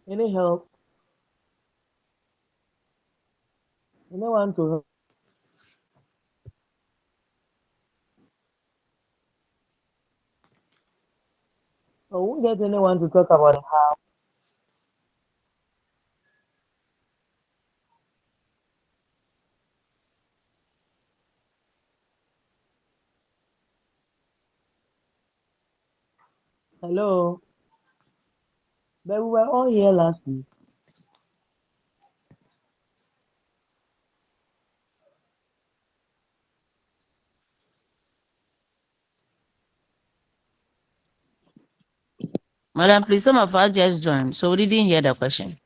Any help? Anyone to help? I won't get anyone to talk about it. Hello? But we were all here last week. Madam, please, some of us just joined, so we didn't hear the question.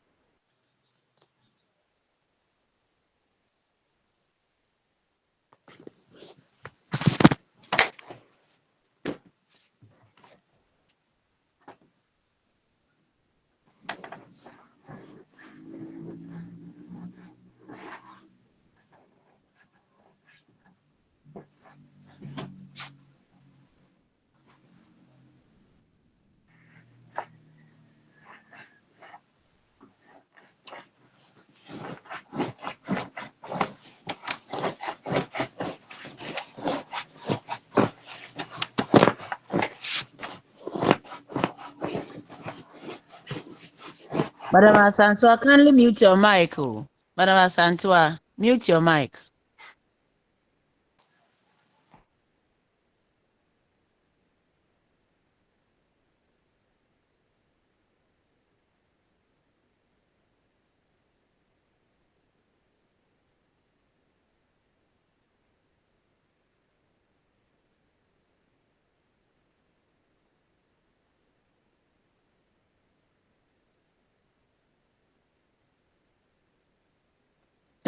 Madam Asantua, kindly mute your mic. Oh. Madam Asantua, mute your mic.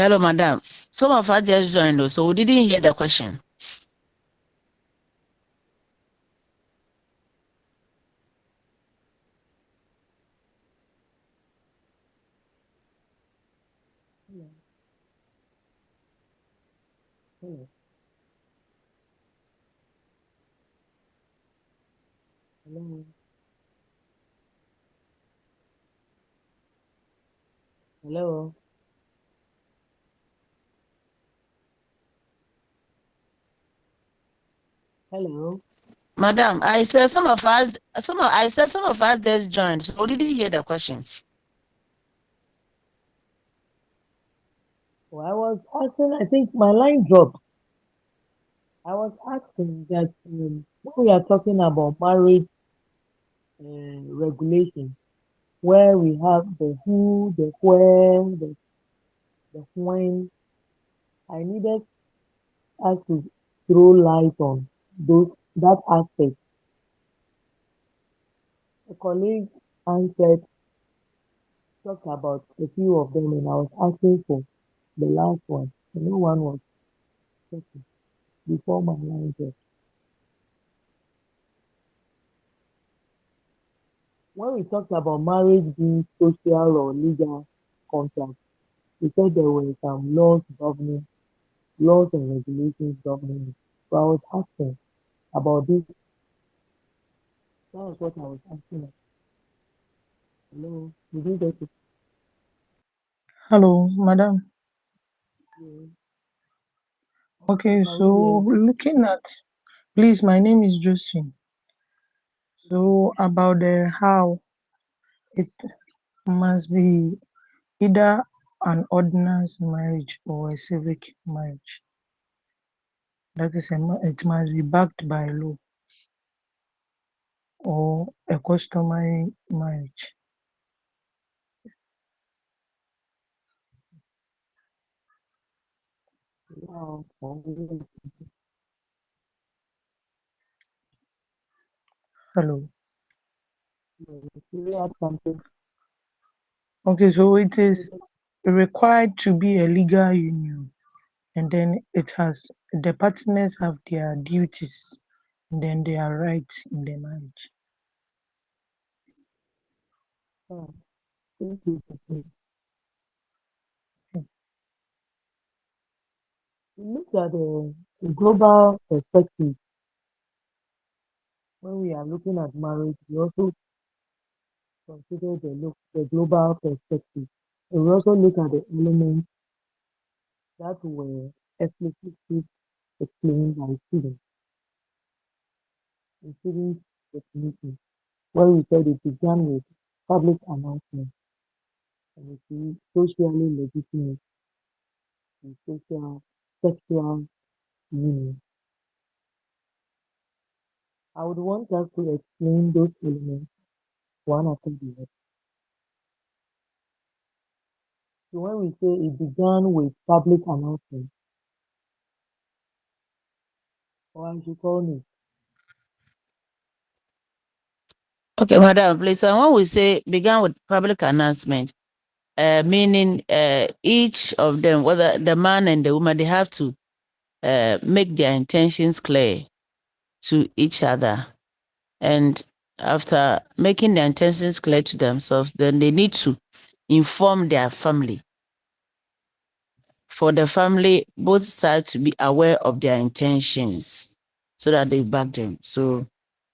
Hello, madam. Some of us just joined, so we didn't hear the question. Hello? Hello? Hello? Hello? Hello? Madam, I said some of us just joined, so we didn't hear the question. Well, I was asking, I think my line dropped. I was asking that when we are talking about marriage regulation, where we have the who, the where, the when, I needed us to throw light on those that aspect. A colleague answered, talked about a few of them, and I was asking for the last one. And no one was talking before my line dropped. When we talked about marriage being social or legal contract, we said there were some laws and regulations governing it. So I was asking about this. That was what I was asking. Hello, did you get it? Hello, madam. Yeah. Okay, Can we so hear? looking at, please, my name is Josephine. So about the how it must be either an ordinance marriage or a civic marriage. That is, it must be backed by law or a customary marriage. Wow. Can Hello. we add something? Okay, so it is required to be a legal union, and then it has the partners have their duties, and then their rights in the marriage. Oh, thank you. We look at the global perspective when we are looking at marriage. We also consider the global perspective. And we also look at the elements that were explicitly explained by students in students' definition, where we said it began with public announcement and it is socially legitimate and social sexual union. I would want us to explain those elements one after the other. So when we say it began with public announcement, or I should call it, Okay, madam, please. And when we say began with public announcement, meaning each of them, whether the man and the woman, they have to make their intentions clear to each other. And after making their intentions clear to themselves, then they need to inform their family. For the family, both sides to be aware of their intentions so that they back them. So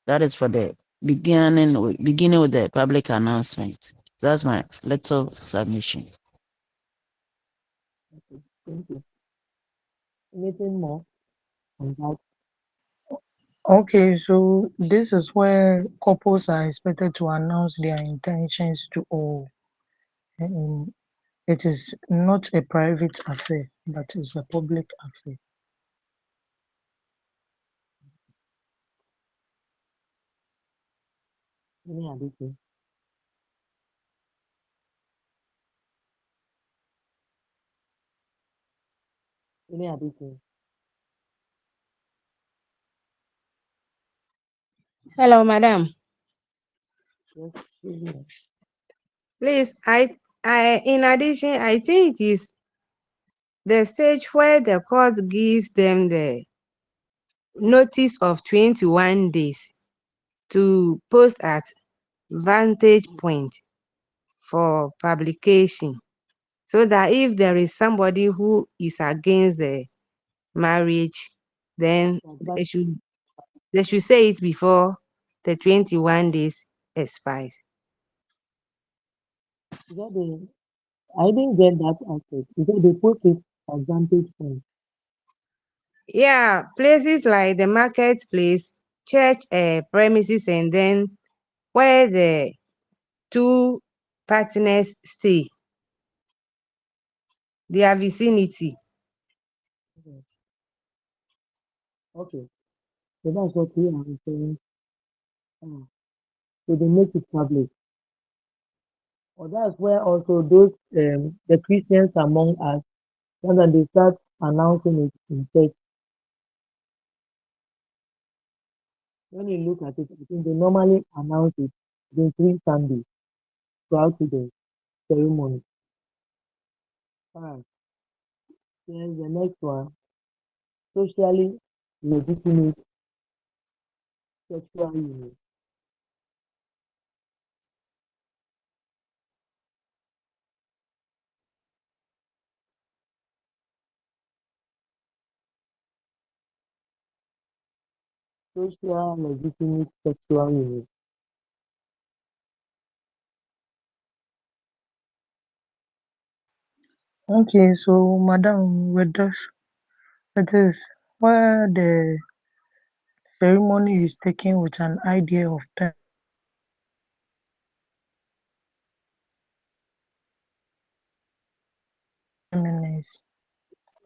that is for the beginning with the public announcement. That's my little submission. okay, thank you. Anything more on that? Okay, so this is where couples are expected to announce their intentions to all. And it is not a private affair, but is a public affair. Any addition? Any addition? Hello, madam. Yes, Sylvia. Please, in addition, I think it is the stage where the court gives them the notice of 21 days to post at vantage point for publication, so that if there is somebody who is against the marriage, then But they should say it before the 21 days expires. is that the I didn't get that aspect. Is that they put it advantage point? Yeah, places like the marketplace, church premises, and then where the two partners stay, their vicinity. Okay. Okay. So that's what we are referring. Ah, so they make it public. Or that's where also those the Christians among us, and then they start announcing it in church. When you look at it, I think they normally announce it in 3 Sundays prior to the ceremony. Alright. Then the next one, socially legitimate sexual union. Social legitimate sexual union. Okay, so madam, with this, where the ceremony is taken with an idea of feminist,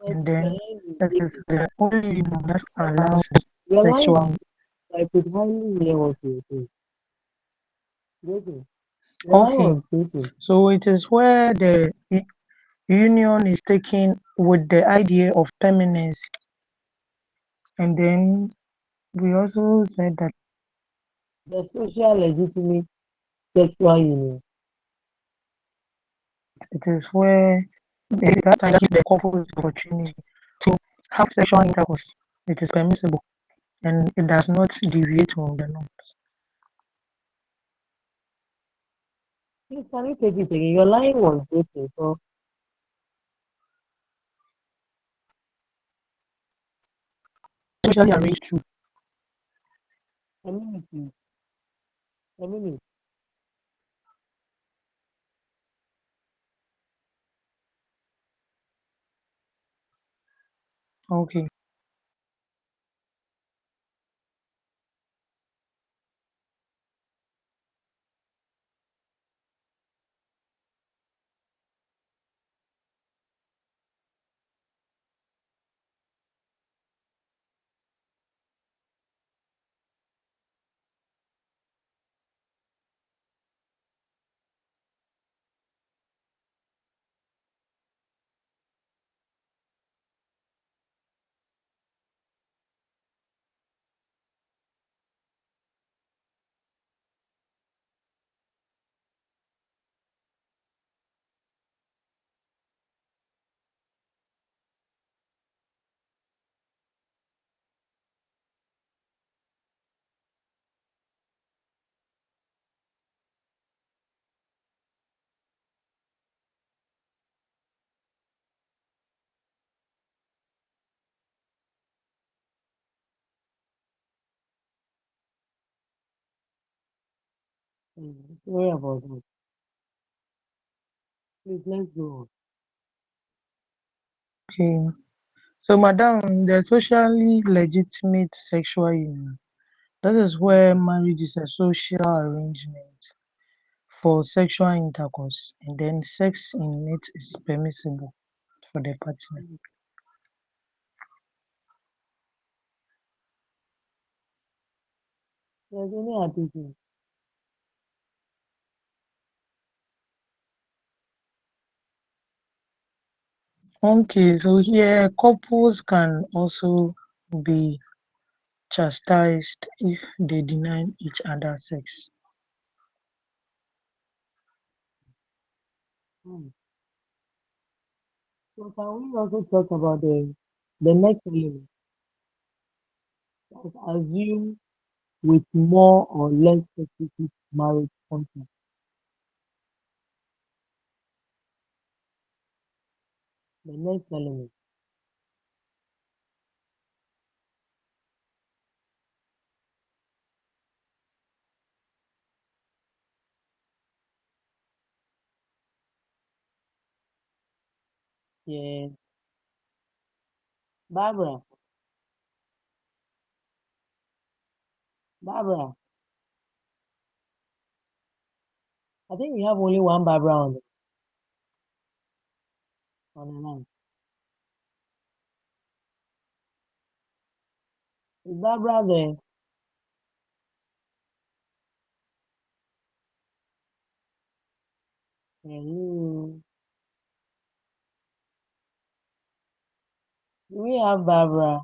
and then it is the only union that allows Your line, sexual. I could hardly hear what you were saying. Listen, your line Okay, was breaking. so it is where the union is taken with the idea of feminist, and then we also said that The social legitimate sexual union. it is where that gives the couple the opportunity to have sexual intercourse. It is permissible and it does not deviate from the norm. Please, can you take it again? Your line was breaking. So, Socially arranged too. a minute, please. A minute. Okay. Sorry about that. Please, let's go Okay. So, madam, the socially legitimate sexual union. That is where marriage is a social arrangement for sexual intercourse, and then sex in it is permissible for the partner. on. There's any addition. Okay, so here couples can also be chastised if they deny each other sex. Hmm. So can we also talk about the next element? That assume with more or less specific marriage contract. The next element. Yeah. Barbara. Barbara. I think we have only one Barbara on the line. Is Barbara there? Hello. Do we have Barbara?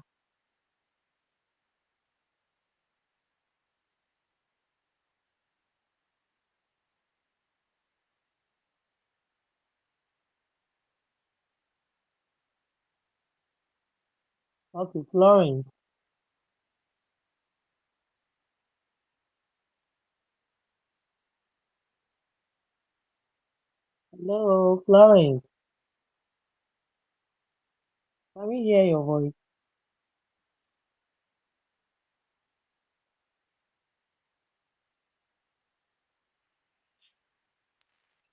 Okay, Florence. Hello, Florence. Can we hear your voice?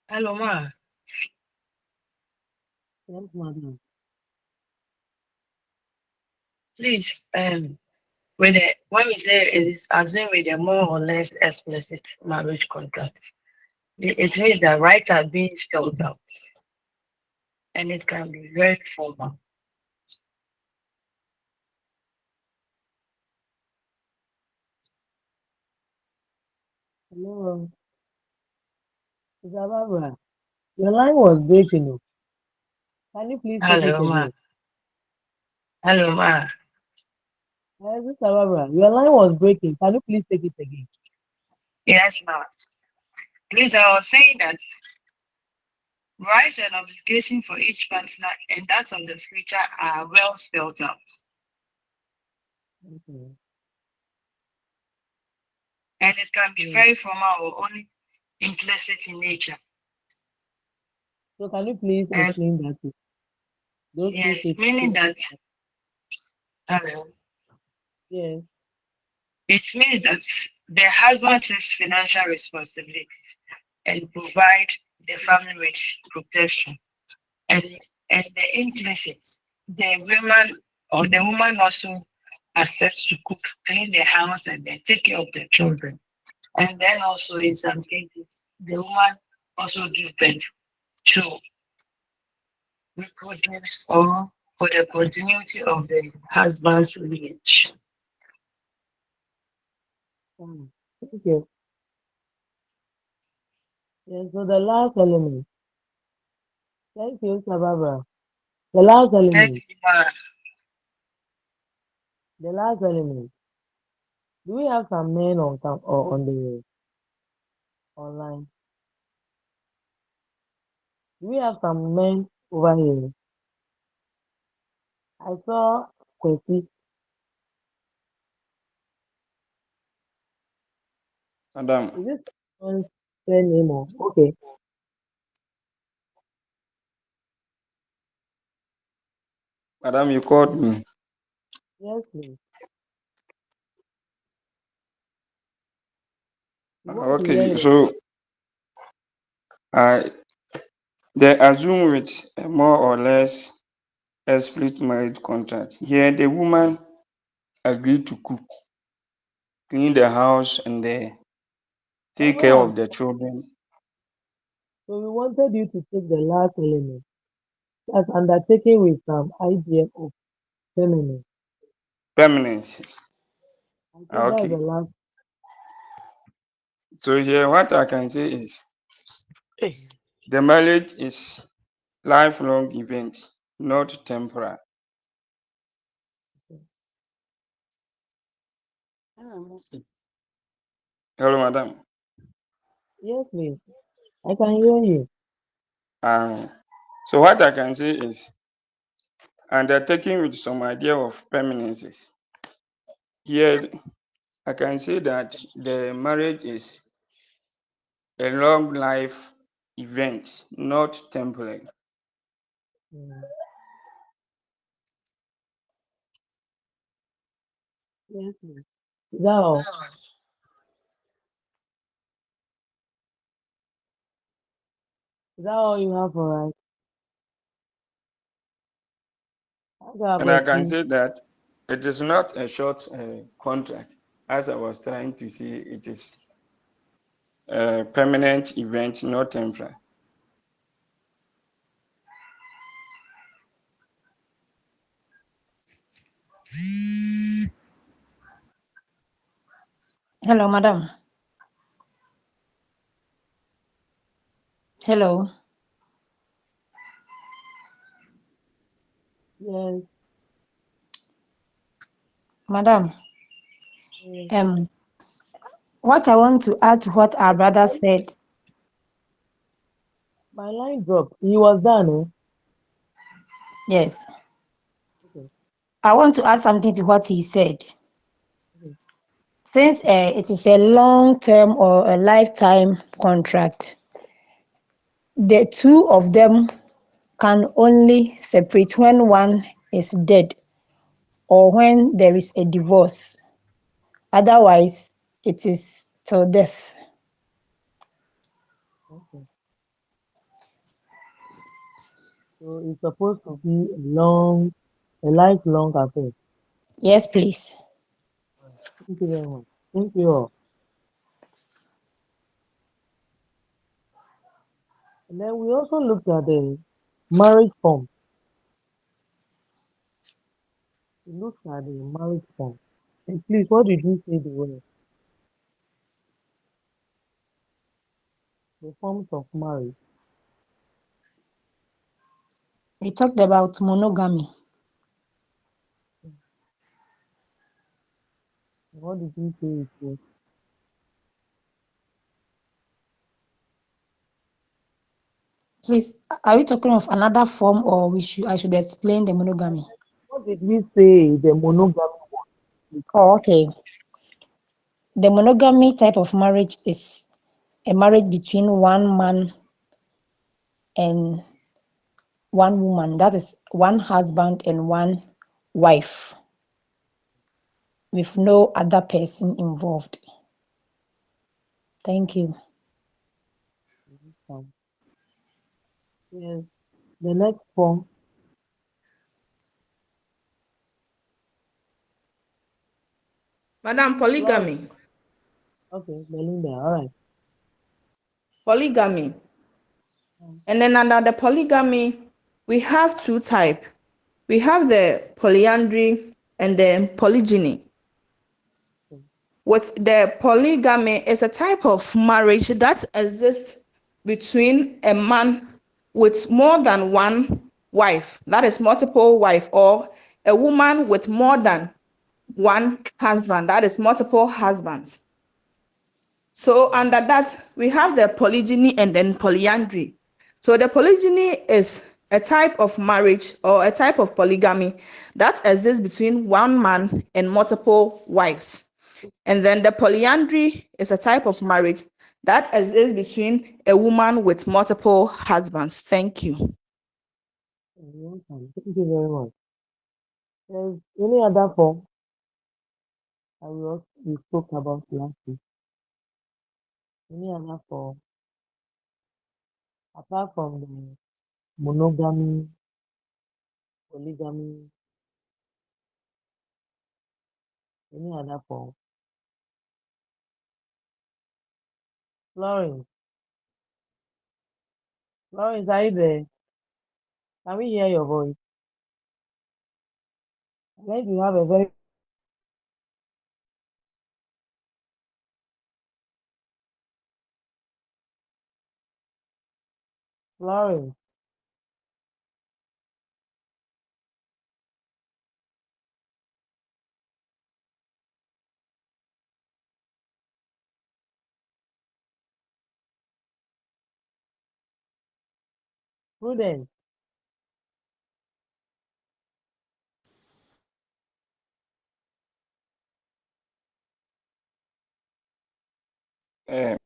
Hello, ma. Yes, madam. Please, with the when we say it is assumed with a more or less explicit marriage contract, it means that rights are being spelled out, and it can be very formal. Hello. Is that Barbara? Your line was breaking up. Can you please take it Hello, ma. again? Hello, ma. Sister Barbara, your line was breaking. Can you please take it again? Yes, ma. Please, I was saying that rights and obligations for each partner and that of the future are well spelled out, Okay. and it can be So, very formal or only implicit in nature. so can you please And explain that to those two yes, meaning that hello. yes. It means that the husband takes financial responsibility and provide the family with protection. And, and the implicit, the woman or the woman also accepts to cook, clean the house, and then take care of the children. And then also in some cases, the woman also gives birth to reproduce or for the continuity of the husband's lineage. Thank you. Yeah, so the last element. Thank you, Sababa. The last Thank element. you, Ma. The last element. Do we have some men on or on the online? Do we have some men over here? I saw Kwesi. Madam, Is this someone's surname or okay? madam, you called me. Yes, please. We want to hear Okay, your so I they assume with a more or less a split marriage contract. Here, the woman agreed to cook, clean the house, and take care uh-huh. of the children. So we wanted you to take the last element. That's undertaken with some idea of feminine. Permanence. I think that's the Okay. last. So here, what I can say is Hey. the marriage is lifelong event, not temporary. Hello, madam. Yes, please. I can hear you. Uh, so what I can say is undertaking with some idea of permanences. Here, I can say that the marriage is a long life event, not temporary. Mm, yes, please. Is that all? Is that all you have for us? Okay, And I can Kwesi. say that it is not a short contract. As I was trying to say, it is a permanent event, not temporary. Hello, madam. Hello, Yes, madam. yes. Um, what I want to add to what our brother said. My line dropped. He was done, eh? Yes, Okay, I want to add something to what he said. okay. Since it is a long-term or a lifetime contract, the two of them can only separate when one is dead or when there is a divorce. Otherwise, it is till death. Okay. So it's supposed to be a lifelong affair. Yes, please. Thank you very much. Thank you all. And then we also looked at the marriage form. We looked at the marriage form. And please, what did you say the word? The forms of marriage. We talked about monogamy. What did you say it was? Please, are we talking of another form or I should explain the monogamy? What did we say the monogamy was? Oh, okay. The monogamy type of marriage is a marriage between one man and one woman. That is one husband and one wife with no other person involved. Thank you. Yes. The next form, Madam, Florence. polygamy. Okay, Belinda. All right. Polygamy. And then under the polygamy, we have two types. We have the polyandry and the polygyny. With the polygamy is a type of marriage that exists between a man with more than one wife, that is multiple wife, or a woman with more than one husband, that is multiple husbands. So under that, we have the polygyny and then polyandry. So the polygyny is a type of marriage or a type of polygamy that exists between one man and multiple wives. And then the polyandry is a type of marriage that exists between a woman with multiple husbands. Thank you. You're welcome. Thank you very much. There's any other form that we spoke about last week? Any other form apart from the monogamy, polygamy, any other form? Florence, Florence, are you there? Can we hear your voice? I think you have a very Florence. Prudence.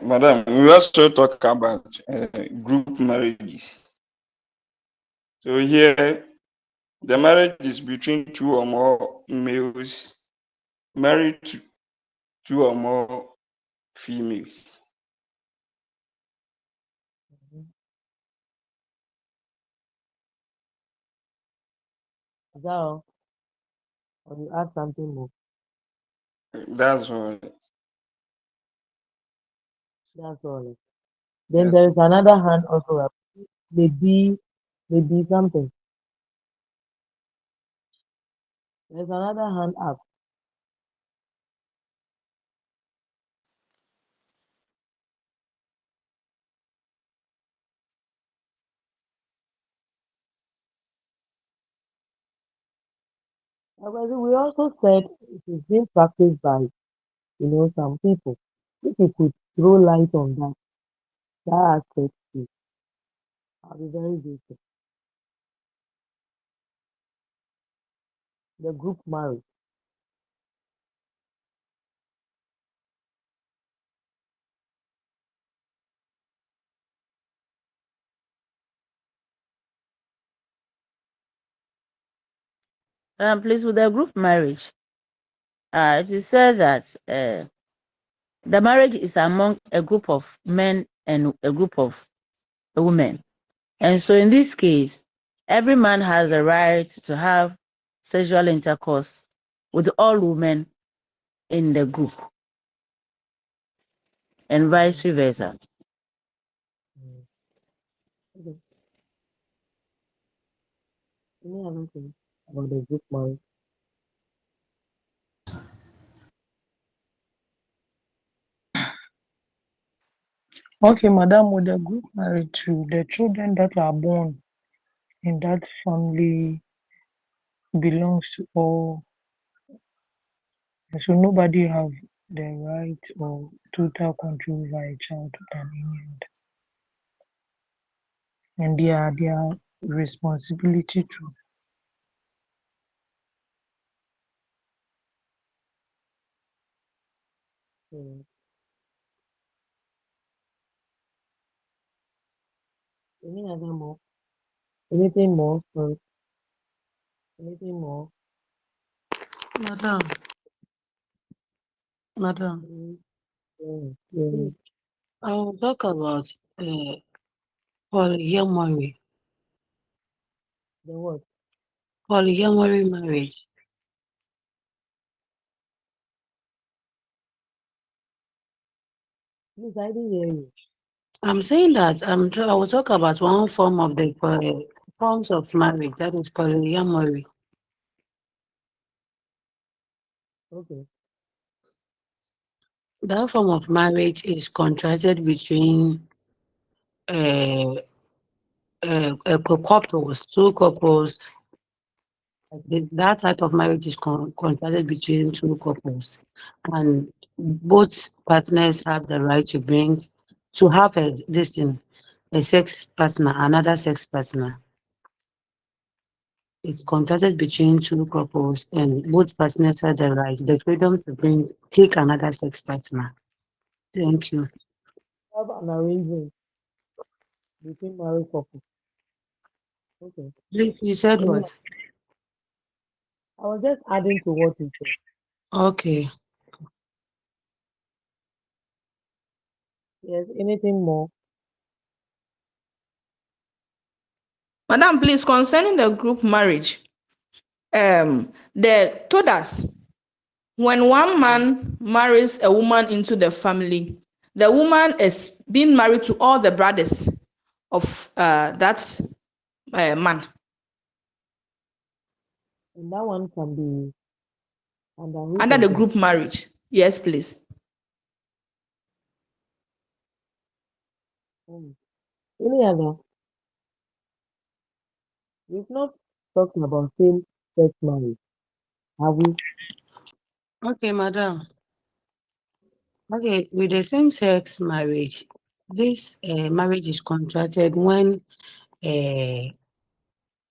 Madam, we also talk about group marriages. So here, the marriage is between two or more males married to two or more females. Is that all? Or you add something more? That's all. That's all. Then Yes. there is another hand also up. Maybe something. There's another hand up. However, we also said it is being practiced by, some people. If you could throw light on that aspect too, I'll be very grateful. The group marriage. Please, with the group marriage, it is said that the marriage is among a group of men and a group of women. And so in this case, every man has the right to have sexual intercourse with all women in the group and vice versa. Mm. Okay. Any other thing about the group marriage? Okay, madam, with the group marriage too, the children that are born in that family belongs to all. So nobody have the right or total control over a child than any other. And their responsibility too. Mm. Any other more? Anything more? Anything more? Madam, madam, Mm. Yeah. I will talk about polyamory, The what? polyamory marriage. Please, I didn't hear you. I'm saying that I will talk about one form of the forms of marriage, that is polyamory. Okay. That form of marriage is contracted between uh, couples, two couples. That type of marriage is contracted between two couples, and both partners have the right to have a sex partner, another sex partner. It's contracted between two couples, and both partners have the freedom to take another sex partner. Thank you. Have an arrangement between married couples. Okay. Please, you said Any, what? I was just adding to what you said. Okay. Yes, anything more? Madam, please, concerning the group marriage, they told us when one Yes. man marries a woman into the family, the woman is being married to all the brothers of that man. And that one can be under who Under the control? group marriage. Yes, please. Mm. Any other? We've not talked about same-sex marriage, have we? Okay, madam. Okay, with the same-sex marriage, this marriage is contracted when uh,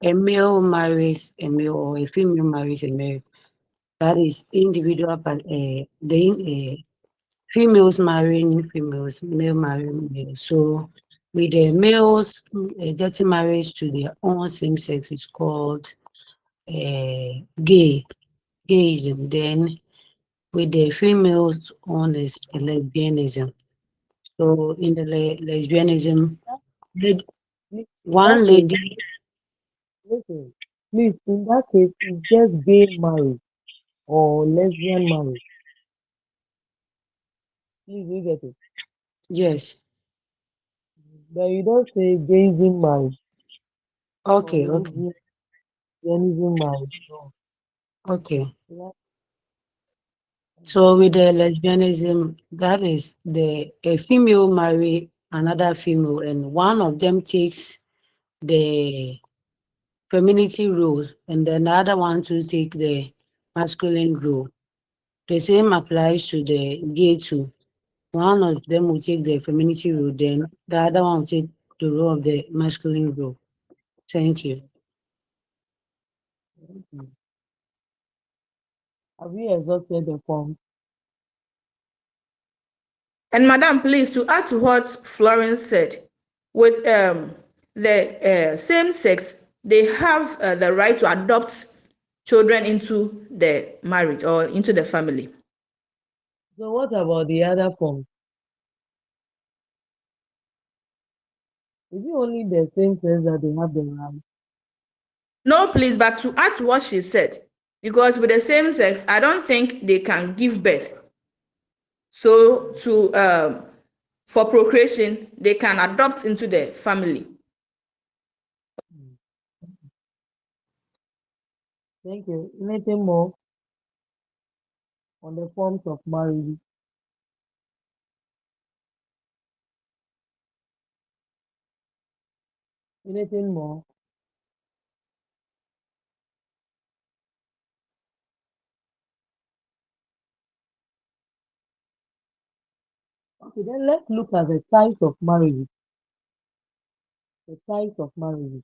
a male marries a male or a female marries a male. That is females marrying females, male marrying male. So with the males getting married to their own same sex is called gayism. Then with the females on is lesbianism. So in the lesbianism, In that one case, lady, listen, please, in that case, it's just gay marriage or lesbian marriage. Please, you get it. yes, But you don't say gayism marriage or okay, okay, lesbianism marriage. No. okay. Yeah, So with please. the lesbianism, that is a female marry another female, and one of them takes the femininity role, and then the other one to take the masculine role. The same applies to the gay too. One of them will take the femininity role, then the other one will take the role of the masculine role. Thank you. Mhm. Have you exhausted the form? And Madam, please, to add to what Florence said, with the same sex, they have the right to adopt children into the marriage or into the family. So what about the other forms? Is it only the same sex that they have the right? No, please, but to add to what she said, because with the same sex, I don't think they can give birth. So to for procreation, they can adopt into the family. Mm. Thank you. Anything more on the forms of marriage? Anything more? Okay, then let's look at the types of marriage. The types of marriage.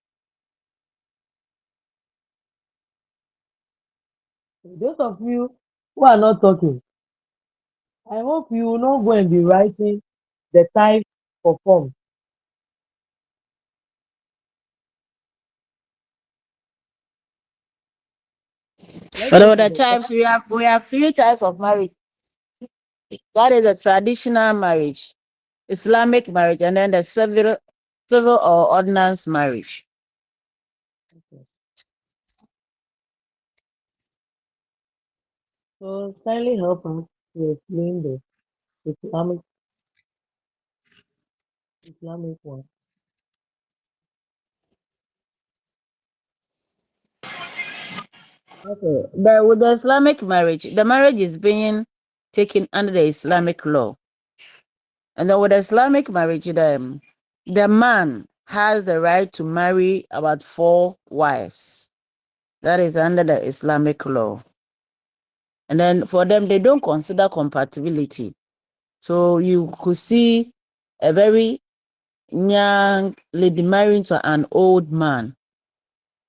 Those of you who are not talking, I hope you will not go and be writing the type of form. Let's look Follow at the the type. types. We have three types of marriage. That is the traditional marriage, Islamic marriage, and then the civil or ordinance marriage. Okay. So kindly help us to explain the Islamic. Islamic one. Okay. But with the Islamic marriage, the marriage is being taken under the Islamic law. And then with the Islamic marriage, the man has the right to marry about 4 wives. That is under the Islamic law. And then for them, they don't consider compatibility. So you could see a very young lady marrying to an old man.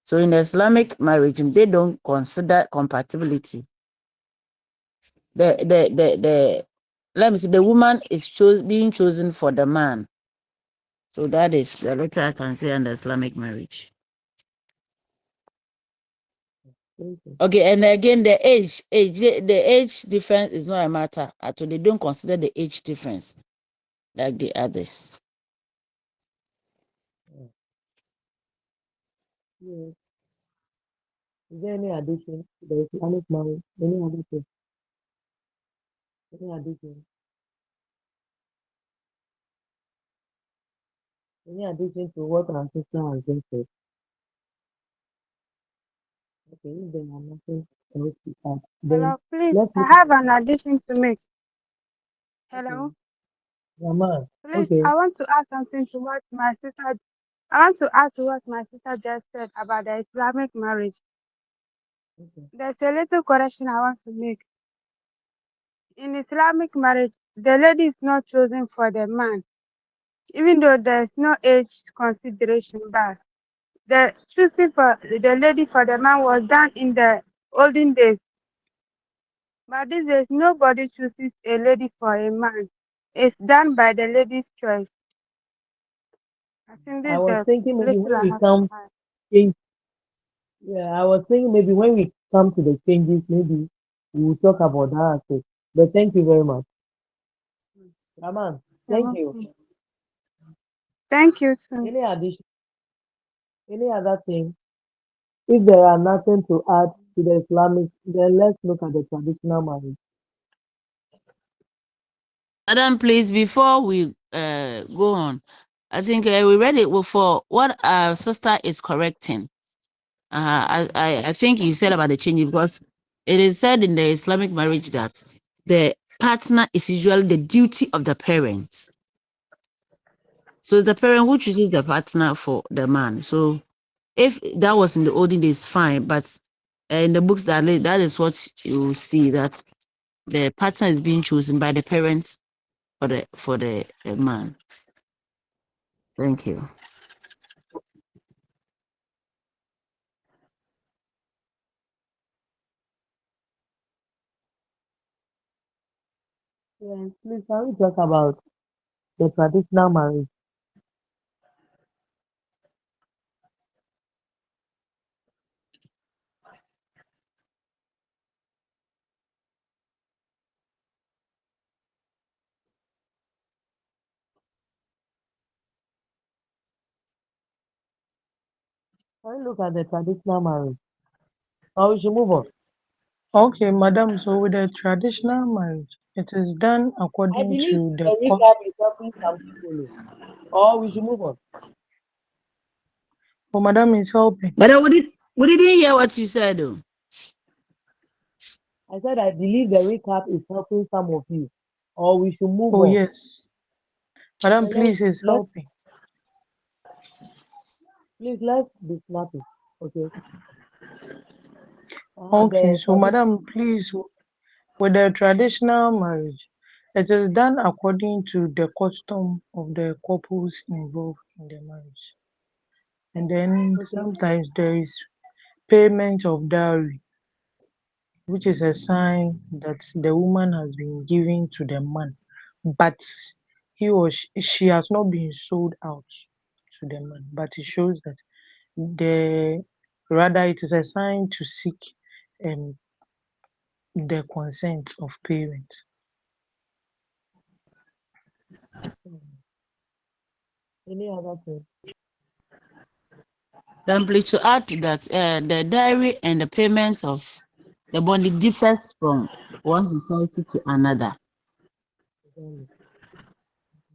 So in the Islamic marriage, they don't consider compatibility. The let me see, the woman is being chosen for the man. So that is the little I can say under Islamic marriage. Okay. Okay, and again, the age difference is not a matter at all. They don't consider the age difference like the others. Yeah. Yes. Is there any addition to the Islamic marriage? Any other thing? Any addition? Any addition to what our sister has just said? Okay, if there are nothing else to add, then Hello, please. let's I look at have an addition to make. okay. Hello, Yaman. please. Okay. I want to add something to what my sister. I want to add to what my sister just said about the Islamic marriage. Okay. There's a little correction I want to make. In Islamic marriage, the lady is not chosen for the man, even though there's no age consideration. But the choosing for the lady for the man was done in the olden days. But these days, nobody chooses a lady for a man. It's done by the lady's choice. I think this I is was the thinking maybe little when I we have to come add. change, yeah, I was thinking maybe when we come to the changes, maybe we will talk about that aspect. But thank you very much. Yaman, You're thank you. welcome. Thank you too. Any addition, any other thing? If there are nothing to add to the Islamic, then let's look at the traditional marriage. Adam, please, before we go on, I think we read it before. What our sister is correcting. I think you said about the change because it is said in the Islamic marriage that the partner is usually the duty of the parents. So the parent who chooses the partner for the man. So if that was in the olden days, fine. But in the books that is what you will see that the partner is being chosen by the parents for the man. Thank you. Yes, please, can we talk about the traditional marriage? Can we look at the traditional marriage? Or we should move on. Okay, madam. So with the traditional marriage, it is done I according believe to the the recap is helping some people. Or we should move on. Oh, madam is helping. But we didn't hear what you said though. I said I believe the recap is helping some of you. Or we should move Oh on. yes, madam. Okay, Please is let's helping. please let's be snappy. Okay. Okay, The so tradition. madam, please, with the traditional marriage, it is done according to the custom of the couples involved in the marriage. And then Okay. sometimes there is payment of dowry, which is a sign that the woman has been given to the man, but she has not been sold out to the man. But it shows that the rather it is a sign to seek um, the consent of parents. Any other thing? Then please to add to that, the diary and the payments of the money differs from one society to another. Exactly.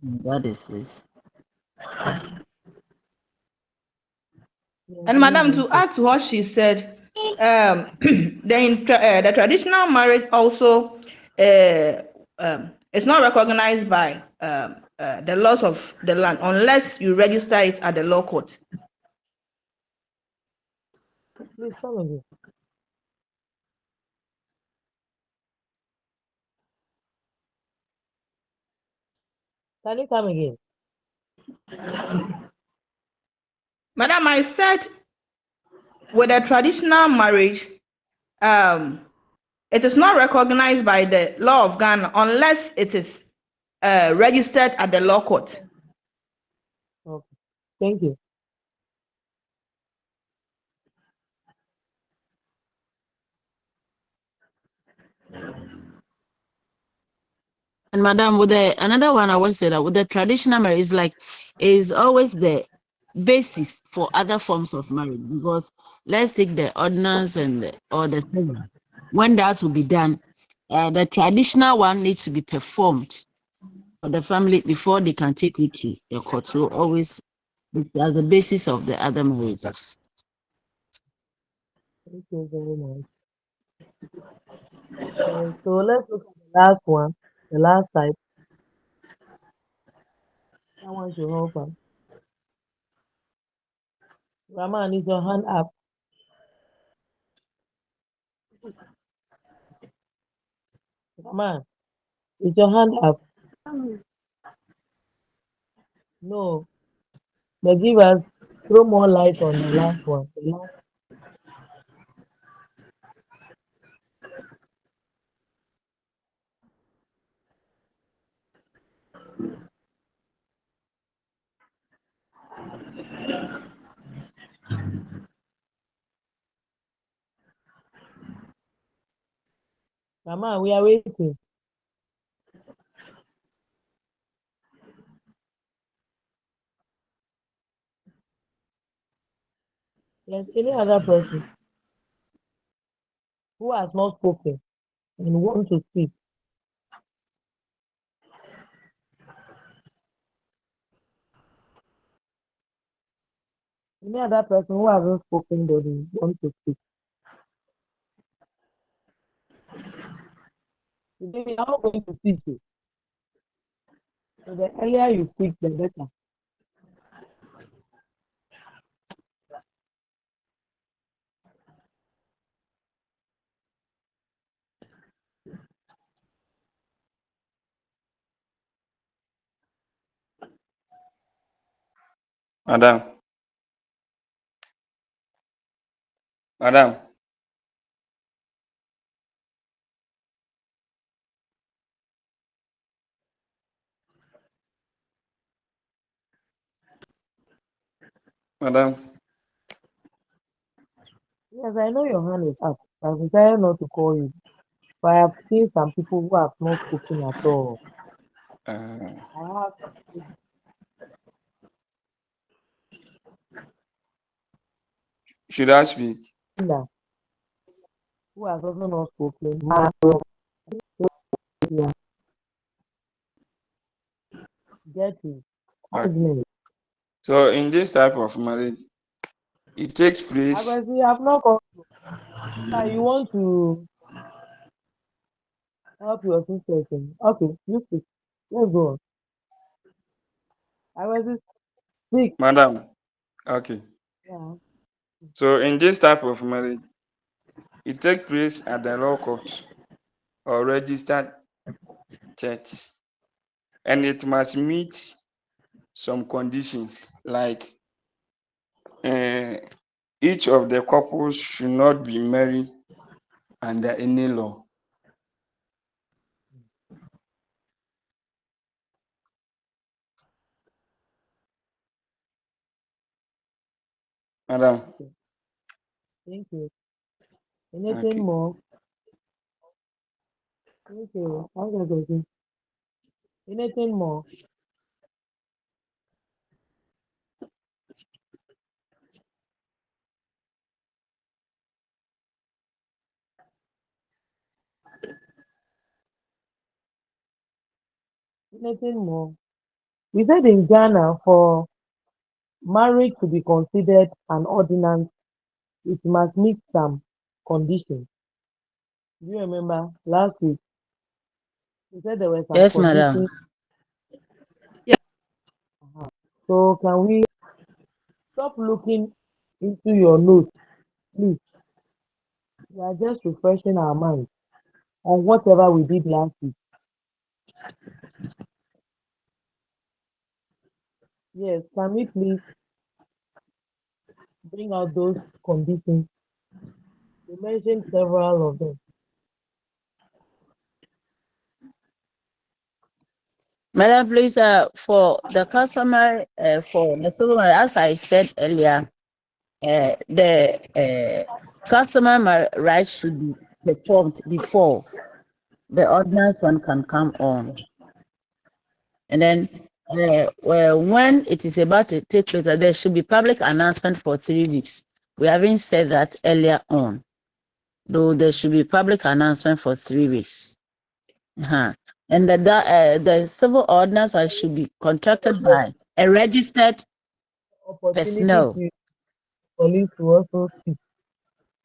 That is it. And Madam, to add to what she said, the traditional marriage also is not recognized by the laws of the land unless you register it at the law court. Please come again. Can you come again? Madam, I said with a traditional marriage, it is not recognized by the law of Ghana unless it is registered at the law court. Okay. Thank you. And Madam, with another one I want to say that with the traditional marriage is always the basis for other forms of marriage, because let's take the ordinance or the civil. When that will be done, the traditional one needs to be performed for the family before they can take it to the court. So always as the basis of the other marriages. Thank you very much. So let's look at the last one, the last type. Someone should help us. Rahman, is your hand up? Rahman, is your hand up? No. But give us, throw more light on the last one. The last, Rahman, we are waiting. Yes, any other person who has not spoken and want to speak. Any other person who hasn't spoken but they want to speak. Today we are not going to teach you. So the earlier you speak, the better. Madam, madam, madam. Yes, I know your hand is up. I've decided not to call you. But I have seen some people who have not spoken at all. Uh, I have should I speak? Linda who has also not spoken. Yeah, get it. Okay. So in this type of marriage, it takes place. Obviously, you have not called. You want to help your sister. Okay, you speak. Let's go on. I was speak. Madam, okay. Yeah. So in this type of marriage, it takes place at the law court or registered church, and it must meet some conditions like uh, each of the couples should not be married under any law. Madam, Okay. Thank you. Anything okay. more? Thank you. Okay. Anything more? Anything more? We said in Ghana, for marriage to be considered an ordinance, it must meet some conditions. Do you remember last week? We said there were some Yes, madam. conditions. So can we stop looking into your notes, please? We are just refreshing our minds on whatever we did last week. Yes, can we please bring out those conditions? We mentioned several of them. Madam, please, for the customer, for the customer, as I said earlier, the customer rights should be performed before the ordinance one can come on. And then well, when it is about to take place, there should be public announcement for 3 weeks. We haven't said that earlier on, though there should be public announcement for 3 weeks. And the civil ordinance should be contracted by a registered Opportunity personnel. to police to also speak.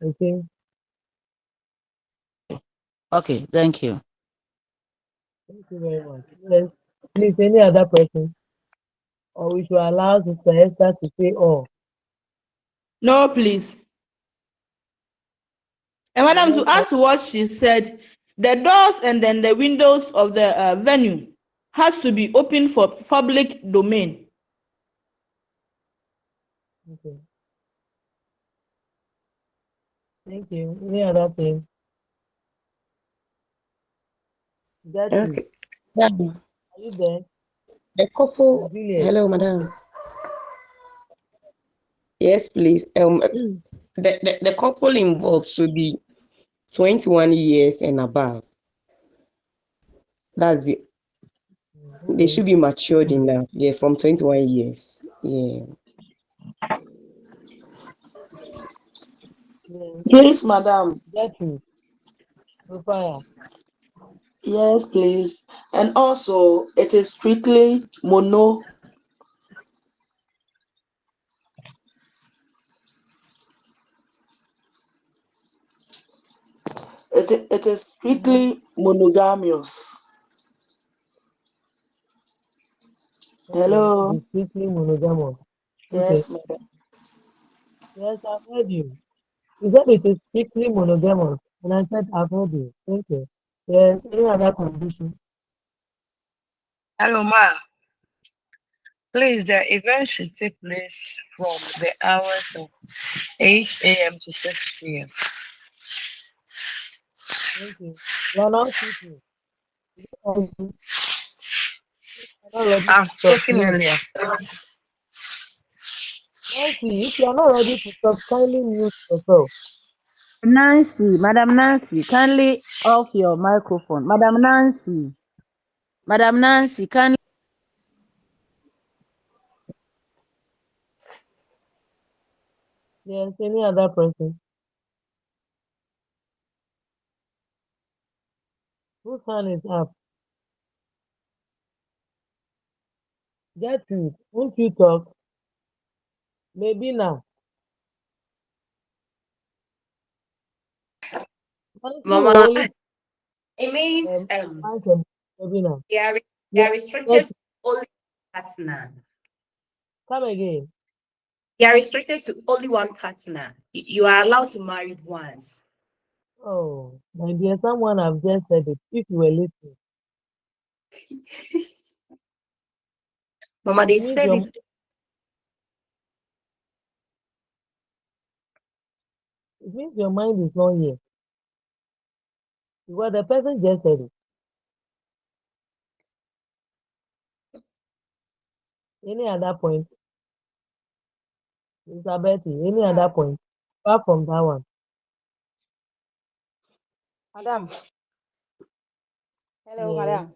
Okay. Okay, thank you. Thank you very much. Yes. Please, any other person? Or we should allow Sister Esther to say all. No, please. And madam, to Yes, add to what she said, the doors and then the windows of the venue has to be open for public domain. okay. Thank you. Any other thing? Gertrude, Okay. Yeah. are you there? The And couple, Juliet. hello, madam. Yes, please. The couple involved should be 21 years and above. That's the They Okay. should be matured enough. Yeah, from 21 years. Yeah. Yes. Please, madam. Gertrude. Sophia. Yes, please. And also, it is strictly mono. It is Mm-hmm. strictly monogamous. Okay. It Hello. is strictly monogamous. Okay. Yes, madam. Yes, I've heard you. You said it is strictly monogamous. And I said, I've heard you. Thank you. Yes. Any other condition? Hello, ma. Please, the event should take place from the hours of 8 a.m. to 6 p.m. Thank you. You are now speaking. You are not ready I've to talk, spoken please. earlier. Nancy, if you are not ready to talk, kindly mute yourself. Nancy, Madam Nancy, kindly off your microphone. Madam Nancy, kindly. Yes, any other person? Whose hand is up? Gertrude, won't you talk? Maybe now. Honestly, we Mama, only it means Mike and maybe now. they Yeah, are restricted Gertrude, to only partner. come again. They are restricted to only one partner. You are allowed to marry once. Oh, my dear, someone have just said it. If you were listening, Mama, it they've means said your it. it means your mind is not here. Because the person just said it. Any other point? Mr. Betty, any other point? Apart from that one. Madam, hello, Yes. madam.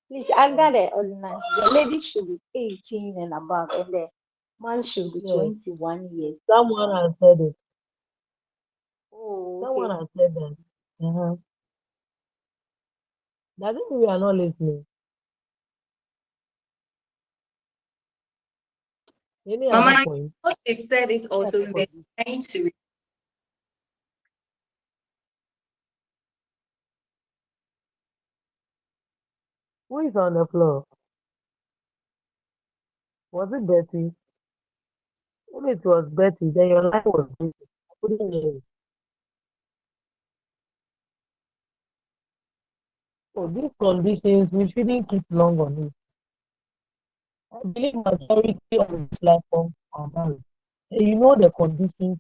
Please, under the ordinance, the lady should be 18 and above, and the man should be Yes. 21 years. Someone has said it. Oh, Someone okay. has said that. Uh-huh. Doesn't mean we are not listening. Any other Mama, point? what they've said is Any also other we've been condition? trying to. Who is on the floor? Was it Betty? If it was Betty, then your line was busy. I couldn't hear you. So these conditions, we shouldn't keep long on it. I believe majority on this platform are married. And you know the conditions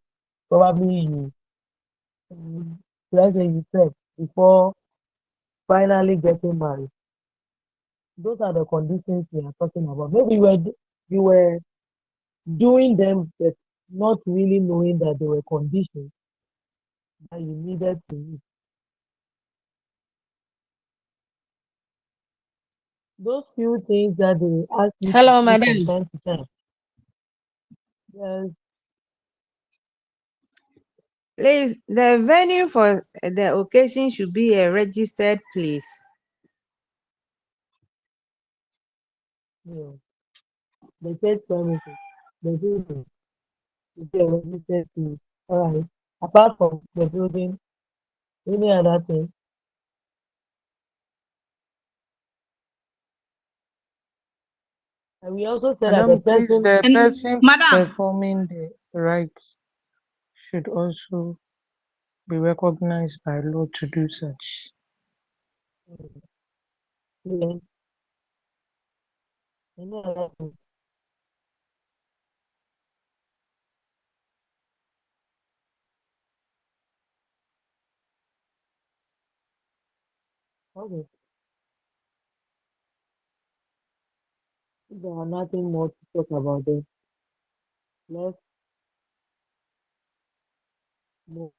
probably let's say you said before finally getting married. Those are the conditions we are talking about. Maybe you were doing them, but not really knowing that they were conditions that you needed to meet. Those few things that they ask you to Hello, do from madam. time to time. Yes, Please, the venue for the occasion should be a registered place. yes. The church premises, the building, is a registered place. All right. Apart from the building, any other thing. And we also said that the Madam, please, person, the And person madam, performing the rites should also be recognized by law to do such. yes, any other thing. Okay. If there are nothing more to talk about this, let's move.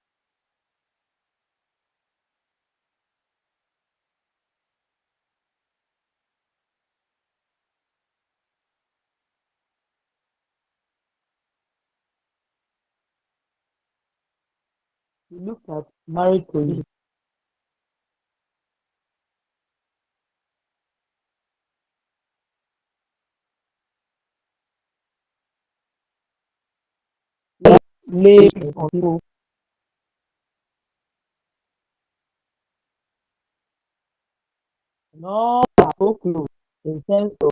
We look at marriage policy. Lay on people, and all are so close in terms of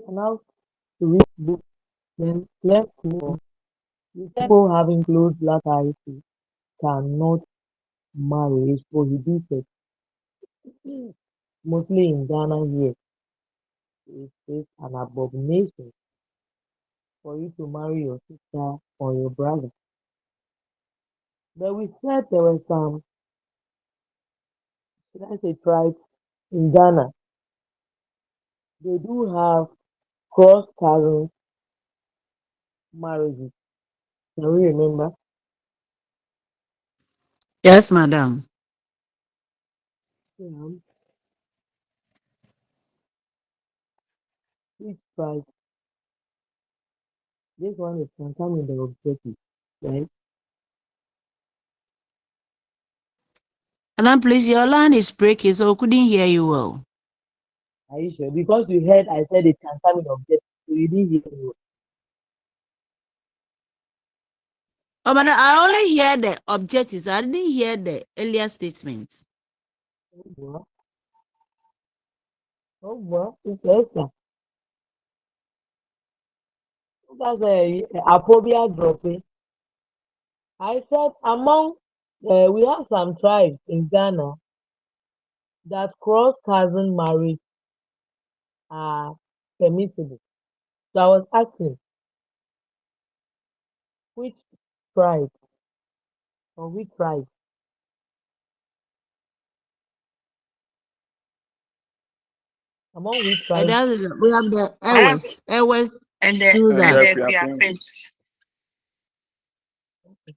allowed to read books, then left to people having close black eyes cannot marry is prohibited. Mostly in Ghana here, it's an abomination for you to marry your sister or your brother. But we said there were some, should I say, tribes in Ghana. They do have cross cousin marriages. Can we remember? Yes, madam. Yeah. Which tribe? This one is confirming the objective, right? Madam, please, your line is breaking, so we couldn't hear you well. Are you sure? Because you heard I said it can come in objective, so you didn't hear me. Oh, madam, I only hear the objectives. I didn't hear the earlier statements. Oh, well, oh, well, it's Esther. That's a phobia dropping. I said among, we have some tribes in Ghana that cross cousin marriage are permissible. So I was asking which tribe or which tribe? Among which And tribes? then we have the I have Ewes. Ewes and the do And and that. the the Fiapins. Fiapins.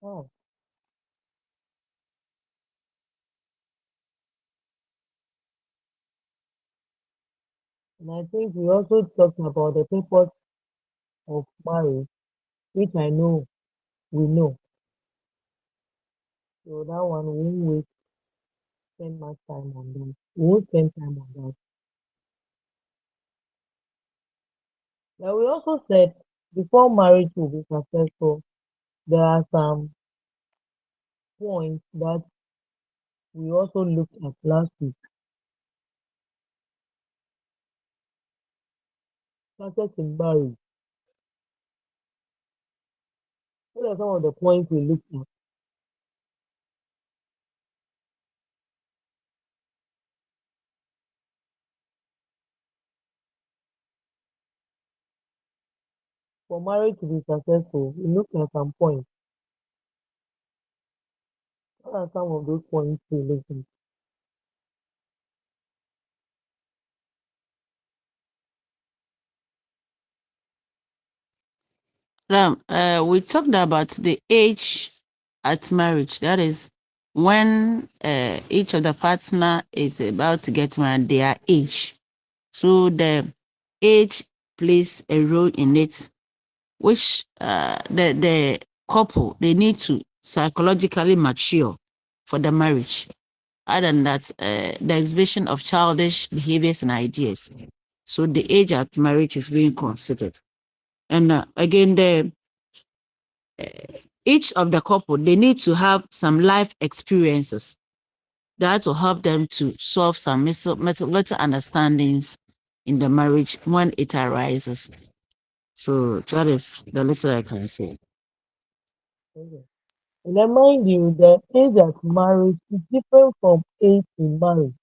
Oh, and I think we also talked about the purpose of marriage, which I know we know. So that one we won't spend much time on that. We won't spend time on that. But we also said before marriage will be successful, there are some points that we also looked at last week. Success in marriage. What are some of the points we looked at? For marriage to be successful, we looked at some points. What are some of those points we looked at? We talked about the age at marriage. That is when each of the partner is about to get married, their age. So the age plays a role in it, which the couple they need to psychologically mature for the marriage. Other than that, the exhibition of childish behaviors and ideas. So the age at marriage is being considered. And again, the each of the couple they need to have some life experiences that will help them to solve some little understandings in the marriage when it arises. So that is the little I can say. Okay. And then mind you, the age at marriage is different from age in marriage.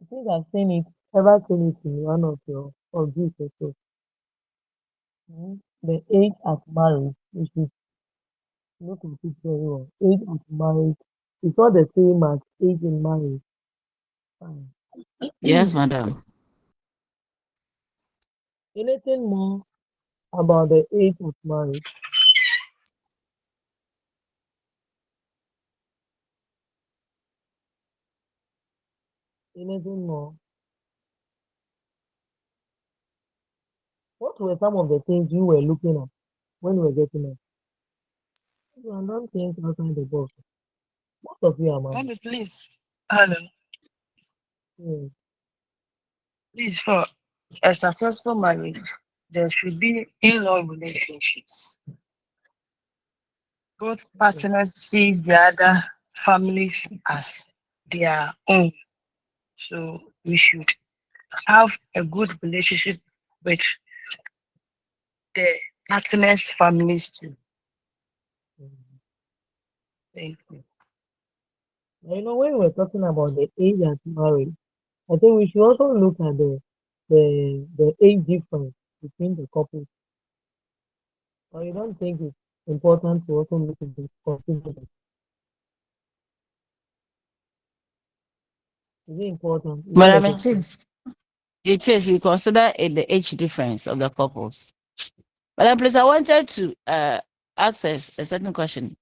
I think I've seen it, ever seen it in one of your of these also. The age at marriage, we should look at it very well. Age at marriage is not the same as age in marriage. Fine. Yes, madam. Anything more about the age of marriage? Anything more? What were some of the things you were looking at when you were getting it? You are not think outside the box. Most of you are man. Mommy, please. Hello. Hmm. Please, for a successful marriage, there should be in-law relationships. Both Okay. partners sees the other families as their own. So we should have a good relationship with the partners' families too. Hmm. Thank you. Now, when we're talking about the age at marriage, I think we should also look at the age difference between the couples. Or you don't think it's important to also look into consider that? Is it important? Is it Madam, necessary? it is we consider it the age difference of the couples. Madam, please, I wanted to ask a certain question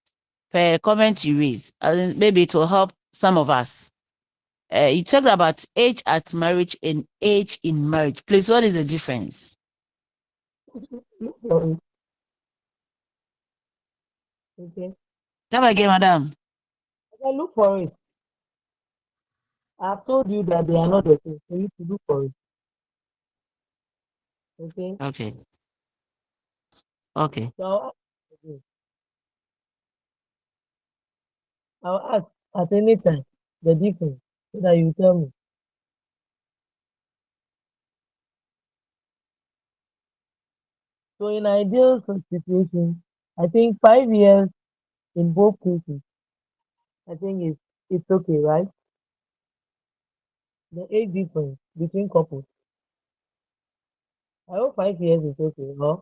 per comment you raised. Maybe it will help some of us. You talked about age at marriage and age in marriage. Please, what is the difference? Look for it. Okay. Come again, madam. Okay, look for it. I've told you that they are not the same. So you need to look for it. Okay. Okay, okay. So okay. I'll ask at any time the difference so that you tell me. So in ideal situation, I think 5 years in both cases, I think it's okay, right? The age difference between couples. I hope 5 years is okay, huh?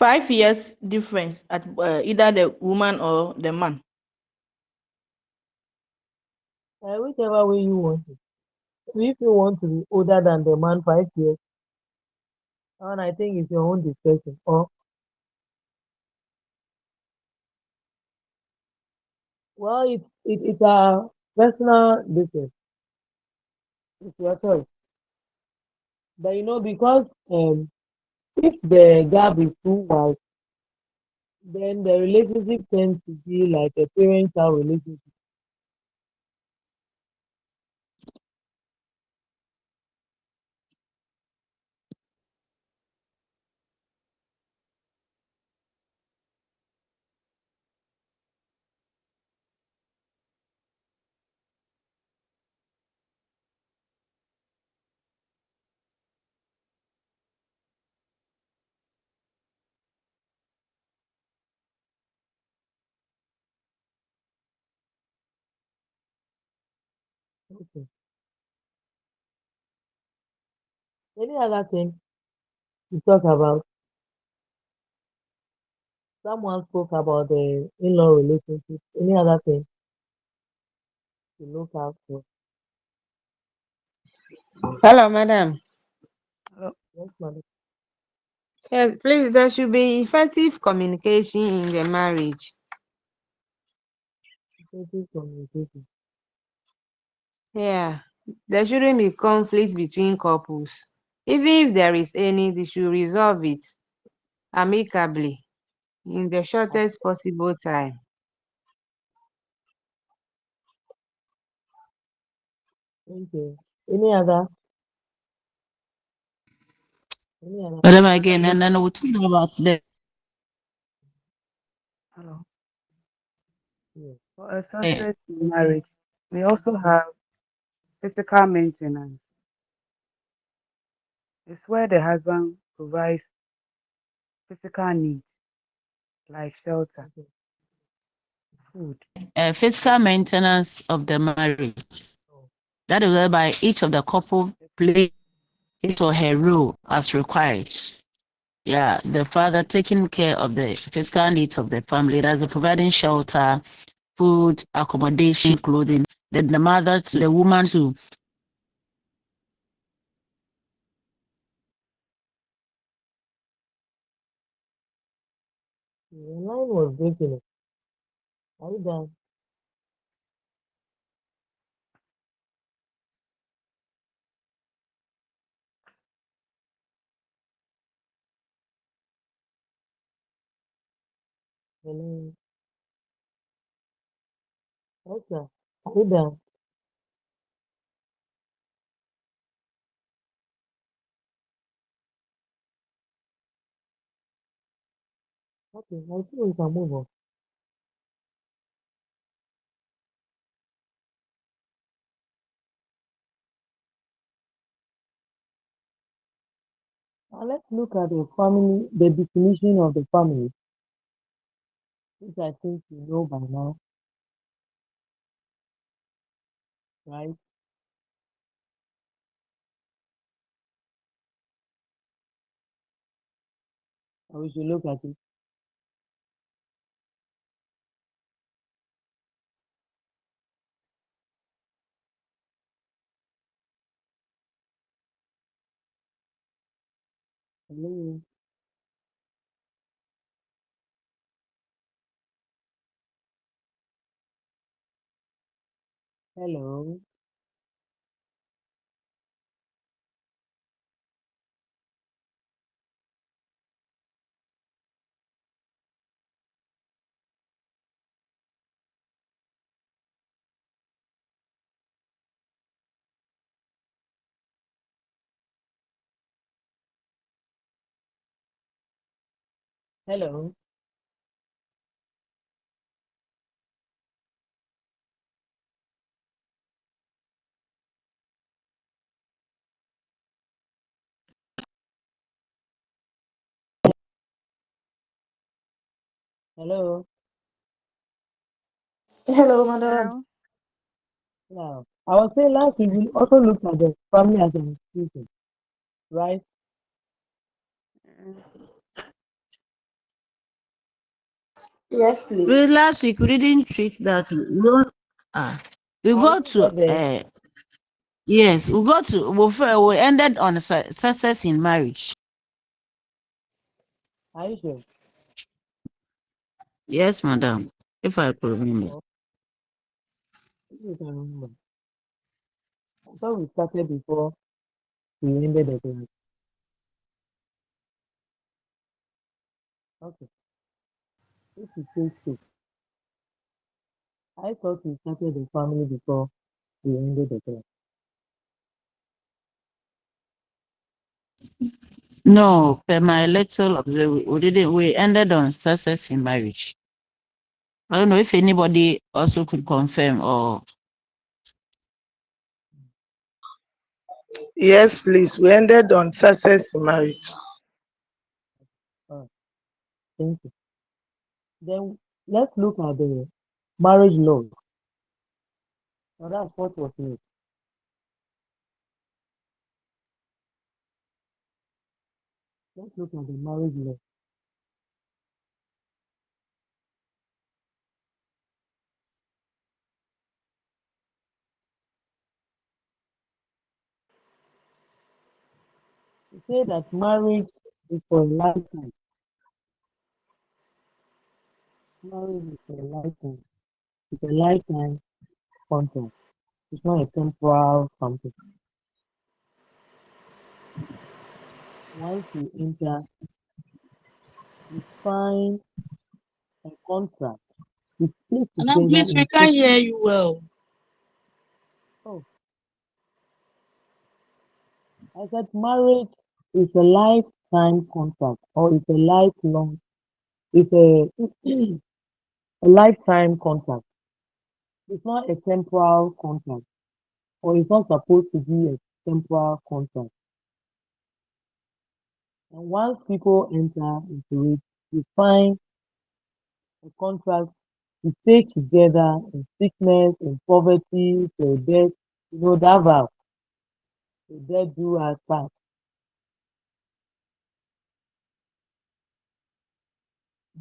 5 years difference at either the woman or the man. Whichever way you want it. If you want to be older than the man 5 years, and I think it's your own discretion. Or well, it's a personal decision. It's your choice. But because if the gap is too wide, then the relationship tends to be like a parent-child relationship. Okay. Any other thing to talk about? Someone spoke about the in-law relationship. Any other thing to look out for? Hello, madam. Yes, madam. Yes, please, there should be effective communication in the marriage. Effective communication. Yeah, there shouldn't be conflict between couples. Even if there is any, they should resolve it amicably in the shortest possible time. Thank you. Any other? Any other? Madam, again, and then we'll talk about the Hello. Yes. For a successful marriage, we also have physical maintenance. It's where the husband provides physical needs like shelter, Okay. food. physical maintenance of the marriage. Oh, That is whereby each of the couple play his or her role as required. Yeah, the father taking care of the physical needs of the family, that's providing shelter, food, accommodation, clothing. Then the mother, the woman too. the line was breaking. Are you done? Hello. Okay. Are you done? Okay. I think we can move on. Now let's look at the family, the definition of the family, which I think you know by now, right? And we should look at it. Hello. Hello. Hello. Hello. Hello, madam. Hello. Now, I was saying last week we also looked at the family as an institution, right? Uh, Yes, please. Last week we didn't treat that. We Are got we not to there? yes, we ended on success in marriage. Are you sure? Yes, madam. If I could remember. Oh, you can remember. I thought we started before we ended the class. Okay. If you say so, I thought we started the family before we ended the class. No, per my little we didn't. We ended on success in marriage. I don't know if anybody also could confirm or Yes, please. We ended on success in marriage. Oh, thank you. Then let's look at the marriage law. Now that's what was made. Let's look at the marriage law. It say that marriage is for a lifetime. Marriage is for a lifetime. It's a lifetime contract. It's not a temporal something. Once you enter, you sign a contract. You stay Now, together please, we in can't hear you well. oh, I said marriage is a lifetime contract or it's a lifelong it's a a lifetime contract. It's not a temporal contract or it's not supposed to be a temporal contract. And once people enter into it, you find a contract to stay together in sickness, in poverty, till death. You know that vow, till death do us part.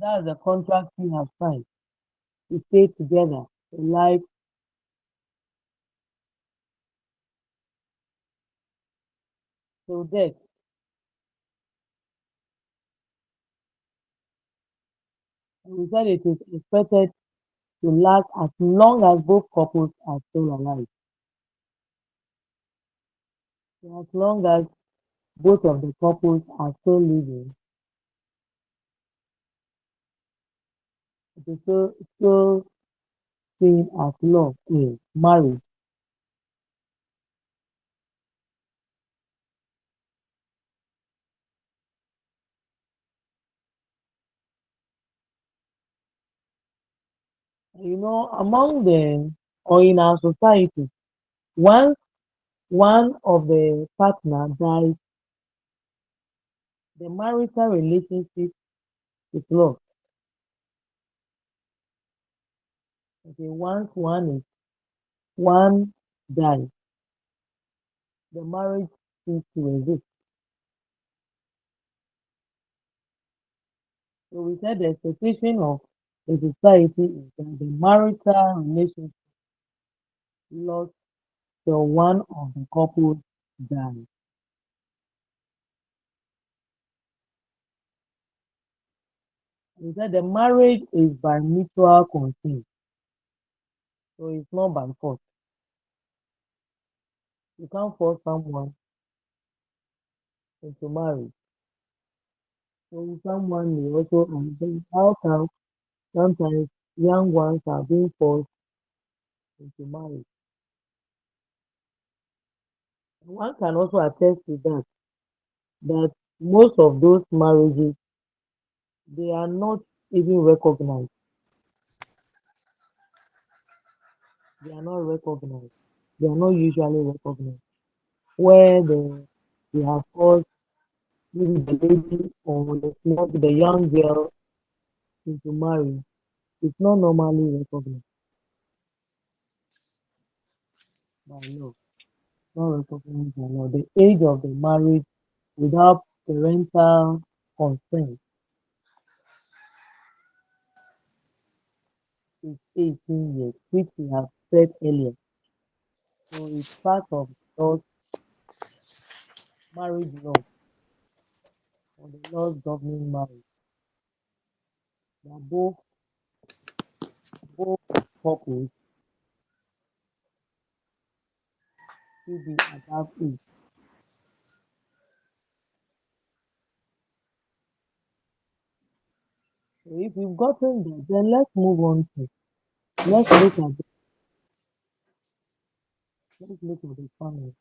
That's the contract you have signed to stay together in life till death. And we said it is expected to last as long as both couples are still alive. So as long as both of the couples are still living, it is still seen as love, marriage. You know, among the or in our society, once one of the partner dies, the marital relationship is lost. Okay, once one dies, the marriage ceases to exist. So we said the expectation of the society is that the marital relationship lost till one of the couples dies. We said the marriage is by mutual consent, so it's not by force. You can't force someone into marriage. So someone may also understand how come sometimes young ones are being forced into marriage. One can also attest to that most of those marriages they are not even recognized. They are not recognized. They are not usually recognized. Where they have forced maybe the lady or the young girl into marriage, it's not normally recognized by law. Not recognized by law. The age of the marriage without parental consent 18 years, which we have said earlier. So it's part of those marriage law or the laws governing marriage that both couples should be above age. So if we've gotten there, then let's look at let's look at the family.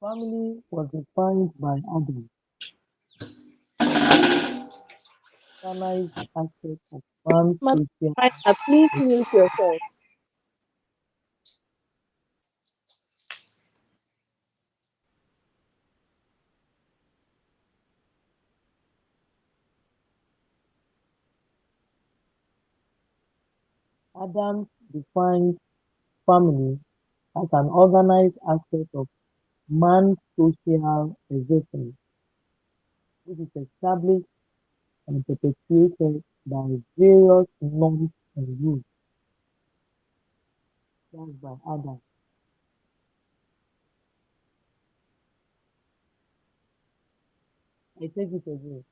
Family was defined by Adam, organized aspect of man's Madam social. Final, please mute yourself. Adam defined family as an organized aspect of man's social existence, which is established and perpetuated by various norms and rules. That's by Adam. I take it again.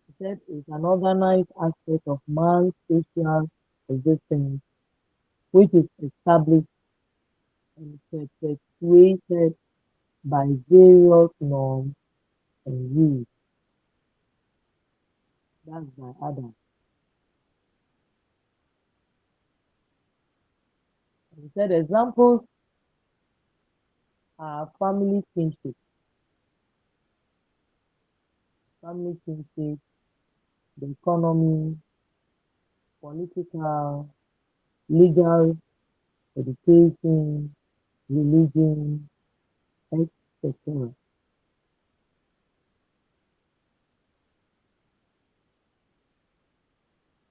He said it's an organized aspect of man's social existence, which is established and perpetuated by various norms and rules. That's by Adam. And he said examples are family kinship, the economy, political, legal, education, religion, etc.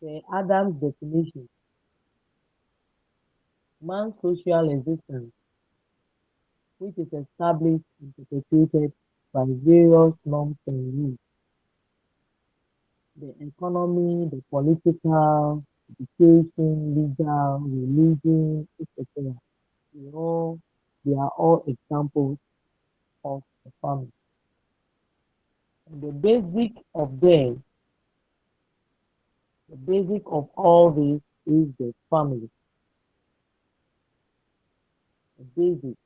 The Adam's definition, man's social existence, which is established and perpetuated by various norms and rules. The economy, the political, education, legal, religion, etc. You know, they are all examples of the family. And the basic of all this is the family. The basic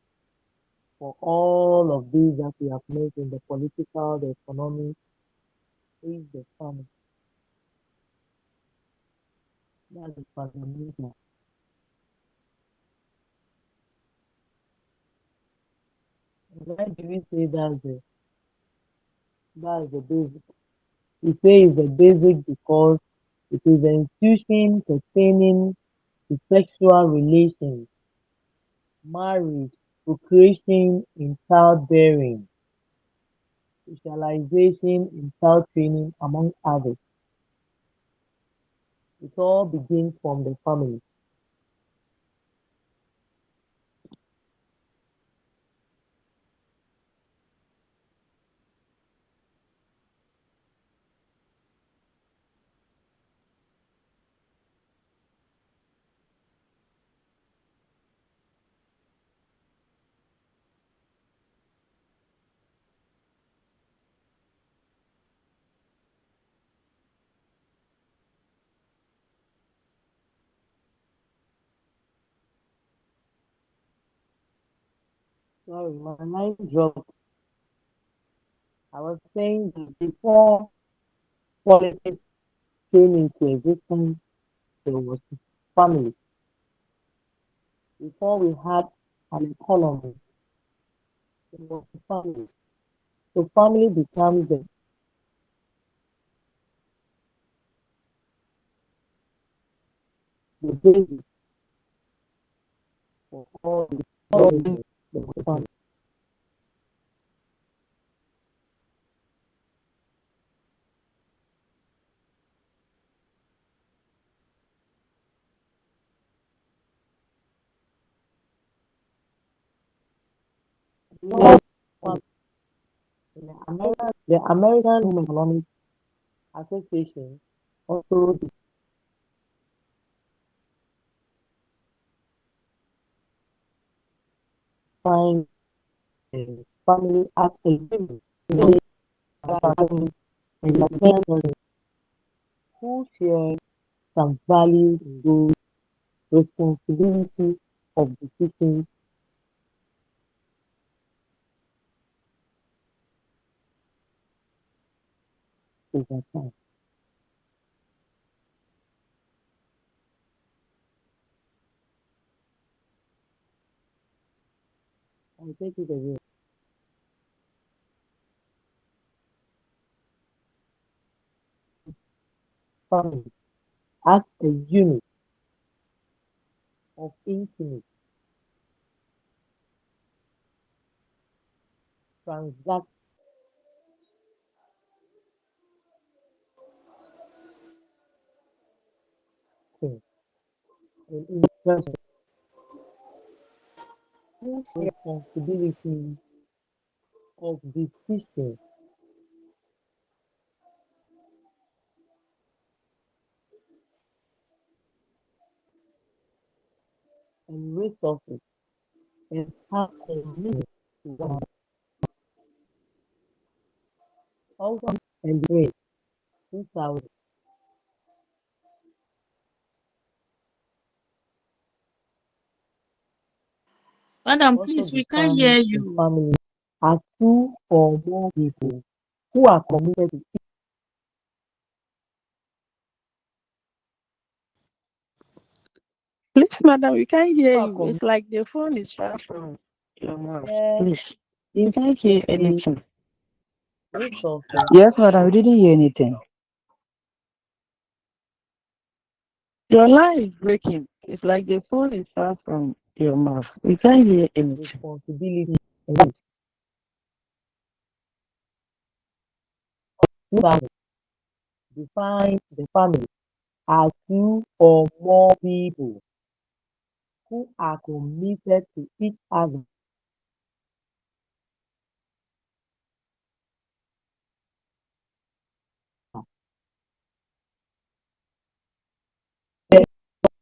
for all of these that we have mentioned, the political, the economic, is the family. That's the fundamental. And why do we say that's the basic? We say it's the basic because it is the institution pertaining to sexual relations, marriage, procreation in childbearing, socialization in child training, among others. It all begins from the family. Sorry, my line dropped. I was saying that before politics came into existence, there was family. Before we had an economy, there was a family. So family becomes the basis for all the family. The American Women Economic Association also family as a unit, you know, family and depend on who share some values and goals, responsibility of decisions over time. I take it away. Family as a unit of intimate, transacting, and interest who share responsibility of decisions and resources and have committed to one also and great 2000 Madam, also please, we can't hear define the you. family as two or more people who are committed to Please, madam, we can't hear who are you. committed It's like the phone is far from your mouth. to Please, we can't hear the anything. resources Yes, madam, we didn't hear anything. Your line is breaking. It's like the phone is far from your mouth. We can't hear anything. responsibility and 2000 define the family as two or more people who are committed to each other.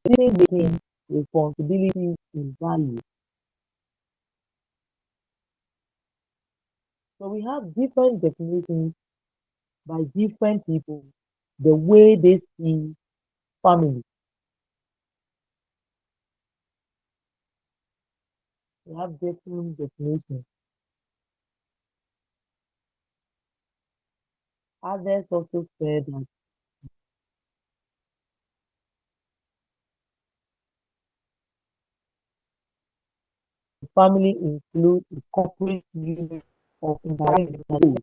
Decision-making, responsibilities, and values. So we have different definitions by different people, the way they see family. We have different definitions. Others also said that the family includes a corporate unit of individuals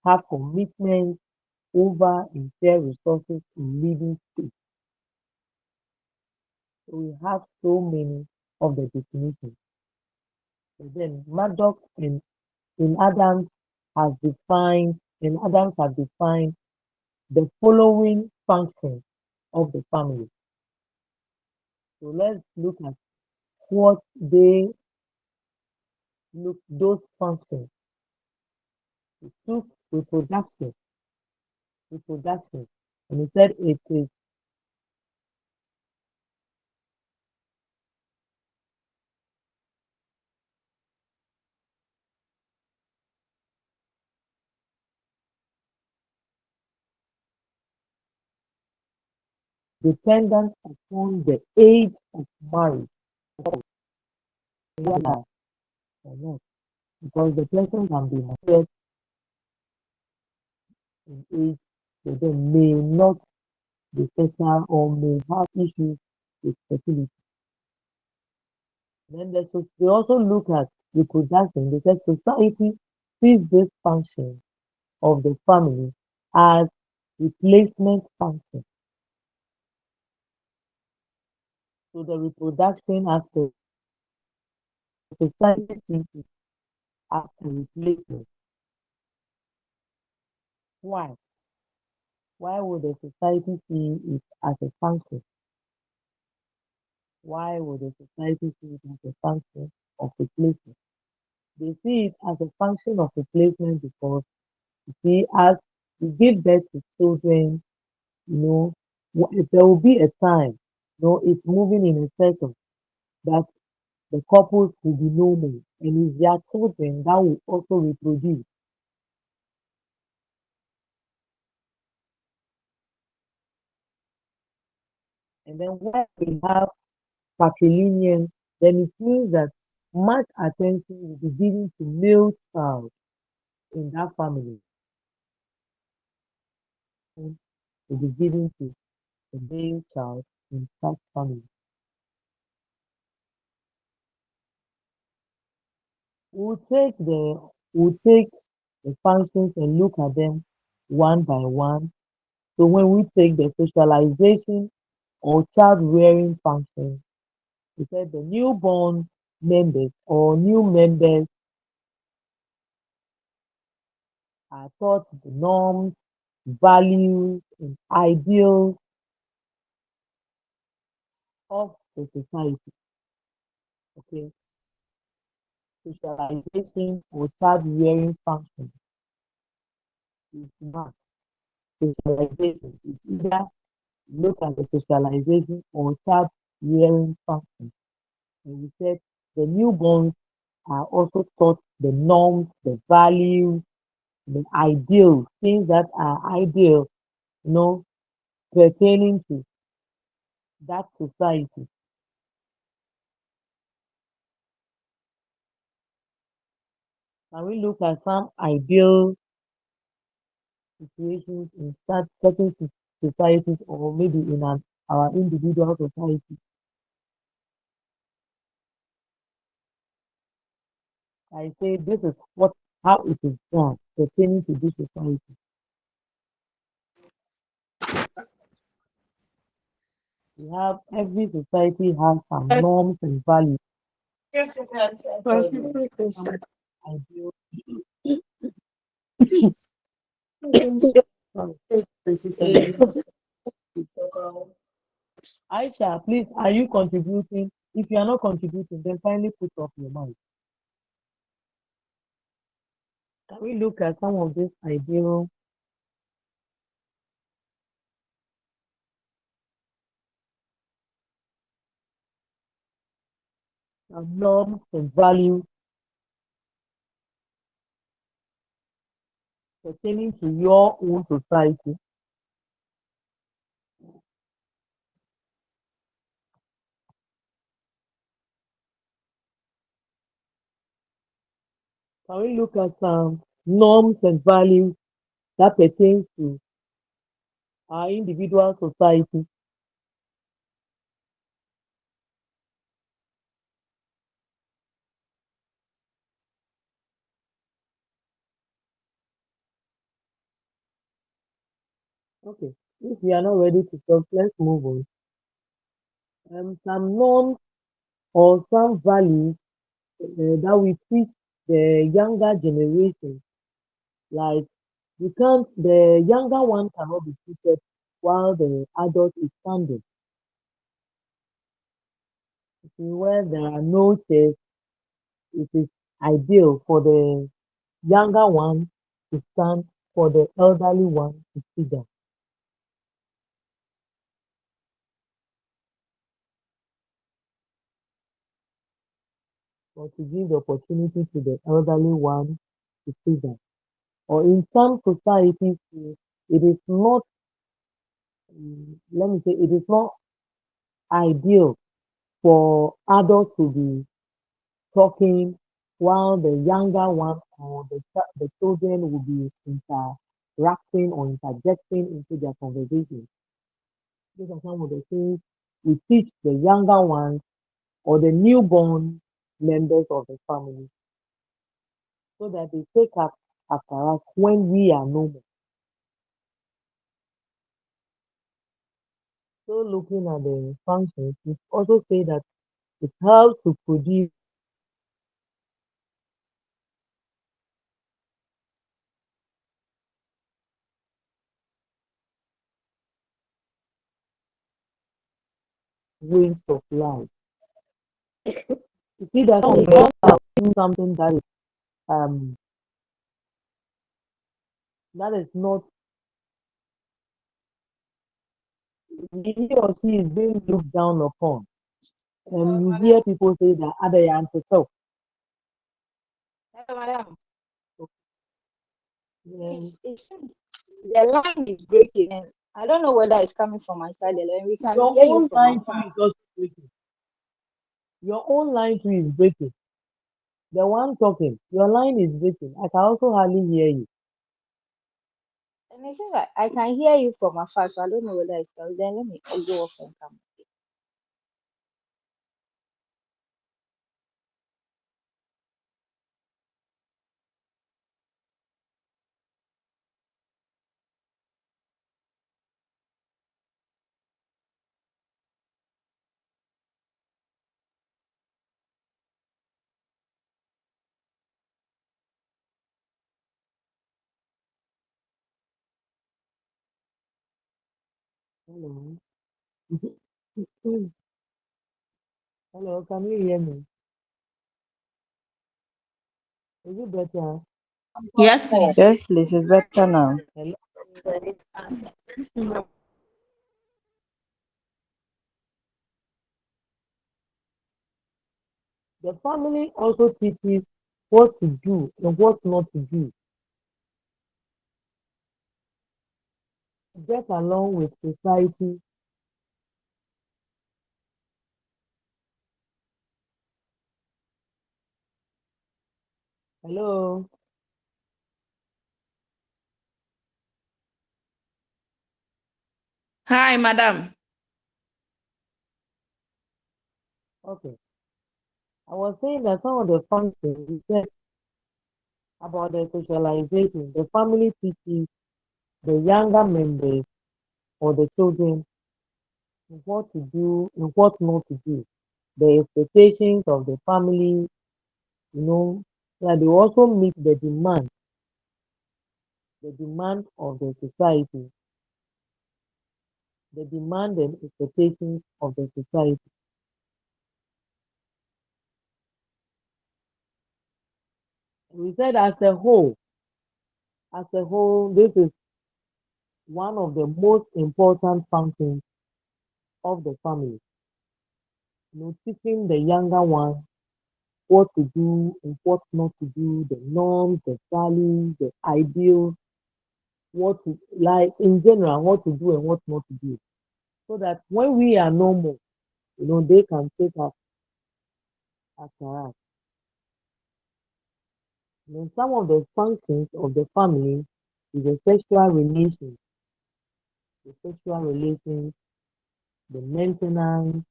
have commitment over and share resources in living space. So we have so many of the definitions. But then Murdoch in Adams has defined, and Adams has defined the following functions of the family. So let's look at what they look those functions. It took reproduction, and he said it is dependent upon the age of marriage, whether or not, because the person can be matured in age, but then may not be fertile or may have issues with fertility. Then they also look at reproduction because society sees this function of the family as replacement function. So the reproduction aspect, society sees it as a replacement. Why? Why would the society see it as a function? Why would the society see it as a function of replacement? They see it as a function of replacement because you see, as you give birth to children, you know, there will be a time, it's moving in a circle that the couples will be no more, and it's their children that will also reproduce. And then when we have patrilineal, then it means that much attention will be given to male child in that family, and will be given to the male child in that family. We'll take the functions and look at them one by one. So when we take the socialization or child rearing function, we said the newborn members or new members are taught the norms, values, and ideals of the society. Okay, socialization or child rearing function is not socialization. It's either look at the socialization or child rearing function. And we said the newborns are also taught the norms, the values, the ideals, things that are ideal, you know, pertaining to that society. Can we look at some ideal situations in certain societies or maybe in our individual society? I say this is what how it is done pertaining to this society. We have every society has some norms and values, some ideal. Sorry. Aisha, please, are you contributing? If you are not contributing, then kindly put off your mind. Can we look at some of these ideal norms and values pertaining to your own society? Can we look at some norms and values that pertains to our individual society? Okay, if we are not ready to talk, let's move on. Some norms or some values that we teach the younger generation, like the younger one cannot be seated while the adult is standing. Where there are no chairs, it is ideal for the younger one to stand, for the elderly one to sit down, or to give the opportunity to the elderly one to sit down. Or in some societies, it is not, let me say, it is not ideal for adults to be talking while the younger one or the children will be interacting or interjecting into their conversation. These are some of the things we teach the younger ones or the newborn members of the family so that they take up after us when we are no more. So looking at the functions, we also say that it helps to produce ways of life. You see that we have do something um that is not he or she is being looked down upon. You hear people say that other answer. So, Hello, madam. um, It's the line is breaking, and I don't know whether it's coming from my side alone. We can your hear you own from line afar. too is also breaking. Your own line too is breaking. The one talking, your line is breaking. I can also hardly hear you. And it seems like I can hear you from afar, so I don't know whether it's then let me go off and come. Hello. Hello, can you hear me? Is it better? Yes, please. Yes, please, it's better now. Hello. The family also teaches what to do and what not to do. Get along with society. Hello. Hi, madam. Okay. I was saying that some of the functions we said about the socialization, the family teaches the younger members or the children what to do and what not to do. The expectations of the family, that they also meet the demand of the society, the demand and expectations of the society. We said as a whole, this is one of the most important functions of the family. Teaching the younger one what to do and what not to do, the norms, the values, the ideals, what to like in general, what to do and what not to do. So that when we are no more, they can take us after us. Some of the functions of the family is the sexual relations, the maintenance,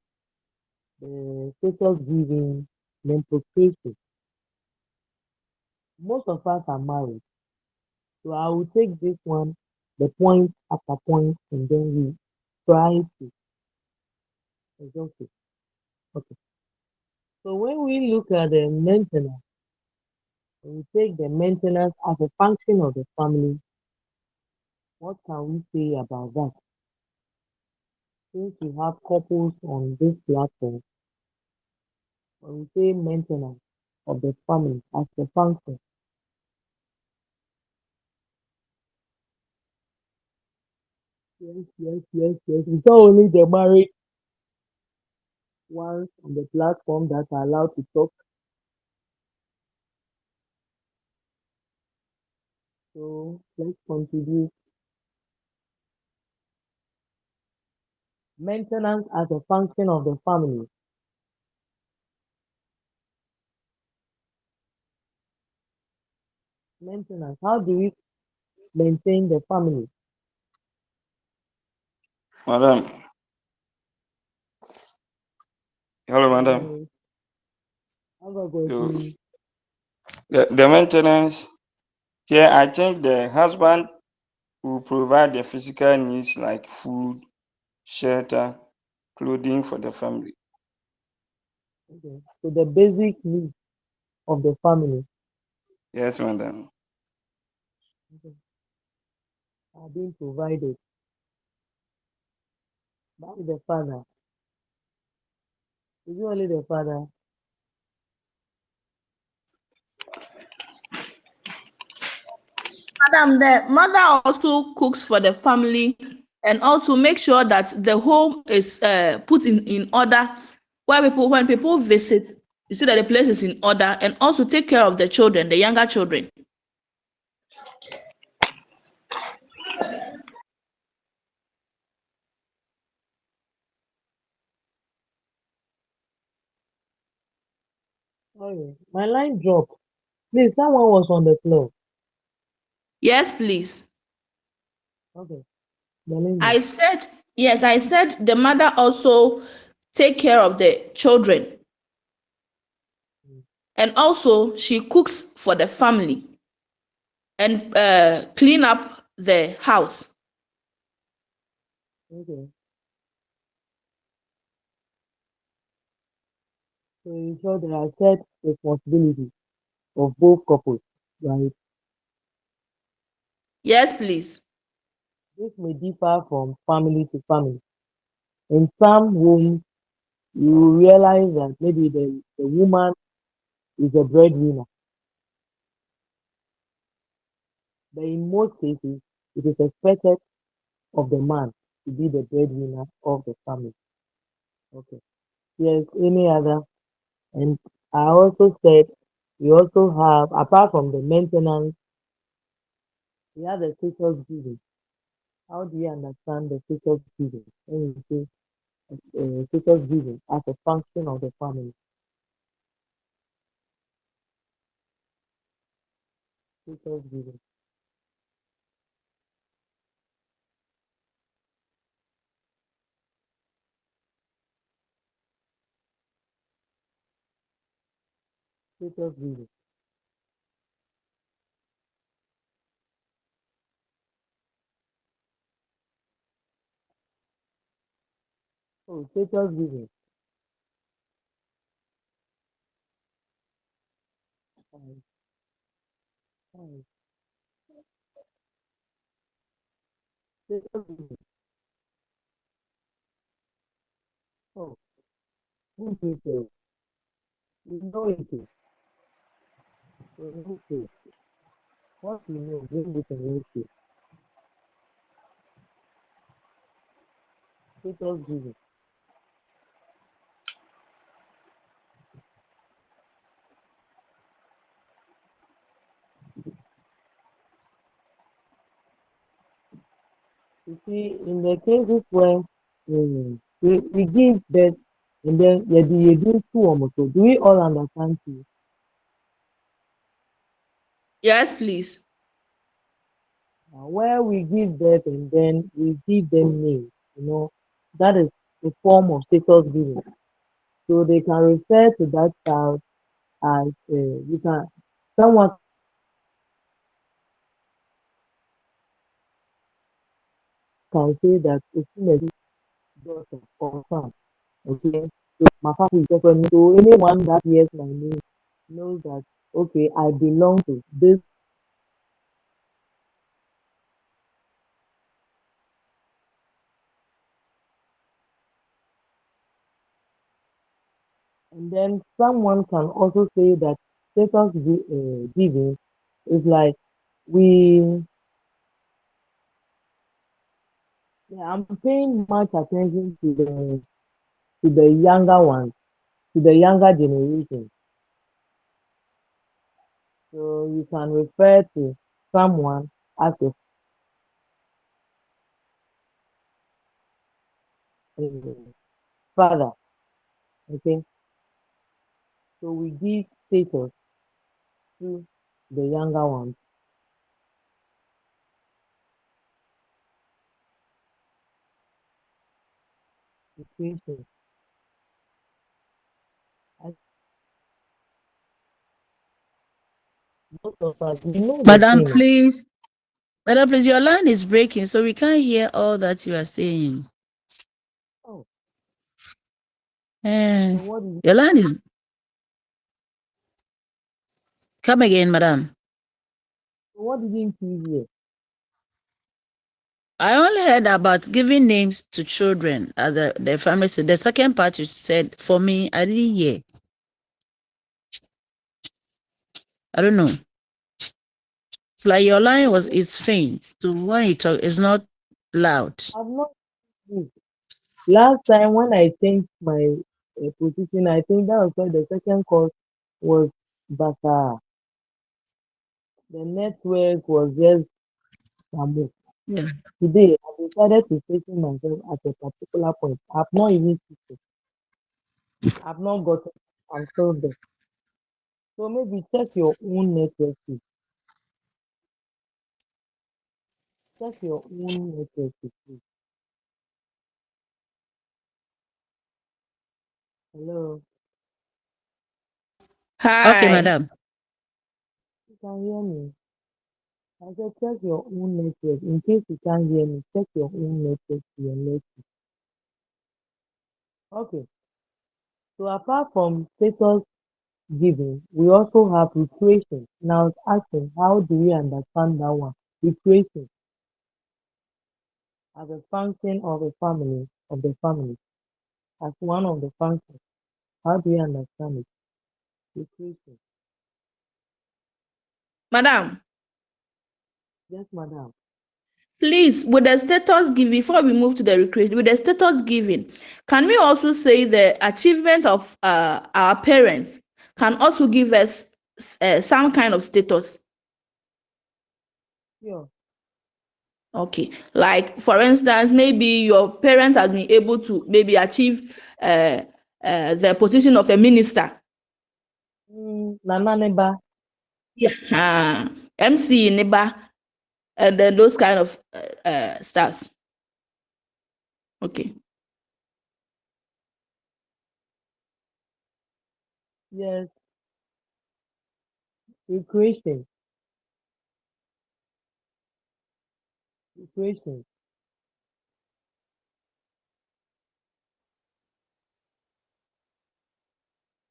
the status giving, then procreation. Most of us are married. So I will take this one, the point after point, and then we try to exhaust it. Okay. So when we look at the maintenance, when we take the maintenance as a function of the family, what can we say about that? Since we have couples on this platform, when we say maintenance of the family as a function, yes, yes, yes, yes. It's not only the married ones on the platform that are allowed to talk. So let's contribute maintenance as a function of the family. Maintenance. How do we maintain the family? Madam. Hello, madam. Hello. How about You, you? the maintenance here, I think the husband will provide the physical needs like food, shelter, clothing for the family. Okay. So the basic needs of the family, Yes, madam. okay, are being provided by the father. Is it only the father? Madam, the mother also cooks for the family and also make sure that the home is put in order where when people visit, you see that the place is in order, and also take care of the children, the younger children. Sorry, my line dropped. Please, someone was on the floor. Yes, please. Okay, Belinda. I said, yes, I said the mother also take care of the children. And also she cooks for the family and clean up the house. Okay. So in short, there are shared responsibilities of both couples, right? Yes, please. This may differ from family to family. In some homes, you realize that maybe the woman is a breadwinner, but in most cases, it is expected of the man to be the breadwinner of the family. Okay. Yes, any other? And I also said we also have, apart from the maintenance, we have the status giving. How do you understand the status giving? When you say status giving as a function of the family, status giving, status giving. Oh, status giving. Fine, fine. Status giving. Oh, who is it? You know it is. So who is it? What you know, bring it and make it. Status giving. You see, in the cases where we give birth and then you do two almost. So do we all understand you? Yes, please. Where we give birth and then we give them names, that is a form of status giving. So they can refer to that child as you can someone can say that it's a daughter confirm. Okay. So my papa is different. So anyone that hears my name knows that okay, I belong to this. And then someone can also say that giving is like we, yeah, I'm paying much attention to the younger ones, to the younger generation. So you can refer to someone as a father. Okay, so we give status to the younger ones. Situation. As most of us, we know the Madam, thing. please. Madam, please, your line is breaking, so we can't hear all that you are saying. Oh, Eh, so what is your line is. Come again, madam. so what didn't you hear? I only heard about giving names to children at the family. The second part you said, for me, I didn't hear. I don't know. It's like your line is faint. So when you talk, it's not loud. I've not used. Last time when I changed my position. I think that was why the second cause was Basa. The network was just Samu. Yeah. Today, I decided to station myself at a particular point. I've not even shifted. I've not gotten. I'm still there. So maybe check your own network. Too. Check your own network. Too. Hello, Okay, Hi. madam. you can hear me? I said check your own network. In case you can't hear me, check your own network to your network. Okay. So apart from status giving, we also have recreation. Now it's asking how do we understand that one? Recreation as a function of a family, of the family, as one of the functions. How do we understand it? Recreation. Madam, Yes, madam. please, with the status giving, before we move to the recreation, with the status giving, can we also say the achievement of our parents can also give us some kind of status? Sure. Okay, like for instance, maybe your parent has been able to maybe achieve the position of a minister. Nana neba. Yeah, MC neighbor, and then those kind of stars. Okay. Yes. Recreation. Recreation.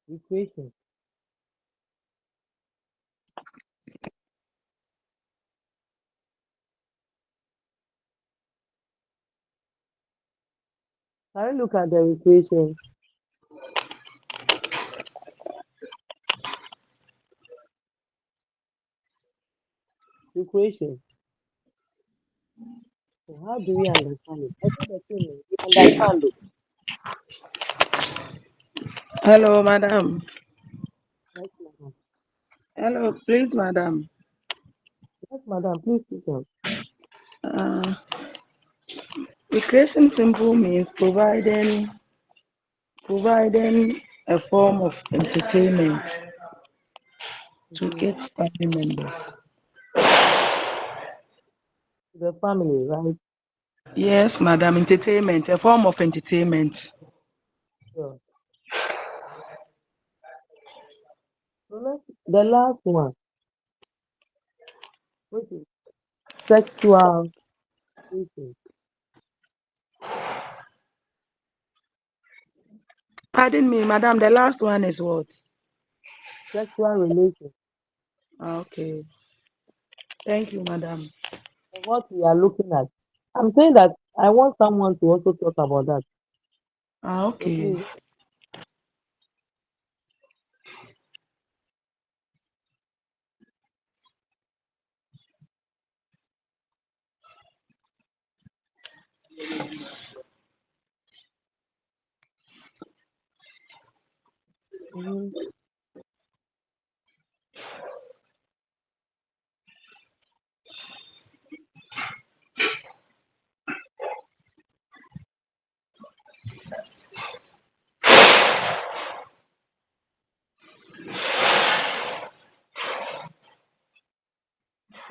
Recreation. Can you look at the recreation? Recreation. So how do we understand it? I think the thing is we understand it. Hello, madam. Yes, madam. Hello, please, madam. Yes, madam. Please speak up. Uh, recreation simple means providing a form of entertainment to Mm-hmm. its family members. The family, right? Yes, madam, entertainment, a form of entertainment. Sure. So the last one, which is sexual relations. Pardon me, madam, the last one is what? Sexual relations. Okay, thank you, madam. What we are looking at. I'm saying that I want someone to also talk about that. So Okay. please. Mm-hmm.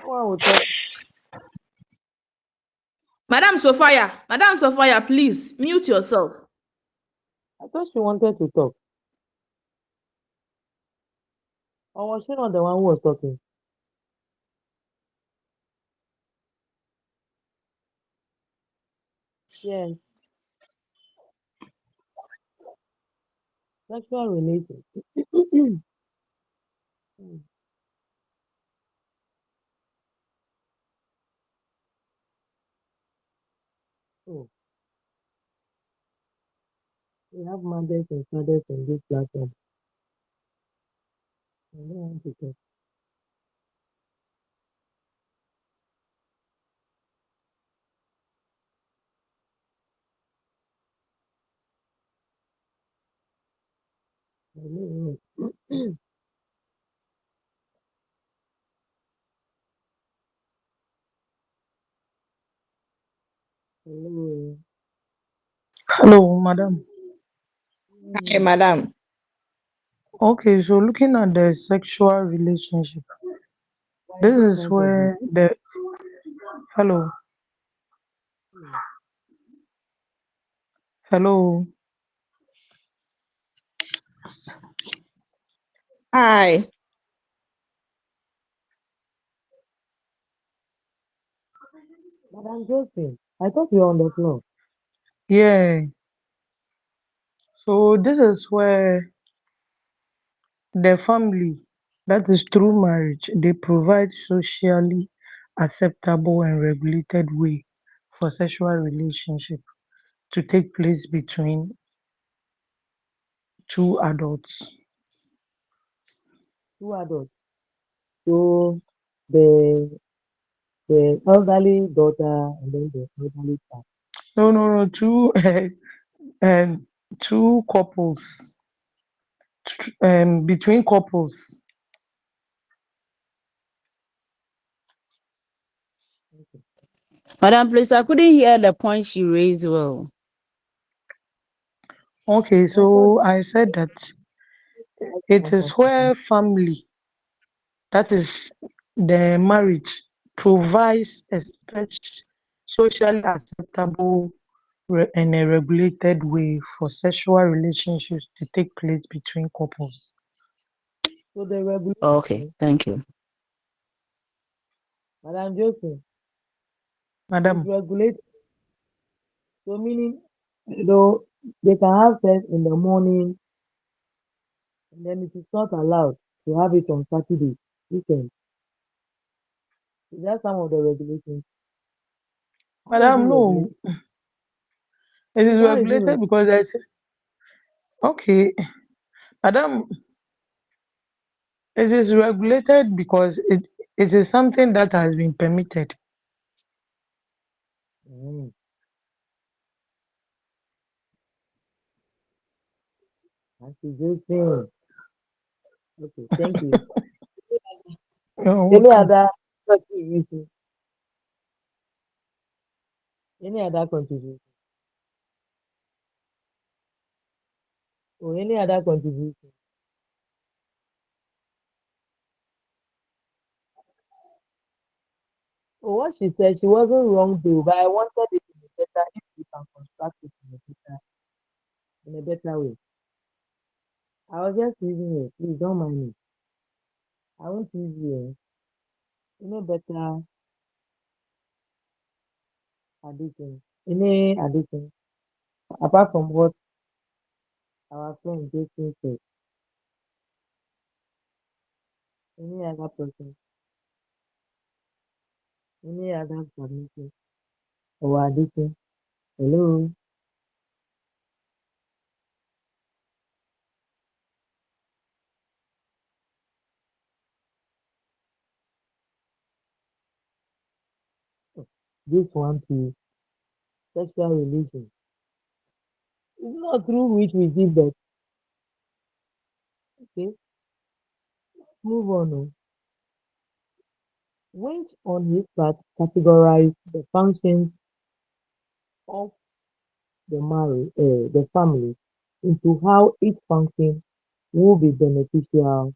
Someone will talk. Madam Sophia, please mute yourself. I thought she wanted to talk. Or was she not the one who was talking? Yes. Sexual relations. Mm. Oh, we have mothers and fathers on this platform. I don't want to talk. Hello. Hello. Hello, madam. Hi, madam. Okay, so looking at the sexual relationship, Why this don't is answer this? where the hello, Hmm. hello, Hi. Madam Josephine, I thought you were on the floor. yeah. So this is where the family, that is through marriage, they provide socially acceptable and regulated way for sexual relationship to take place between two adults. Two adults. So the the elderly daughter and then the elderly son. No, no, no, two and two couples, between couples. Okay. Madam, please, I couldn't hear the point she raised well. Okay, I thought so I said that I it can is continue. where family, that is the marriage, provides a socially acceptable and a regulated way for sexual relationships to take place between couples. So the regulation, Okay, thank you. Madam Josephine, is Madam, regulated. So meaning, they can have sex in the morning, and then it is not allowed to have it on Saturday, weekend. Is that some of the regulations? How is it Madam, no, regulated? it Please, is how is it regulated? regulated because I said, okay, Madam, it is regulated because it is something that has been permitted. Mm, Auntie Josephine. Okay, thank you. You're Any welcome. other contribution? Any other contribution? Or any other contribution? Oh, what she said, she wasn't wrong though, but I wanted it in a better, if we can construct it in a better way. I was just using it. Please don't mind me. I won't use you in a better addition. Any addition, apart from what our friend Jason said, any other person, any other submission or addition. Hello, this one too, sexual relation. It's not through which we give birth. Okay, move on. Oh. Which on his part categorize the functions of the family into how each function will be beneficial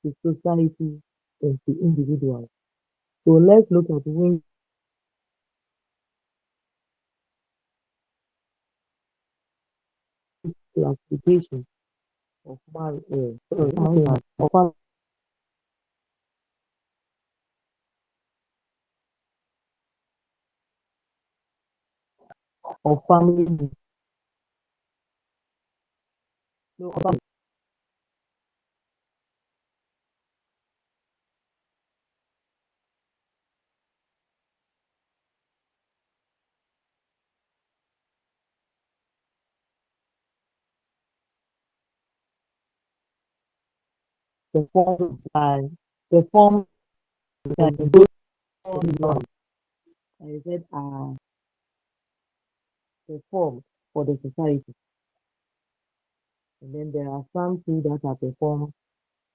to society and to individuals. So let's look at which classification of of family. No, performed by performed by both individuals. I said are performed for the society. And then there are some too that are performed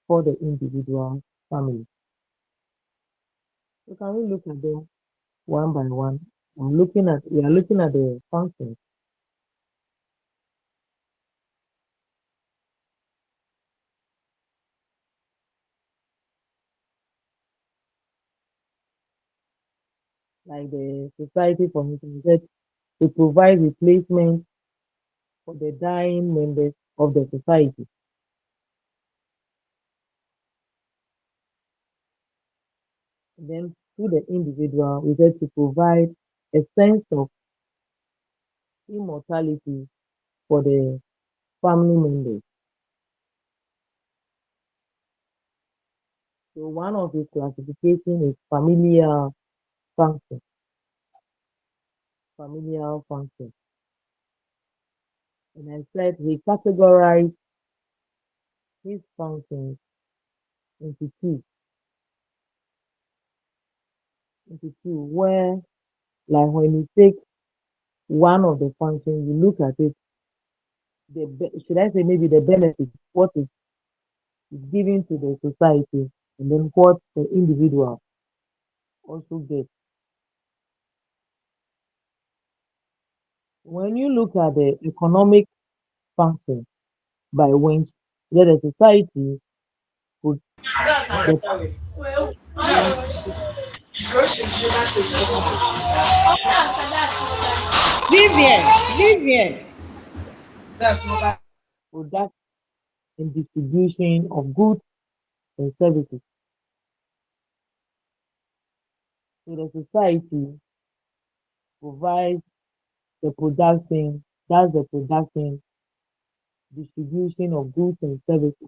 for the individual family. So can we look at them one by one? We are looking at the functions. Like the society, for instance, said to provide replacement for the dying members of the society. And then to the individual, we said to provide a sense of immortality for the family members. So one of the classification is function, familial function. And I said we categorize these functions into two, where like when you take one of the functions, you look at it, should I say maybe the benefit, what is given to the society, and then what the individual also gets. When you look at the economic function by which the society would the Vivian. production and distribution of goods and services. So the society provides the production, that's the production, distribution of goods and services.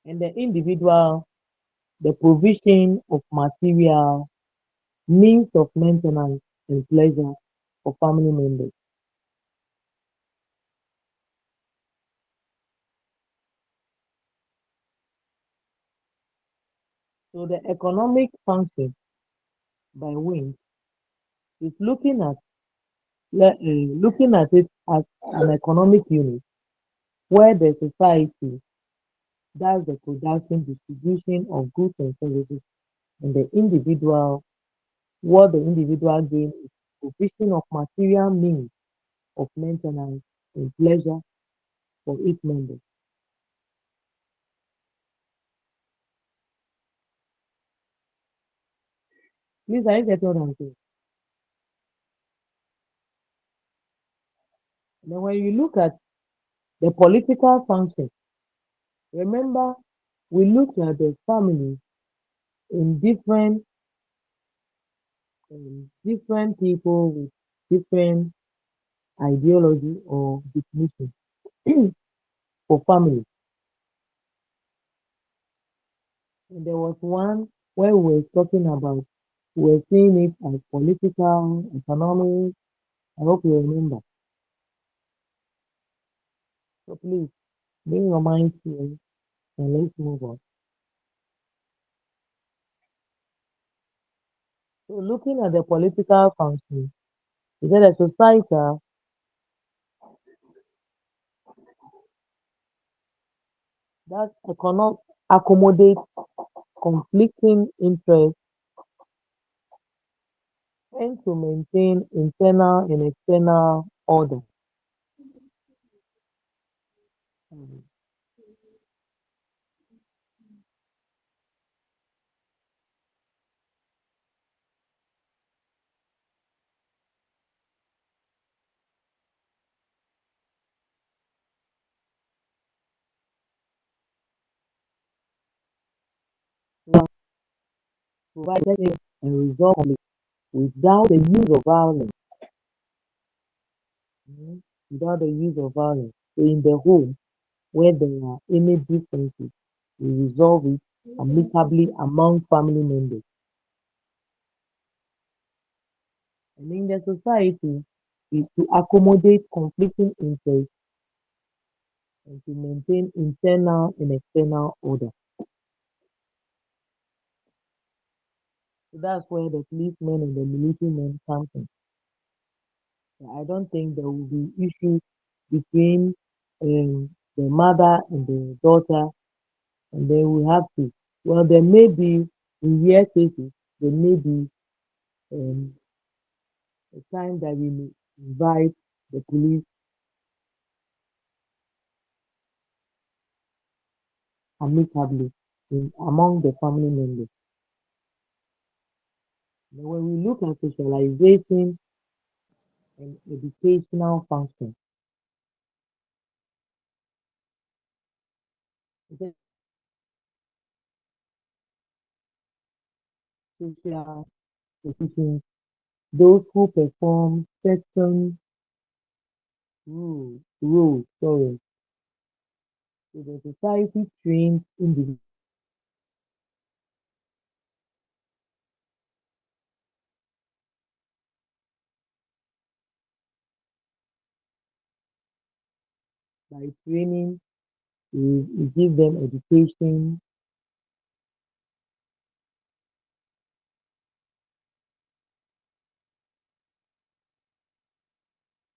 And the individual, the provision of material, means of maintenance and pleasure for family members. So the economic function by which is looking at it as an economic unit where the society does the production, distribution of goods and services, and the individual, what the individual gains is provision of material means of maintenance and pleasure for each member. Please, are you getting what I'm saying? Then when you look at the political function, remember we look at the family in different people with different ideology or definition for family. And there was one where we were talking about, we were seeing it as political, economic. I hope you remember. So please bring your minds here and let's move on. So looking at the political function, is that a society that accommodates conflicting interests and to maintain internal and external order. Mhm. Now, provided and resolve conflict without the use of violence. Without the use of violence. So in the home, where there are any differences, we resolve it amicably among family members. And in the society, is to accommodate conflicting interests and to maintain internal and external order. So that's where the policemen and the military men come in. I don't think there will be issues between the mother and the daughter, and then we have to. Well, there may be in rare cases there may be um, a time that we may invite the police amicably among the family members. But when we look at socialization and educational function, the social positions, those who perform certain roles, sorry, so the society trains individuals by training, we give them education,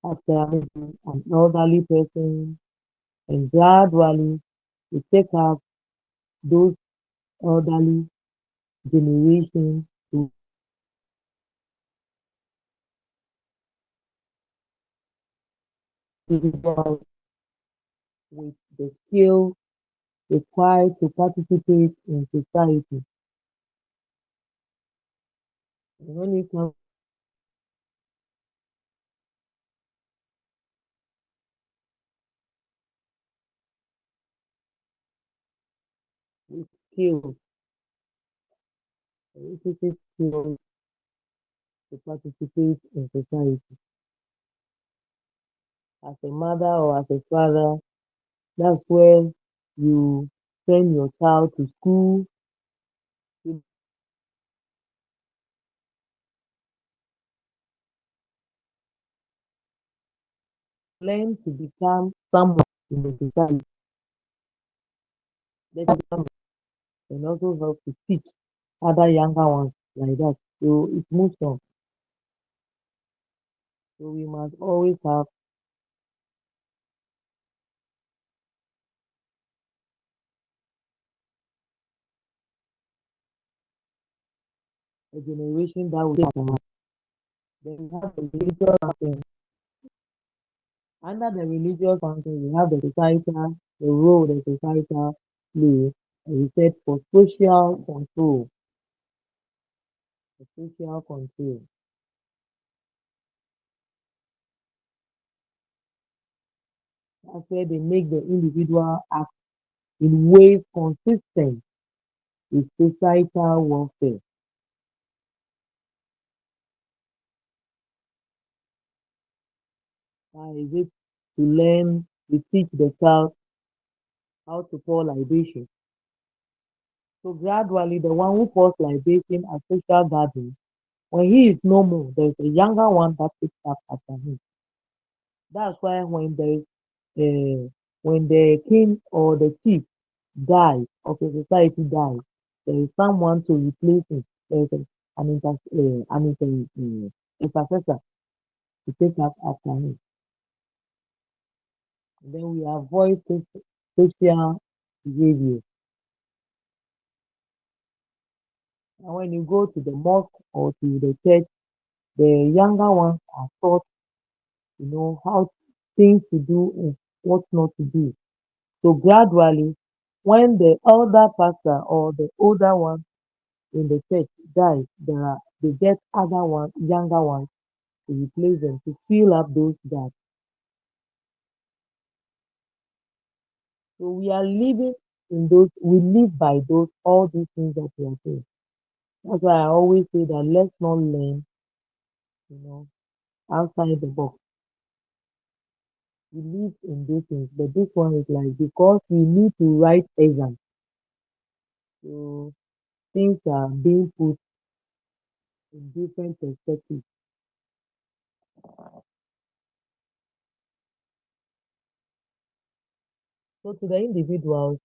after maybe an elderly person, and gradually we take up those elderly generations to individuals with the skills required to participate in society. And when it comes with skills, requisite skills to participate in society. As a mother or as a father, that's where you send your child to school to learn to become someone in the society. They can become and also help to teach other younger ones like that. So it moves on. So we must always have a generation that will take us. Then we have the religious function. Under the religious function, we have the societal, the role the societal plays, as we said, for social control. For social control. That's where they make the individual act in ways consistent with societal welfare. Is it to learn to teach the child how to pour libation? So gradually, the one who pours libation at social gatherings, when he is no more, there's a younger one that picks up after him. That's why when the king or the chief dies of the society dies, there is someone to replace him. There is an intercessor to take up after him. And then we avoid social behavior. And when you go to the mosque or to the church, the younger ones are taught, how things to do and what not to do. So gradually, when the elder pastor or the older one in the church dies, they get other ones, younger ones, to replace them to fill up those gaps. So we are living we live by all these things that we are saying. That's why I always say that let's not learn, you know, outside the box. We live in these things, but this one is like because we need to write exams, so things are being put in different perspectives. So to the individuals,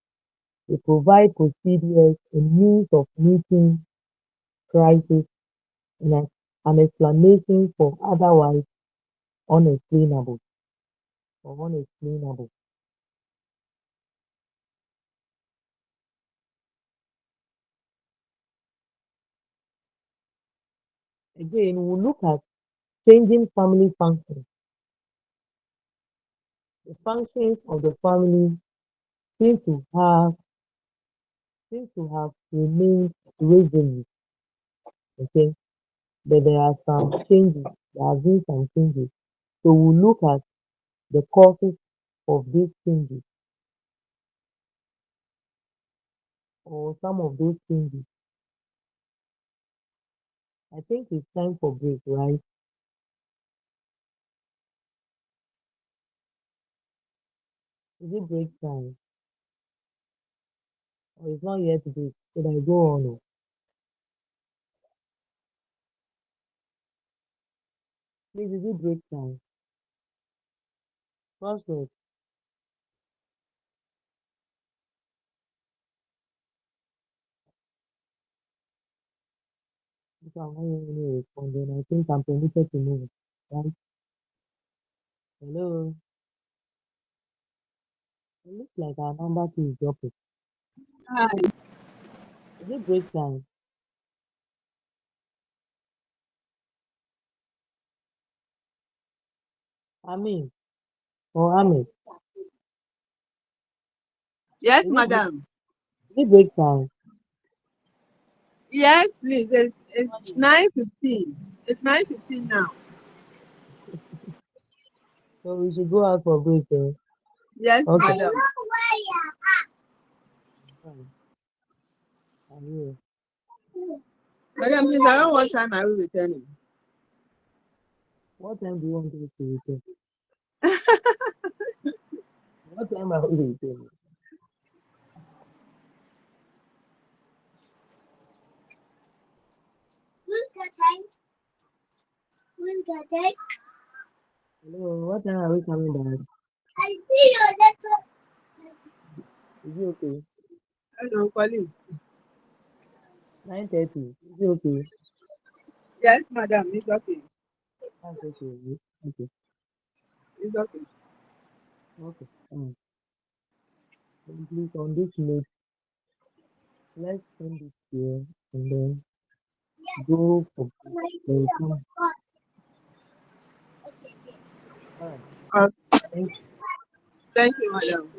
they provide procedures and means of meeting crisis and an explanation for otherwise unexplainable or unexplainable. Again, we look at changing family functions. The functions of the family seem to have remained reasonable. Okay, but there are some changes. There have been some changes. So we look at the causes of these changes or some of those changes. I think it's time for break, right? Is it break time? Or it's not yet break? Should I go on? Please, is it break time? Crossroads, if I'm not hearing any response, then I think I'm permitted to move. Right? Hello? It looks like our number two is dropping. Hi. Is it break time? Amin or Ahmed? Yes, Is it break, madam. is it break time? Yes, please. It's 9:15. It's 9:15 now. So we should go out for break. Eh? Yes, Okay. madam. Fine. I'm here. Madam, please, around what time are we returning? What time do you want us to return? What time are we returning? Hello, what time are we coming back? Is it okay? Hello, colleagues. 9:30. Is it okay? Yes, madam. It's okay. That's okay. Okay. It's okay. Okay. Then please, on this note, let's end it here and then go for break. Then come. All right. Uh, Thank thank you, madam.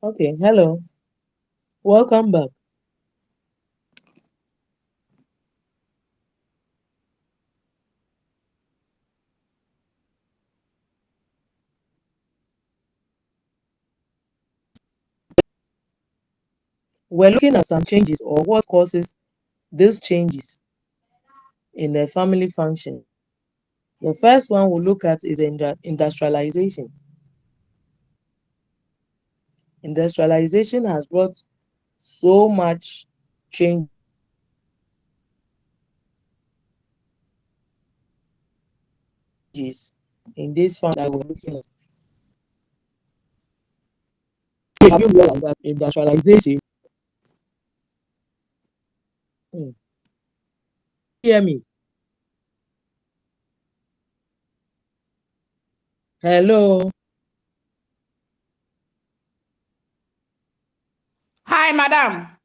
Okay, hello. Welcome back. We're looking at some changes or what causes these changes in the family function. The first one we'll look at is industrialization. Industrialization has brought so much change in this family that we're looking at. Have you realized that industrialization? Hmm, hear me? Hello. Hi, madam.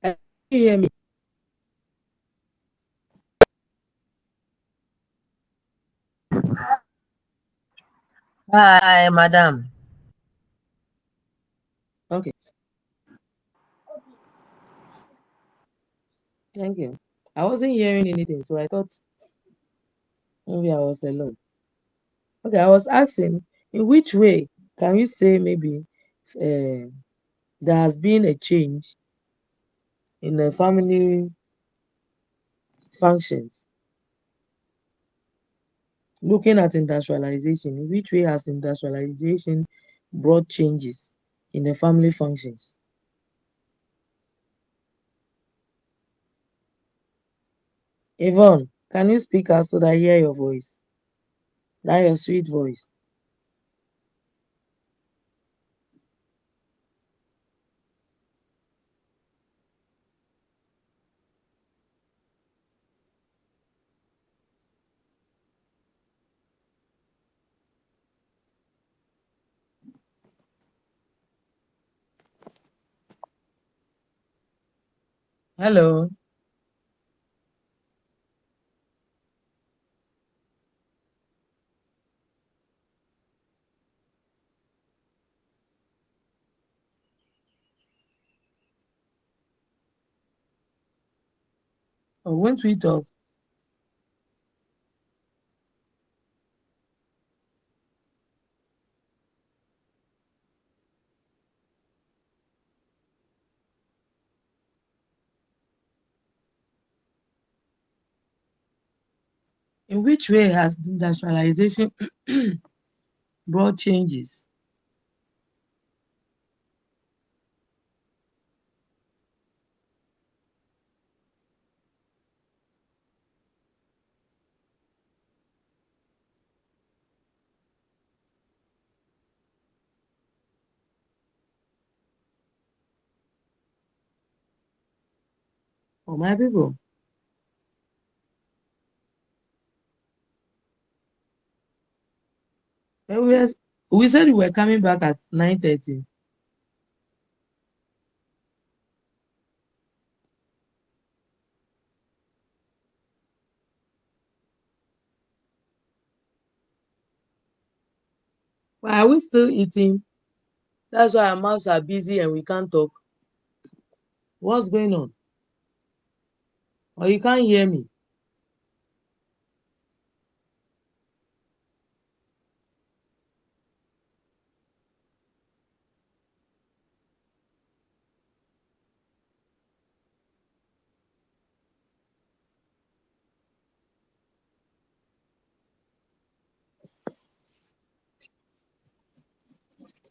Can you hear me? Hi, madam. Okay, thank you. I wasn't hearing anything, so I thought maybe I was alone. Okay, I was asking, in which way can you say maybe uh, there has been a change in the family functions? Looking at industrialization, in which way has industrialization brought changes in the family functions? Yvonne, can you speak out so that I hear your voice? That your sweet voice. Hello. Oh, won't we talk? In which way has industrialization brought changes? For my people, well, we said we were coming back at 9:30. Why are we still eating? That's why our mouths are busy and we can't talk. What's going on? Or you can't hear me?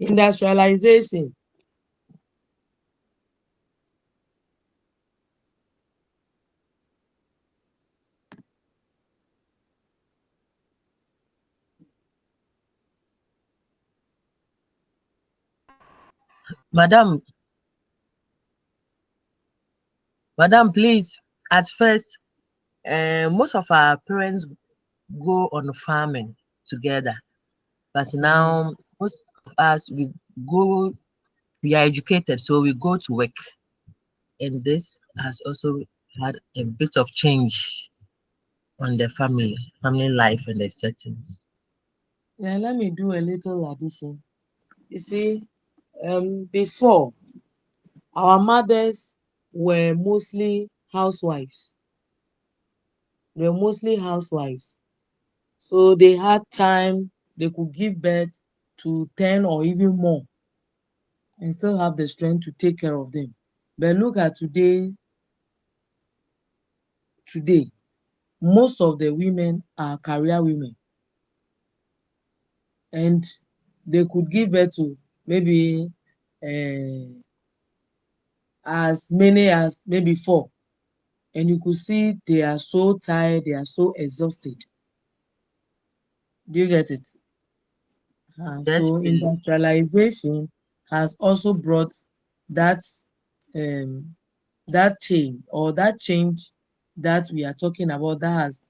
Industrialization. Madam, madam, please, at first, most of our parents go on farming together, but now most of us we are educated, so we go to work, and this has also had a bit of change on the family life and the settings. Yeah, let me do a little addition. You see, before our mothers were mostly housewives. They were mostly housewives. So they had time, they could give birth to 10 or even more and still have the strength to take care of them. But look at today, most of the women are career women, and they could give birth to maybe uh, as many as maybe 4, and you could see they are so tired, they are so exhausted. Do you get it? Yes, So please. industrialization has also brought that um, that change, or that change that we are talking about, that has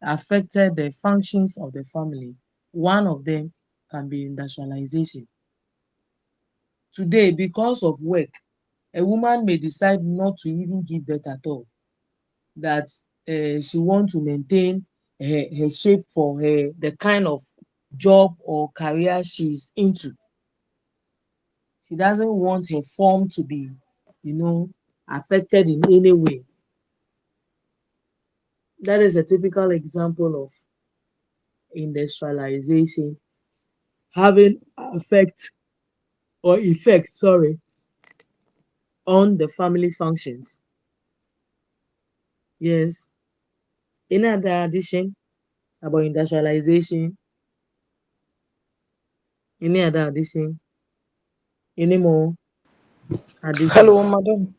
affected the functions of the family. One of them can be industrialization. Today, because of work, a woman may decide not to even give birth at all, that she wants to maintain her shape for the kind of job or career she's into. She doesn't want her form to be, affected in any way. That is a typical example of industrialization having effect, on the family functions. Yes. Any other addition about industrialization? Any other addition? Any more addition? Hello, madam.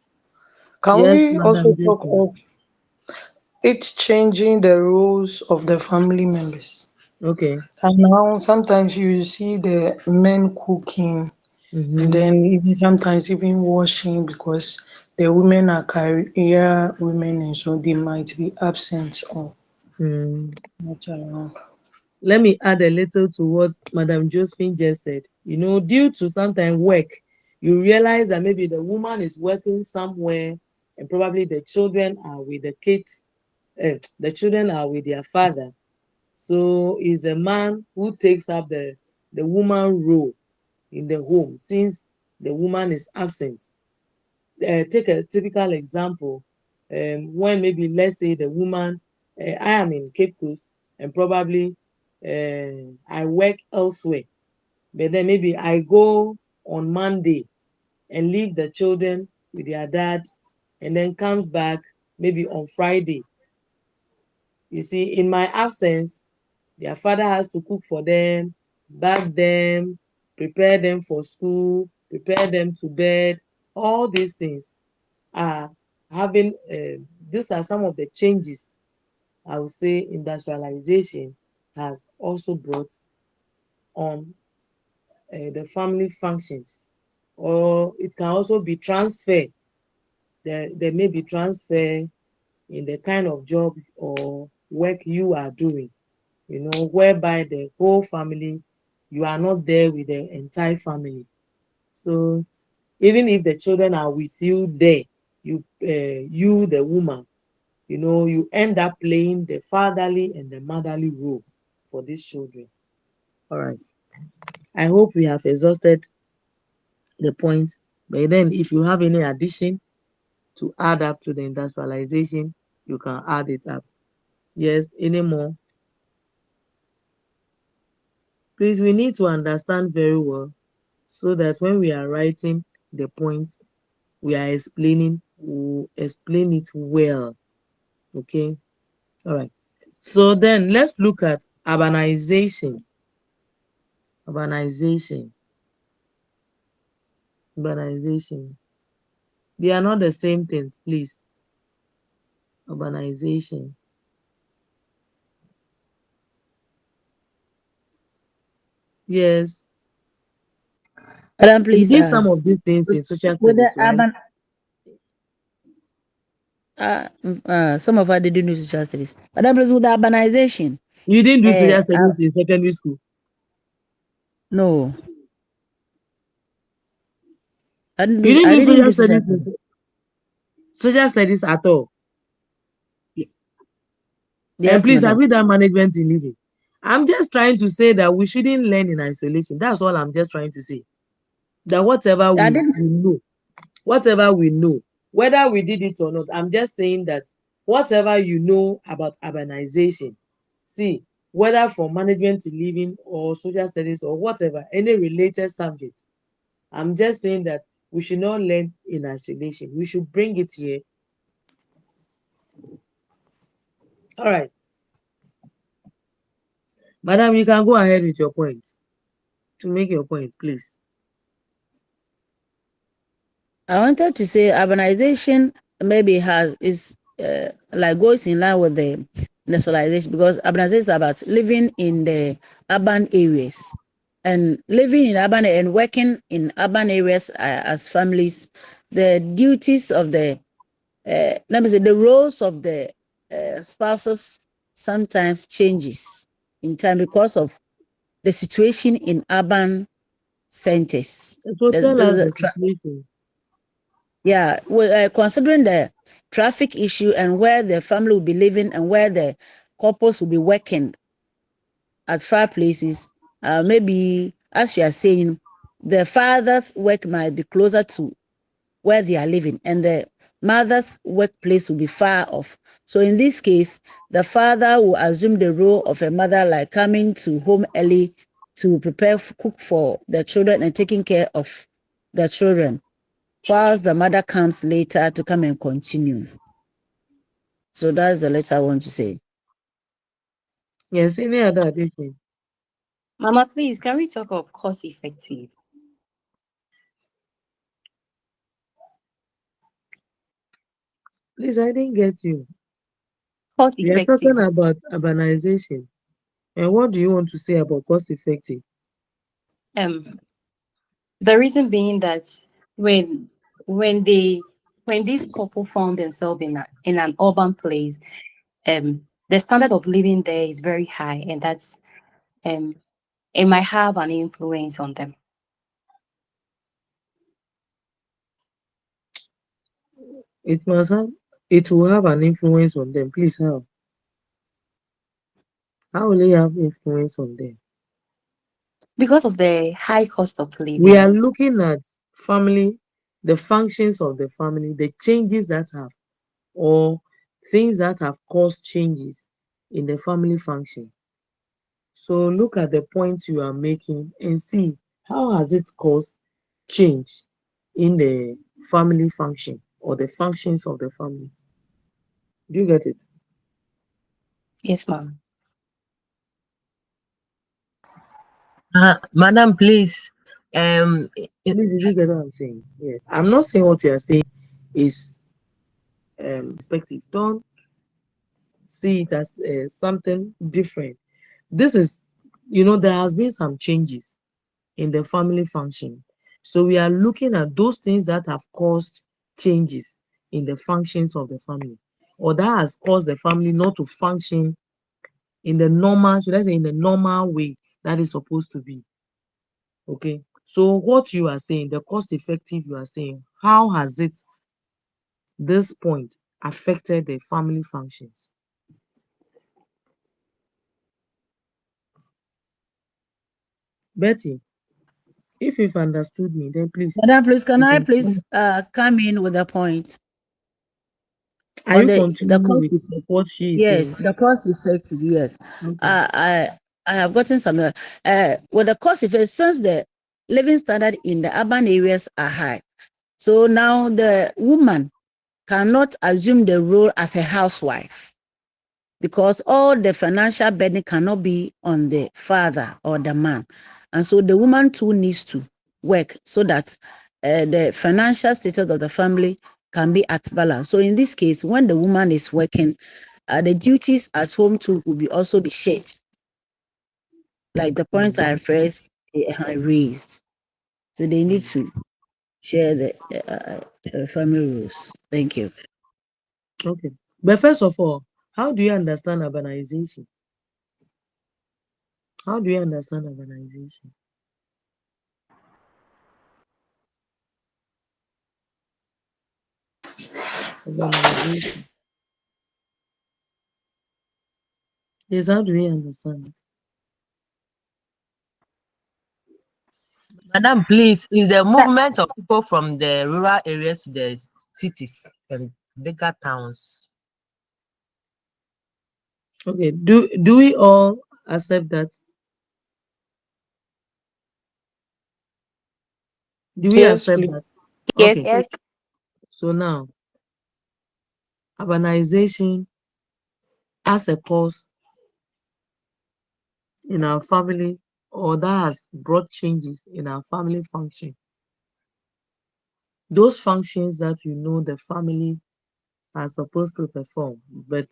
Can Yes, we also Madam talk Jason. of it changing the roles of the family members? Okay. And now sometimes you see the men cooking, and Mm-hmm. then even sometimes even washing, because the women are career women and so they might be absent or Mm. not around. Let me add a little to what Madam Josephine just said. Due to sometimes work, you realize that maybe the woman is working somewhere and probably the children are with the kids, the children are with their father. So is a man who takes up the woman role in the home since the woman is absent. Take a typical example. When maybe, let's say, the woman, I am in Cape Coast and probably I work elsewhere, but then maybe I go on Monday and leave the children with their dad, and then comes back maybe on Friday. You see, in my absence, their father has to cook for them, bath them, prepare them for school, prepare them to bed. All these things are having, these are some of the changes I would say industrialization has also brought on the family functions. Or it can also be transfer. There may be transfer in the kind of job or work you are doing, whereby the whole family, you are not there with the entire family. So even if the children are with you there, you the woman, you end up playing the fatherly and the motherly role for these children. All right. I hope we have exhausted the point. But then if you have any addition to add up to the industrialization, you can add it up. Yes, any more? Please, we need to understand very well so that when we are writing the point we are explaining, we'll explain it well. Okay. All right. So then let's look at urbanization. Urbanization. Urbanization. They are not the same things, please. Urbanization. Yes. Madam, We please, did some of these things in social with the studies, right? Some of us didn't do social studies. But that was with the urbanization. You didn't do social studies in secondary school? No. I You didn't didn't do do social social studies studies. social studies at all? Yes, Please, have madam. you done management in living? I'm just trying to say that we shouldn't learn in isolation. That's all I'm just trying to say. That whatever I we didn't. know, whatever we know, whether we did it or not, I'm just saying that whatever you know about urbanization, see, whether from management in living or social studies or whatever, any related subject, I'm just saying that we should not learn in isolation. We should bring it here. All right. Madam, you can go ahead with your point. To make your point, please. I wanted to say urbanization maybe is like goes in line with the industrialization, because urbanization is about living in the urban areas and living in urban and working in urban areas as families. The duties of the let me say the roles of the spouses sometimes changes in time because of the situation in urban centers. So tell us the situation. Yeah, well, considering the traffic issue and where the family will be living and where the couples will be working at far places, maybe as you are saying, the father's work might be closer to where they are living and the mother's workplace will be far off. So in this case, the father will assume the role of a mother, like coming to home early to prepare, cook for the children and taking care of the children, whilst the mother comes later to come and continue. So that's the letter I want to say. Yes, any other addition? Mama, please, can we talk of cost effective? Please, I didn't get you. Cost We are effective. talking about urbanization. And what do you want to say about cost effective? Um, the reason being that when when they when this couple found themselves in an urban place, the standard of living there is very high, and that's um it might have an influence on them. It must have, it will have an influence on them. Please, how? How will it have influence on them? Because of the high cost of We living. are looking at family, the functions of the family, the changes that have, or things that have caused changes in the family function. So look at the points you are making and see how has it caused change in the family function or the functions of the family. Do you get it? Yes, ma'am. Madam, please. Please, did you get what I'm saying? Yes. I'm not saying what you are saying is perspective. Don't see it as something different. This is, there has been some changes in the family function. So we are looking at those things that have caused changes in the functions of the family, or that has caused the family not to function in the normal, should I say, in the normal way that is supposed to be. Okay. So what you are saying, the cost effective you are saying, how has it this point affected the family functions? Betty, if you've understood me, then please. Madam, please, can You I can, please come in with a point are on you the continuing cost with effect? what she is Yes, saying? the cost effective. Yes, Okay. I have gotten some. With the cost effect, since the living standard in the urban areas are high, so now the woman cannot assume the role as a housewife, because all the financial burden cannot be on the father or the man. And so the woman too needs to work so that the financial status of the family can be at balance. So in this case, when the woman is working, the duties at home too will be also be shared, like the points I raised. So they need to share the family rules. Thank you. Okay. But first of all, how do you understand urbanization? How do you understand urbanization? Urbanization. Yes, how do we understand it? Madam, please, is the movement of people from the rural areas to the cities and bigger towns. Okay. Do we all accept that? Do we Yes, accept that? please. Yes, Okay. please. So now, urbanization as a cause in our family, or that has brought changes in our family function. Those functions that the family are supposed to perform, but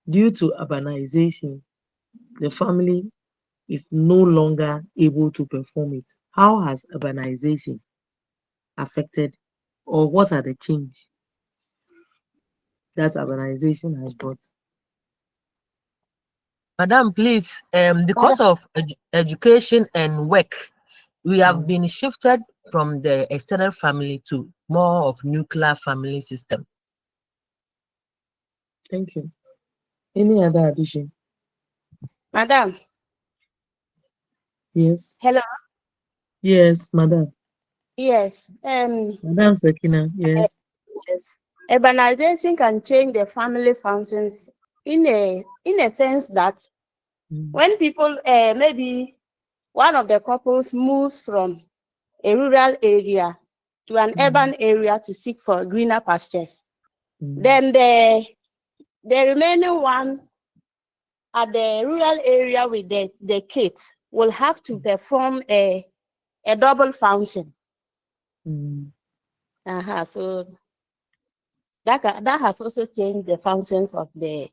due to urbanization, the family is no longer able to perform it. How has urbanization affected, or what are the change that urbanization has brought? Madam, please, Madam, because of education and work, we have Mm, been shifted from the extended family to more of nuclear family system. thank you. Any other addition? Madam. Yes. Hello. Yes, madam. Yes. Madam Sakina, yes. Yes. Urbanization can change the family functions in a sense that Mm, when people maybe one of the couples moves from a rural area to an mm, urban area to seek for greener pastures, mm, then the remaining one at the rural area with the kids will have to perform a double function. mm. So that has also changed the functions of the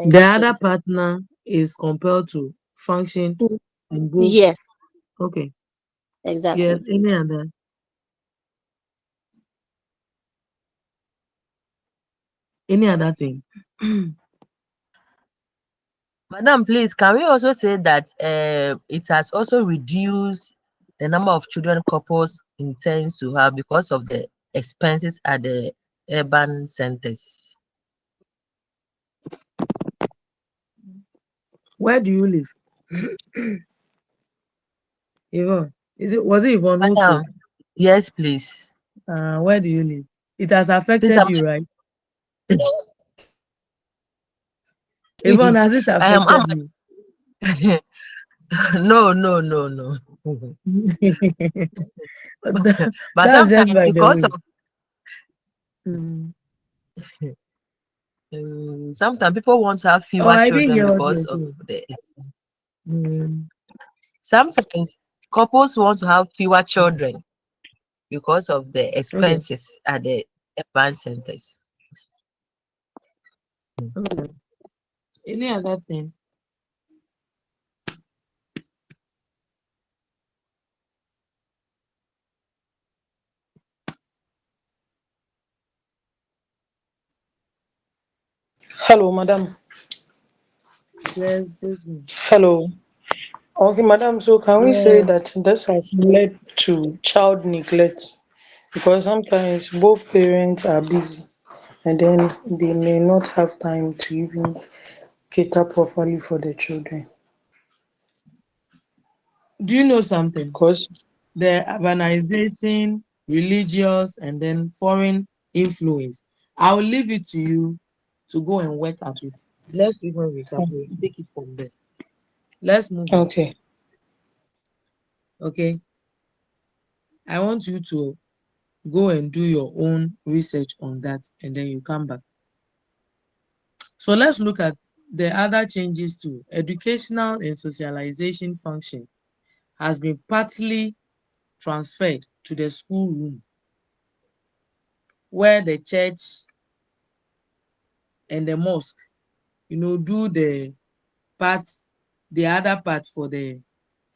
The this thing. other partner is compelled to function in both. Yes, Okay. Yes, exactly. any other? Any other thing? Madam, please, can we also say that it has also reduced the number of children couples intend to have because of the expenses at the urban centers? Where do you live? Yvonne. Was it Yvonne who spoke? Madam, yes, please. Where do you live? It has Please, affected you, right? Yvonne, please. has it I am affected you? no, no, no, no. But That's just sometimes by the because way. of Mm. sometimes people want to have Oh, fewer I didn't children hear what you because were of saying. the expense. Mm. Sometimes couples want to have fewer children because of the Okay. expenses at the urban centers. Okay. Any other thing? Hello, madam. Yes, Josie. Hello. Okay, madam. So, can we say Yes. that this has led to child neglect? Because sometimes both parents are busy and then they may not have time to even cater properly for the children. Do you know something? Because, The urbanization, religious, and then foreign influence. I'll leave it to you to go and work at it. Let's even recap. We'll take it from there. Let's move on. okay, Okay. I want you to go and do your own research on that, and then you come back. So let's look at the other changes too. Educational and socialization function has been partly transferred to the schoolroom, where the church and the mosque, do the parts, the other part for the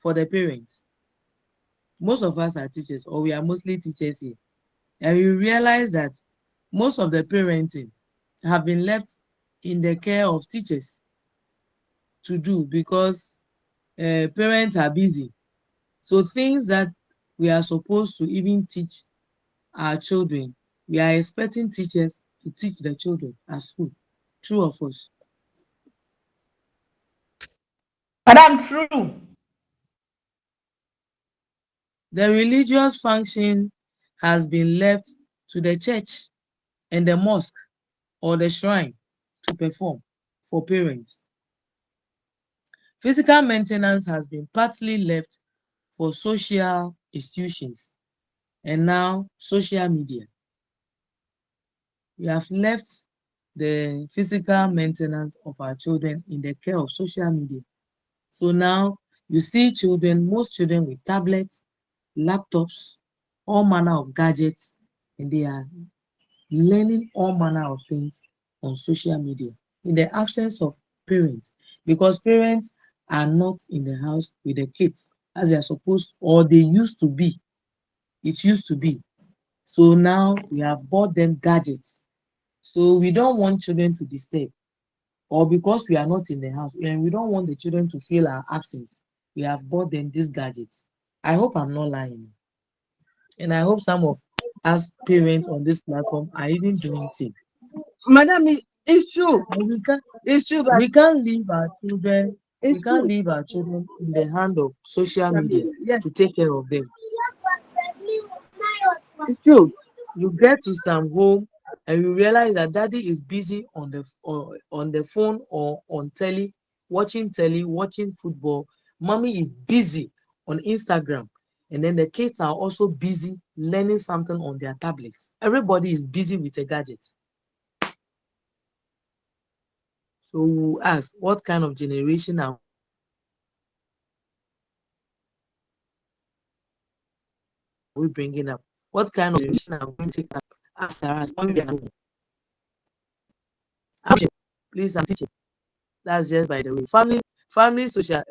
parents. Most of us are teachers, or we are mostly teachers here. And we realize that most of the parenting have been left in the care of teachers to do because parents are busy. So things that we are supposed to even teach our children, we are expecting teachers to teach the children at school. True or false? Madam, true. The religious function has been left to the church and the mosque or the shrine to perform for parents. Physical maintenance has been partly left for social institutions and now social media. We have left the physical maintenance of our children in the care of social media. So now you see children, most children with tablets, laptops, all manner of gadgets, and they are learning all manner of things on social media in the absence of parents, because parents are not in the house with the kids as they are supposed, or they used to be. It used to be. So now we have bought them gadgets. So we don't want children to disturb, or because we are not in the house and we don't want the children to feel our absence, we have bought them these gadgets. I hope I'm not lying. And I hope some of us parents on this platform are even doing same. Madam, it's true. And It's true, but we can't leave our children, it's we can't true. leave our children in the hand of social media Yes, to take care of them. it's true. You get to some home and you realize that daddy is busy on the phone or on telly, watching football. Mommy is busy on Instagram. And then the kids are also busy learning something on their tablets. Everybody is busy with a gadget. So we ask, what kind of generation are we bringing up? What kind of generation are we going to take up after us when we are home? Please, I'm teaching. That's just by the way. Family social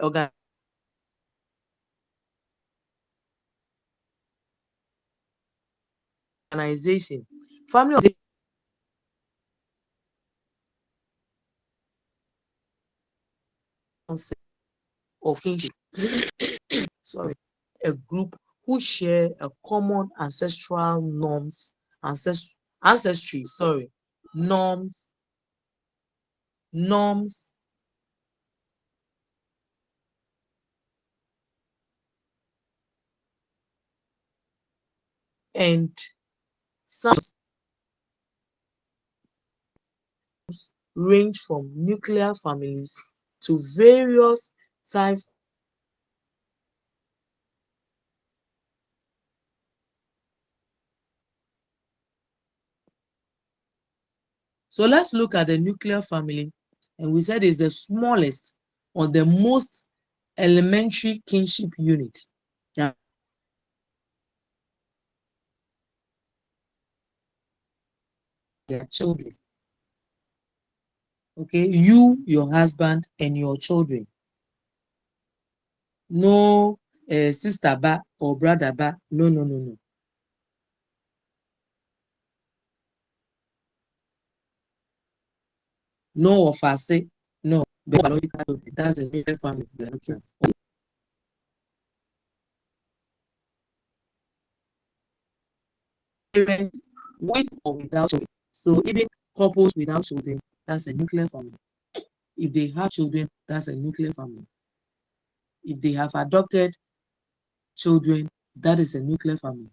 organization. Family concept of kinship. Sorry, a group who share a common ancestral ancestry. Sorry, norms, norms, and some range from nuclear families to various types. So let's look at the nuclear family, and we said it's the smallest or the most elementary kinship unit. Yeah. Their children. Okay, you, your husband, and your children. No sister ba or brother ba. No, no, no, no. No of us say no. Biological, that's the nuclear family we are looking at. Parents with or without children. So even couples without children, that's a nuclear family. If they have children, that's a nuclear family. If they have adopted children, that is a nuclear family.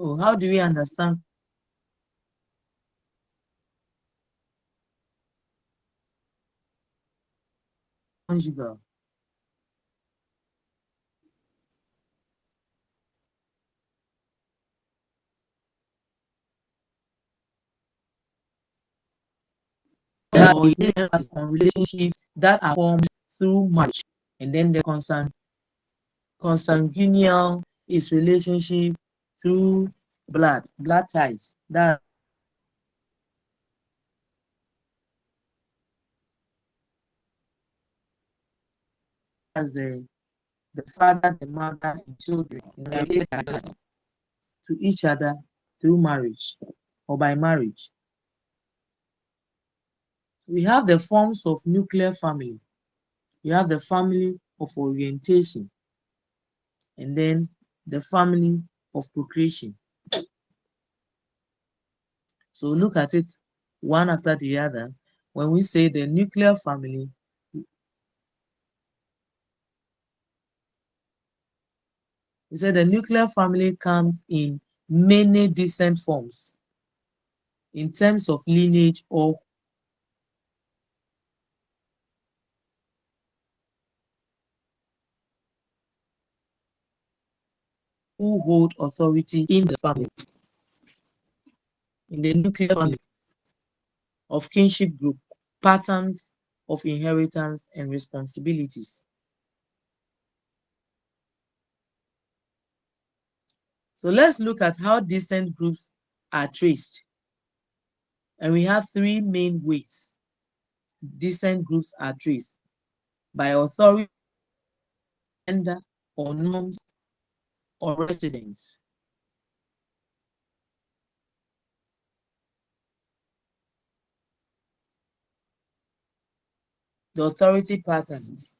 Oh, how do we understand conjugal? or it emphasis on relationships that are formed through marriage. And then the consanguineal is relationship through blood ties. That's the father, the mother, and children are related to each other through marriage or by marriage. We have the forms of nuclear family. You have the family of orientation, and then the family of procreation. So look at it one after the other. When we say the nuclear family, we say the nuclear family comes in many distinct forms in terms of lineage or who hold authority in the family. In the nuclear family of kinship group, patterns of inheritance and responsibilities. So let's look at how descent groups are traced. And we have three main ways descent groups are traced: by authority, gender, or norms, or residence. The authority patterns.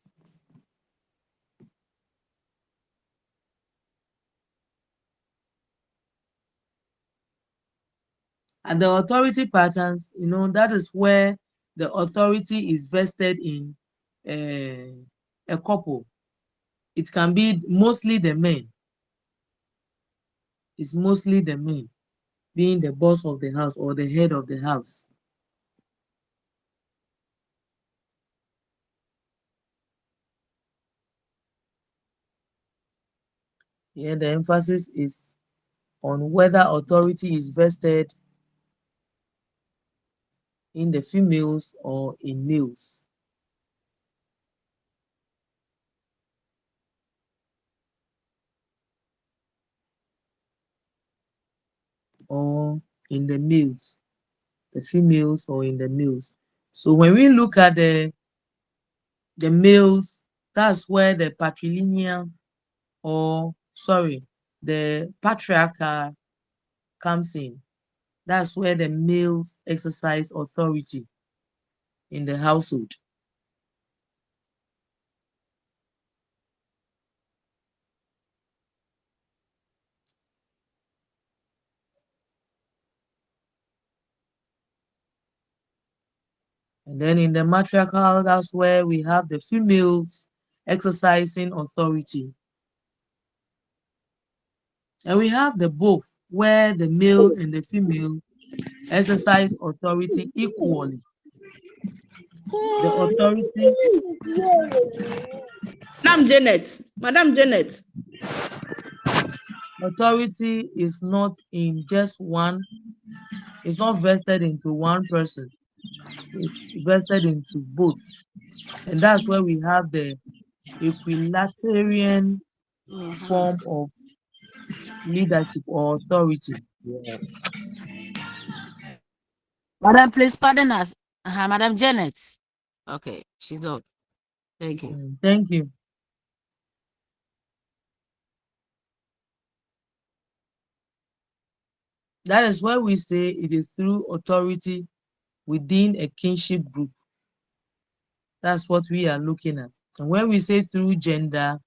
And the authority patterns, that is where the authority is vested in a couple. It can be mostly the men. It's mostly the men being the boss of the house or the head of the house. Here the emphasis is on whether authority is vested in the females or in males. Or in the males, the females or in the males. So when we look at the males, that's where the patrilineal the patriarchal comes in. That's where the males exercise authority in the household. And then in the matriarchal, that's where we have the females exercising authority. And we have the both, where the male and the female exercise authority equally. The authority. Madam Janet. Authority is not in just one, it's not vested into one person. It's vested into both. And that's where we have the equilateral form of leadership or authority. Yes. Madam, please pardon us. Madam Janet. Okay, she's up. Thank you. Thank you. That is why we say it is through authority within a kinship group. That's what we are looking at. And when we say through gender,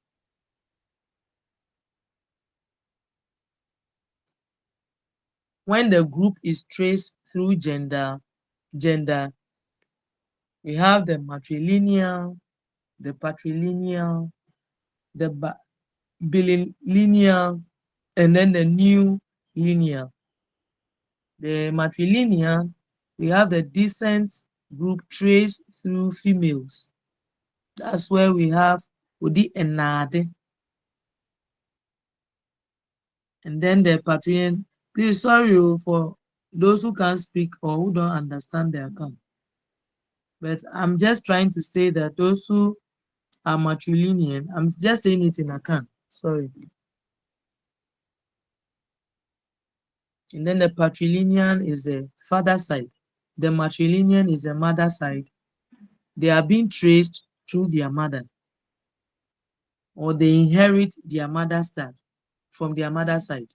when the group is traced through gender, we have the matrilineal, the patrilineal, the bilineal, and then the new lineal. The matrilineal, we have the descent group traced through females. That's where we have Odi and Nade. And then the patrilineal. Please, sorry for those who can't speak or who don't understand their account. But I'm just trying to say that those who are matrilineal, I'm just saying it in Akan. Sorry. And then the patrilineal is the father side. The matrilineal is the mother side. They are being traced through their mother, or they inherit their mother's side from their mother's side.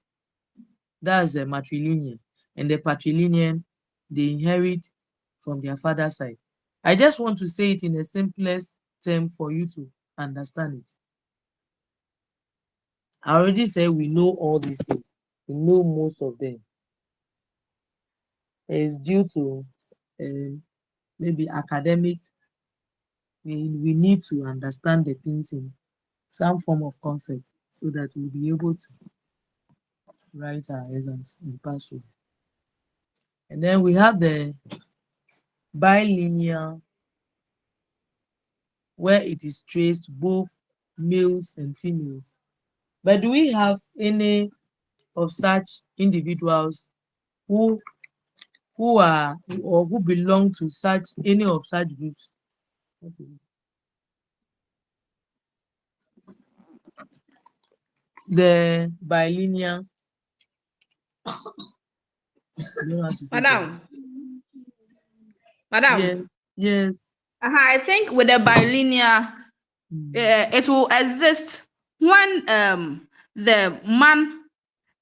That's the matrilineal. And the patrilineal, they inherit from their father's side. I just want to say it in the simplest term for you to understand it. I already said we know all these things. We know most of them. It's due to maybe academic. We need to understand the things in some form of concept so that we'll be able to write our exams and pass through. And then we have the bilinear, where it is traced both males and females. But do we have any of such individuals who are or who belong to such any of such groups? What is it? The bilinear. Madam. Yes. Yes. I think with the bilinear, it will exist when the man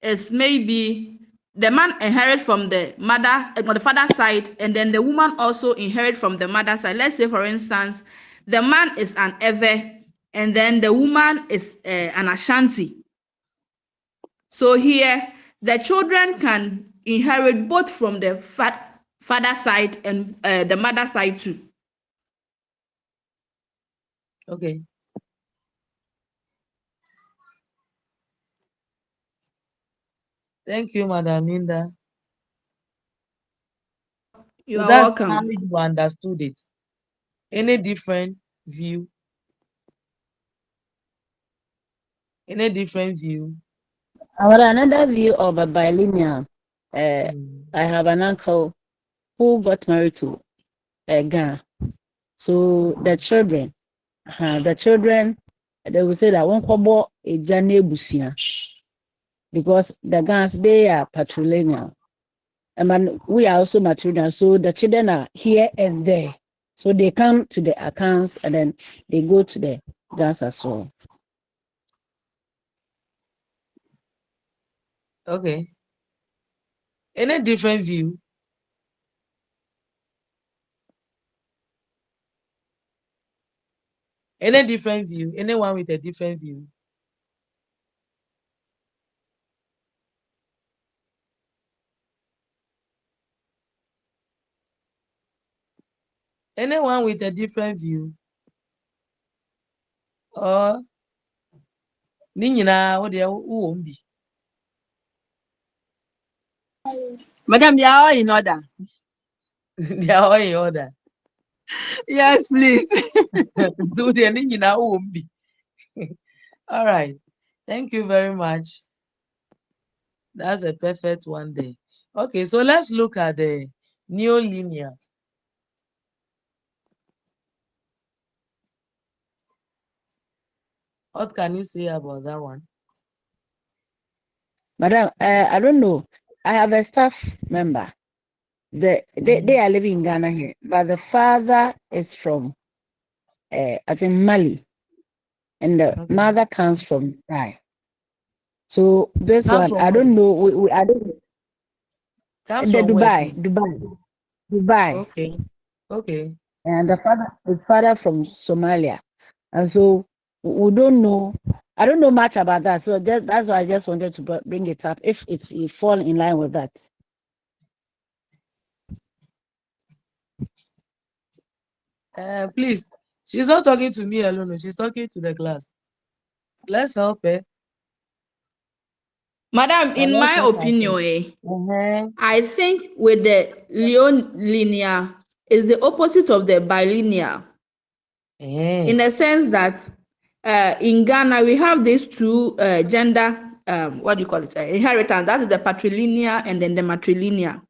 is maybe the man inherit from the mother the father side, and then the woman also inherit from the mother side. Let's say, for instance, the man is an Ewe, and then the woman is an Ashanti. So here, the children can inherit both from the father side and the mother side too. Okay. Thank you, Madam Linda. You are that's welcome. how you understood it. Any different view? Any different view? Another view of a bilineal. I have an uncle who got married to a Ghana. So the children, they will say that one kobo a jane busia, because the Ghans, they are patrilineal. And we are also matrilineal. So the children are here and there. So they come to the accounts and then they go to the Ghans as well. Okay. Any different view? Any different view? Anyone with a different view? Anyone with a different view? Or Nina, what they won't be? Madam, they are all in order. They are all in order. Yes, please. So they Nina won't be. All right. Thank you very much. That's a perfect one there. Okay, so let's look at the neolinear. What can you say about that one? Madam, I don't know. I have a staff member. They are living in Ghana here, but the father is from I think Mali, and the mother comes from Dubai. So this one, I don't know. I don't. Comes The from Dubai. Okay. Okay. And the father from Somalia, and so we don't know. I don't know much about that. So that's why I just wanted to bring it up. If it fall in line with that. Please, she's not talking to me alone. She's talking to the class. Let's help her. Madam, in my opinion, I think with the linear is the opposite of the bilinear. In the sense that in Ghana we have these two gender what do you call it, inheritance. That is the patrilineal and then the matrilineal.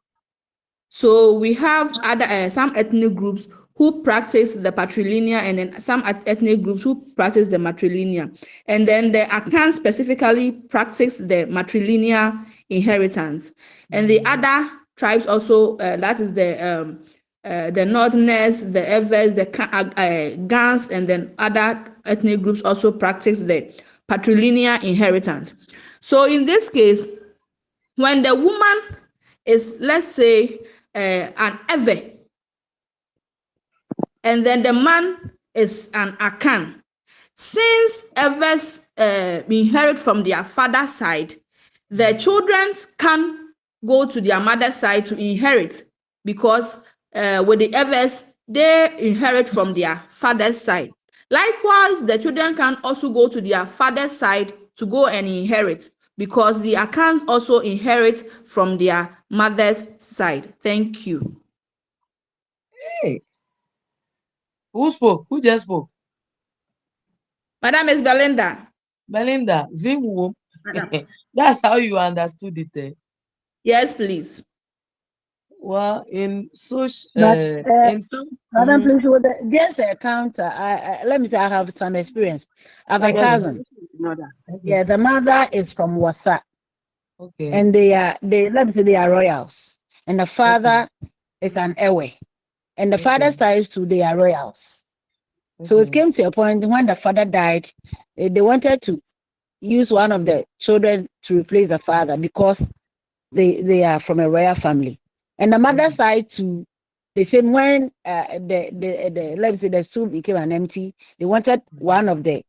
So we have other some ethnic groups who practice the patrilineal, and then some ethnic groups who practice the matrilineal. And then the Akan specifically practice the matrilineal inheritance. And the other tribes also, that is the Northerners, the Evers, the Gans, and then other ethnic groups also practice the patrilineal inheritance. So in this case, when the woman is, let's say, an Ewe, and then the man is an Akan, since Evers inherit from their father's side, the children can go to their mother's side to inherit, because with the Evers, they inherit from their father's side. Likewise, the children can also go to their father's side to go and inherit, because the Akans also inherit from their mother's side. Thank you. Hey, who spoke? Who just spoke? Madam is Belinda. Belinda, Zimwo. That's how you understood it. Eh? Yes, please. Well, in social, But in some, Madam, please, with just a counter. Let me say I have some experience. I have a Okay. cousin. Okay. Yeah, the mother is from Wasa, Okay. and let me say they are royals, and the father is an Ewe, and the father's side too they are royals. So it came to a point when the father died, they wanted to use one of the children to replace the father because they are from a royal family. And the mother's side too, they said when the let me say the stool became an empty, they wanted one of the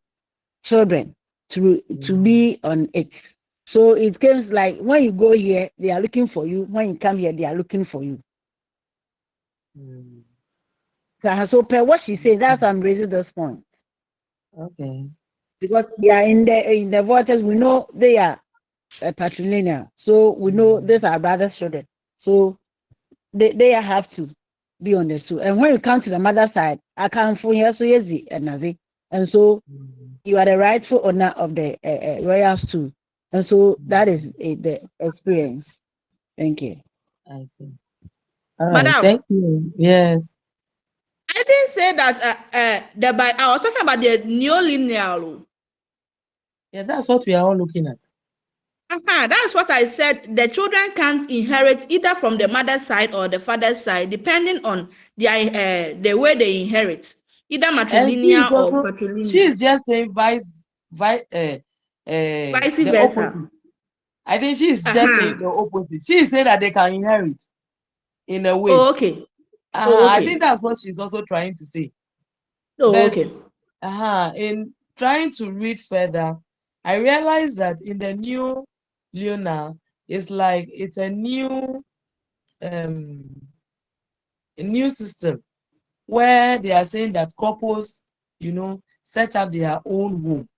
children to be on it. So it came like when you go here, they are looking for you. When you come here, they are looking for you. So per what she says, that's why I'm raising this point. Okay. Because they are in the waters, we know they are patrilineal. So we know these are brothers' children. So they have to be understood. And when you come to the mother side, I come from here, so easy and nazi. And so you are the rightful owner of the royals too. And so that is the experience. Thank you. I see. All right. Madam, Thank you. Yes. I didn't say that I was talking about the neolineal. Yeah, that's what we are all looking at. That's what I said. The children can't inherit either from the mother's side or the father's side, depending on their the way they inherit, either And she is matrilineal or also, she patrilineal. is just saying Vice the versa. opposite. I think she is just saying the opposite. She is saying that they can inherit in a way. Oh, okay. I think that's what she's also trying to say. Oh, but okay. In trying to read further, I realized that in the new Leona, it's like it's a new system where they are saying that couples, set up their own home,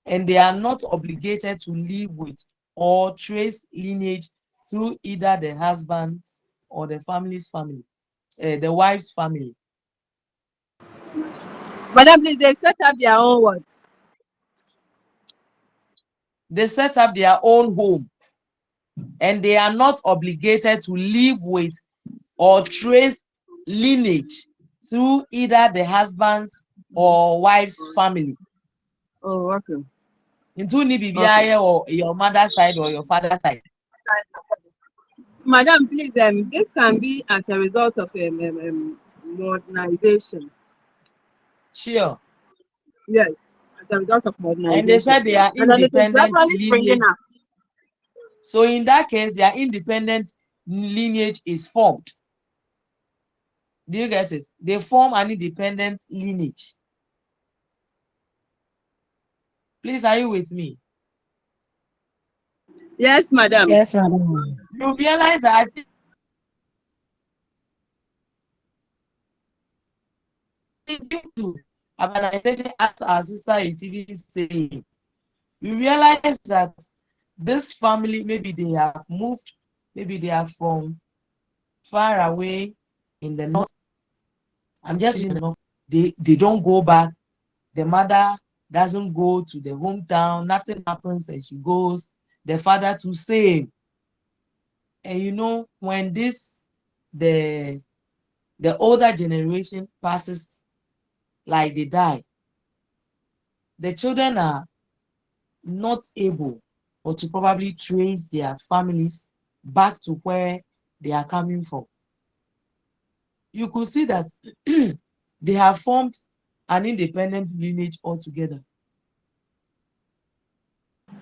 and they are not obligated to live with or trace lineage through either the husband's or the family's family, the wife's family. Madam, please, they set up their own what? They set up their own home, and they are not obligated to live with or trace lineage through either the husband's or wife's family. Oh, okay. Into Nibibia or your mother's side or your father's side. Madam, please, this can be as a result of modernization. Sure. Yes, as a result of modernization. And they said they are independent lineage. So in that case, their independent lineage is formed. Do you get it? They form an independent lineage. Please, are you with me? Yes, madam. Yes, madam. You realize that I think due to urbanization, as our sister is even saying, we realize that this family, maybe they have moved, maybe they are from far away in the north. I'm just in the north. They don't go back. The mother doesn't go to the hometown. Nothing happens, and she goes. The father to same. And when the the older generation passes like they die, the children are not able or to probably trace their families back to where they are coming from. You could see that they have formed an independent lineage altogether.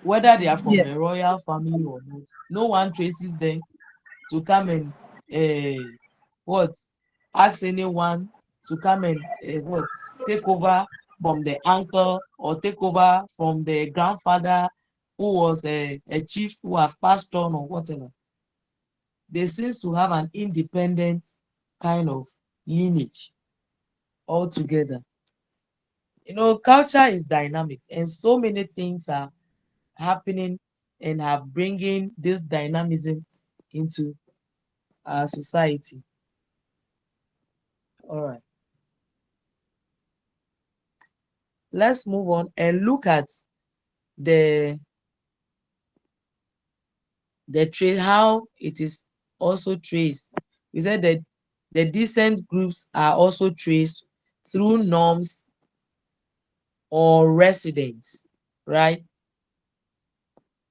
Whether they are from Yes. a royal family or not, no one traces them to come and what ask anyone to come and what take over from the uncle or take over from the grandfather who was a chief who have passed on or whatever. They seems to have an independent kind of lineage altogether. You know, culture is dynamic and so many things are happening and are bringing this dynamism into our society. All right. Let's move on and look at the trace, how it is also traced. We said that the decent groups are also traced through norms or residence, right?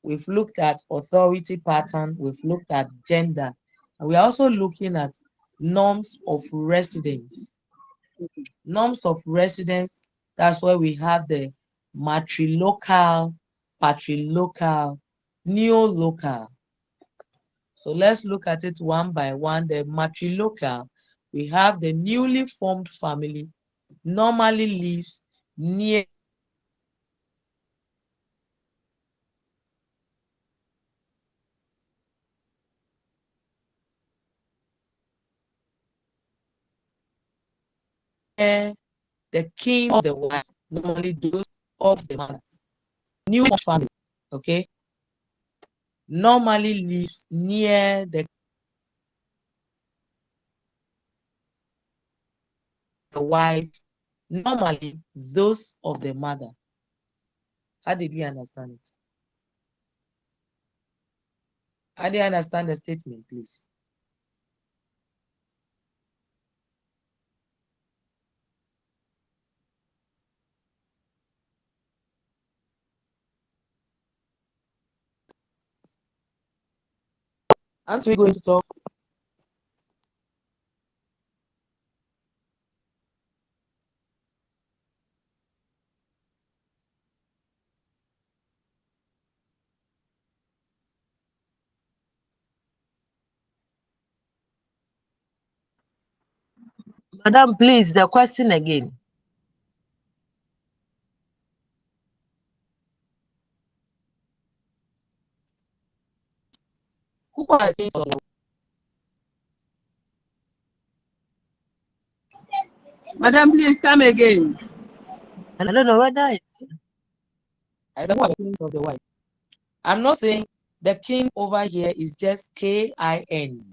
We've looked at authority pattern, we've looked at gender, and we're also looking at norms of residence. Norms of residence, that's where we have the matrilocal, patrilocal, neolocal. So let's look at it one by one. The matrilocal, we have the newly formed family normally lives near the king of the wife, normally those of the mother. New family, okay, normally lives near the wife, normally those of the mother. How did we understand it? How do you understand the statement, please? Aren't we going to talk? Madam, please, the question again. Who are these? Madam, please come again. I don't know whether it's. I said, who are the kings of the wife? I'm not saying the king over here is just K-I-N.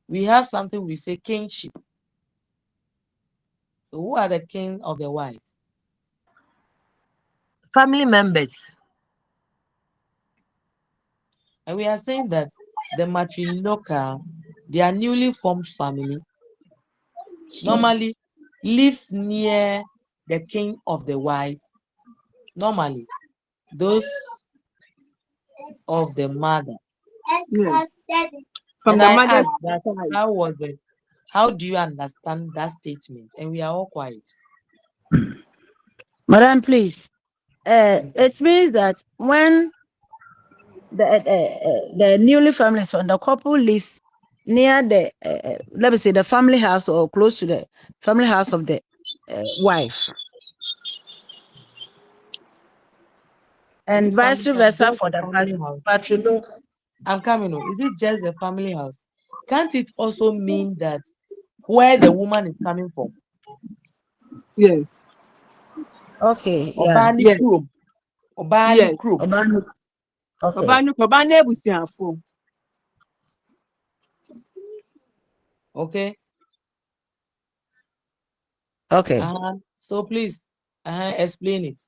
We have something we say kingship. So who are the king of the wife? Family members. And we are saying that the matrilocal, their newly formed family, normally lives near the king of the wife, normally those of the mother. Yes. From And the I mother's asked that, side. how do you understand that statement? And we are all quiet. Madam, please. It means that when the newly families, when the couple lives near the let me say the family house or close to the family house of the wife, and vice versa for the patrilocal. I'm coming on. Is it just the family house? Can't it also mean that where the woman is coming from? Yes. Okay, yeah. Obani Yes. Krum. Obani Yes. Krum. Okay. Obani ebusiafo. Okay. Okay. So please explain it.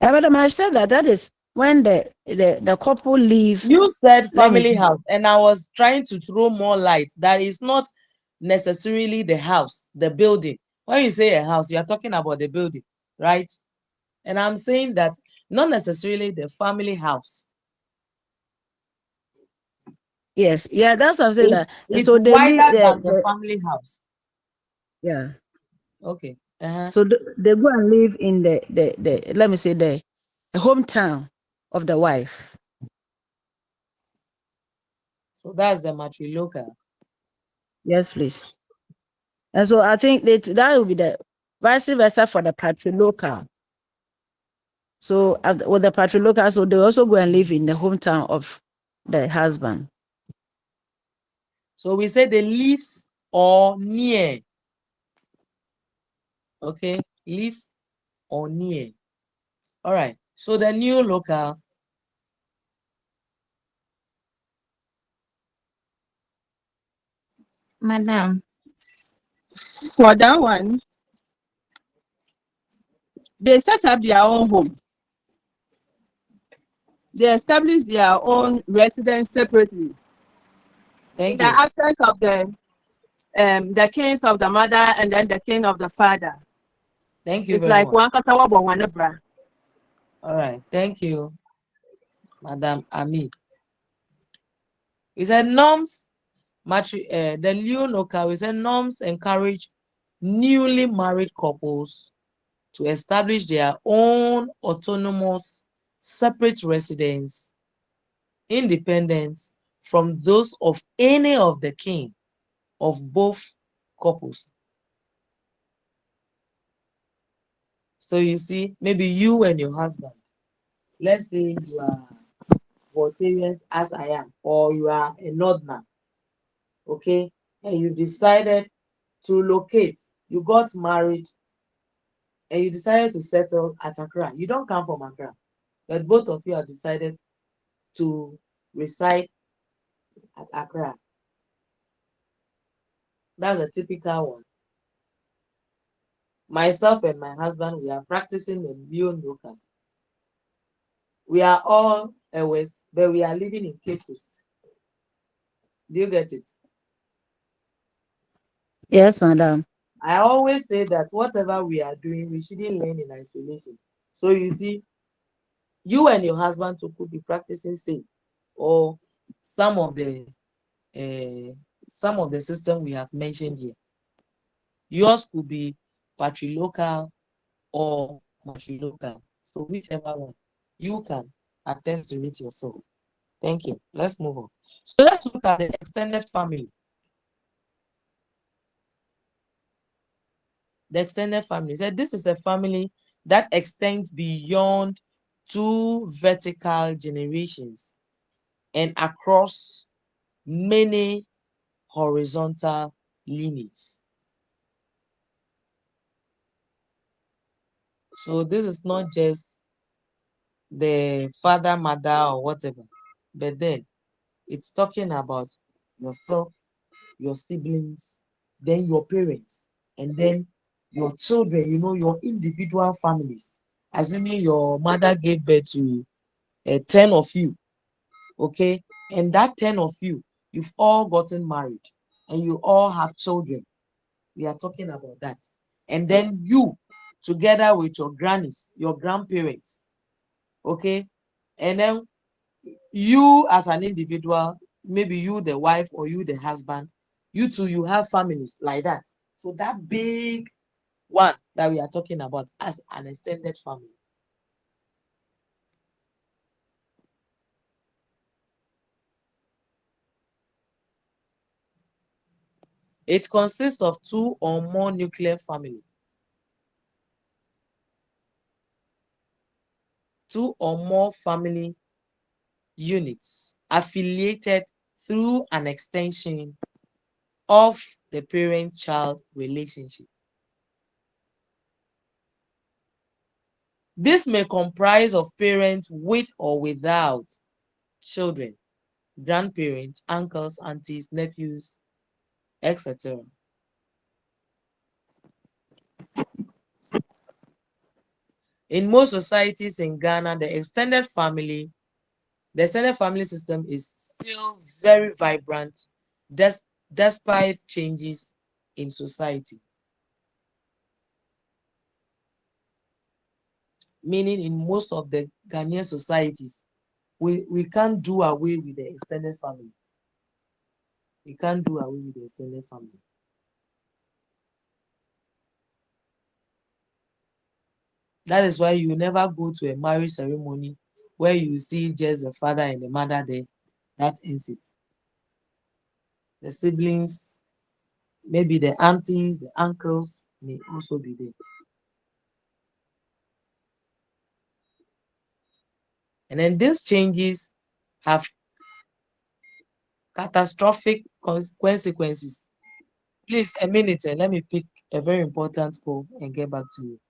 Madam, I said that is when the couple leave. You said Let me family see. house, and I was trying to throw more light. That is not necessarily the house, the building. When you say a house, you are talking about the building, right? And I'm saying that not necessarily the family house. Yes, yeah, that's what I'm saying. That It's so they leave wider than the family house. yeah. Okay. So they go and live in the let me say the hometown of the wife. So that's the matrilocal. Yes, please. And so I think that will be the vice versa for the patrilocal. So with the patrilocal, so they also go and live in the hometown of the husband. So we say the lives or near. Okay, lives or near. All right. So the new local. Madam, For that one, they set up their own home. They establish their own residence separately. In Thank the you. absence of the kings of the mother and then the king of the father. Thank you It's very like much. one kasawa one bra. All right. Thank you, Madam Ami. We said norms, the new local, we said norms encourage newly married couples to establish their own autonomous, separate residence, independence from those of any of the kin of both couples. So you see, maybe you and your husband, let's say you are Voltarians as I am, or you are a Northerner, okay, and you decided to locate, you got married, and you decided to settle at Accra. You don't come from Accra, but both of you have decided to reside at Accra. That's a typical one. Myself and my husband, we are practicing the Leo local. We are all a West, but we are living in Cape Coast. Do you get it? Yes, madam. I always say that whatever we are doing, we shouldn't learn in isolation. So you see, you and your husband too could be practicing same, or some of the system we have mentioned here. Yours could be patrilocal or matrilocal. So whichever one, you can attest to it yourself. Thank you. Let's move on. So let's look at the extended family. The extended family. So this is a family that extends beyond 2 vertical generations and across many horizontal lineages. So this is not just the father, mother, or whatever, but then it's talking about yourself, your siblings, then your parents, and then your children, your individual families. Assuming your mother gave birth to 10 of you, okay? And that 10 of you, you've all gotten married and you all have children. We are talking about that. And then you, together with your grannies, your grandparents, okay? And then you as an individual, maybe you the wife or you the husband, you two, you have families like that. So that big one that we are talking about as an extended family. It consists of 2 or more nuclear family. 2 or more family units affiliated through an extension of the parent-child relationship. This may comprise of parents with or without children, grandparents, uncles, aunties, nephews, etc. In most societies in Ghana, the extended family system is still very vibrant despite changes in society. Meaning in most of the Ghanaian societies, we can't do away with the extended family. We can't do away with the extended family. That is why you never go to a marriage ceremony where you see just the father and the mother there. That ends it. The siblings, maybe the aunties, the uncles may also be there. And then these changes have catastrophic consequences. Please, a minute, and let me pick a very important call and get back to you.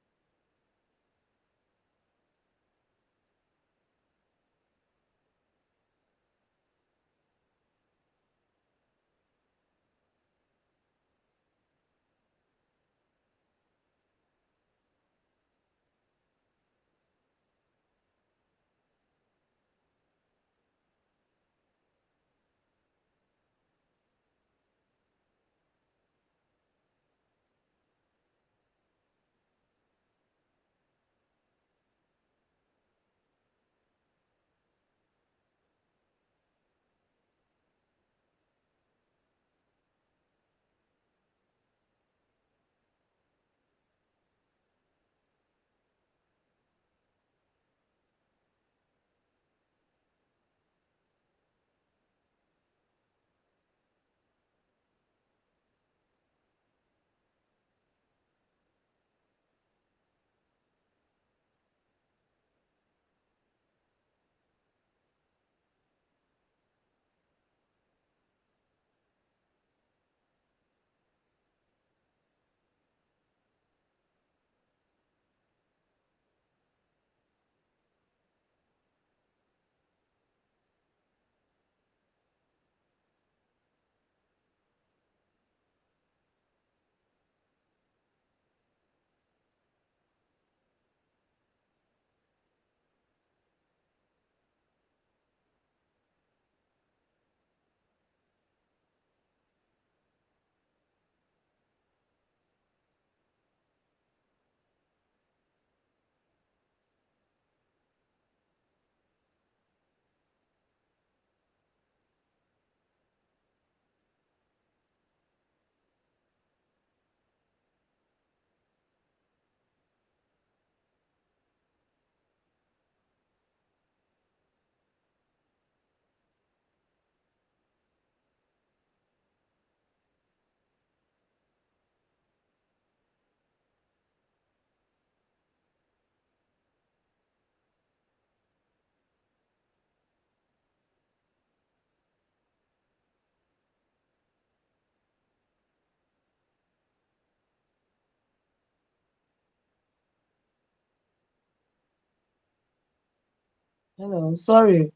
Hello, sorry.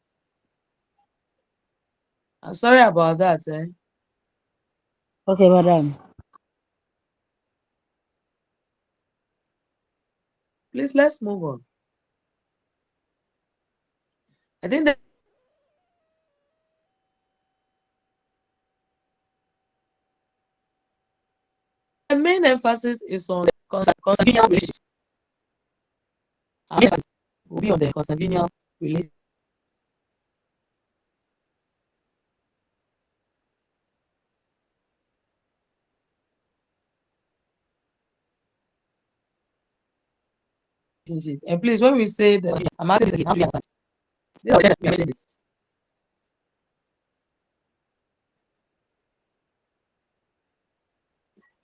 I'm sorry about that. Okay, madam. Please, let's move on. I think that the main emphasis is on the consanguineal relationships. Our main emphasis will be on the consanguineal relationship. And please, when we say that, I'm asking this again, how do you understand? This is we are mentioning this.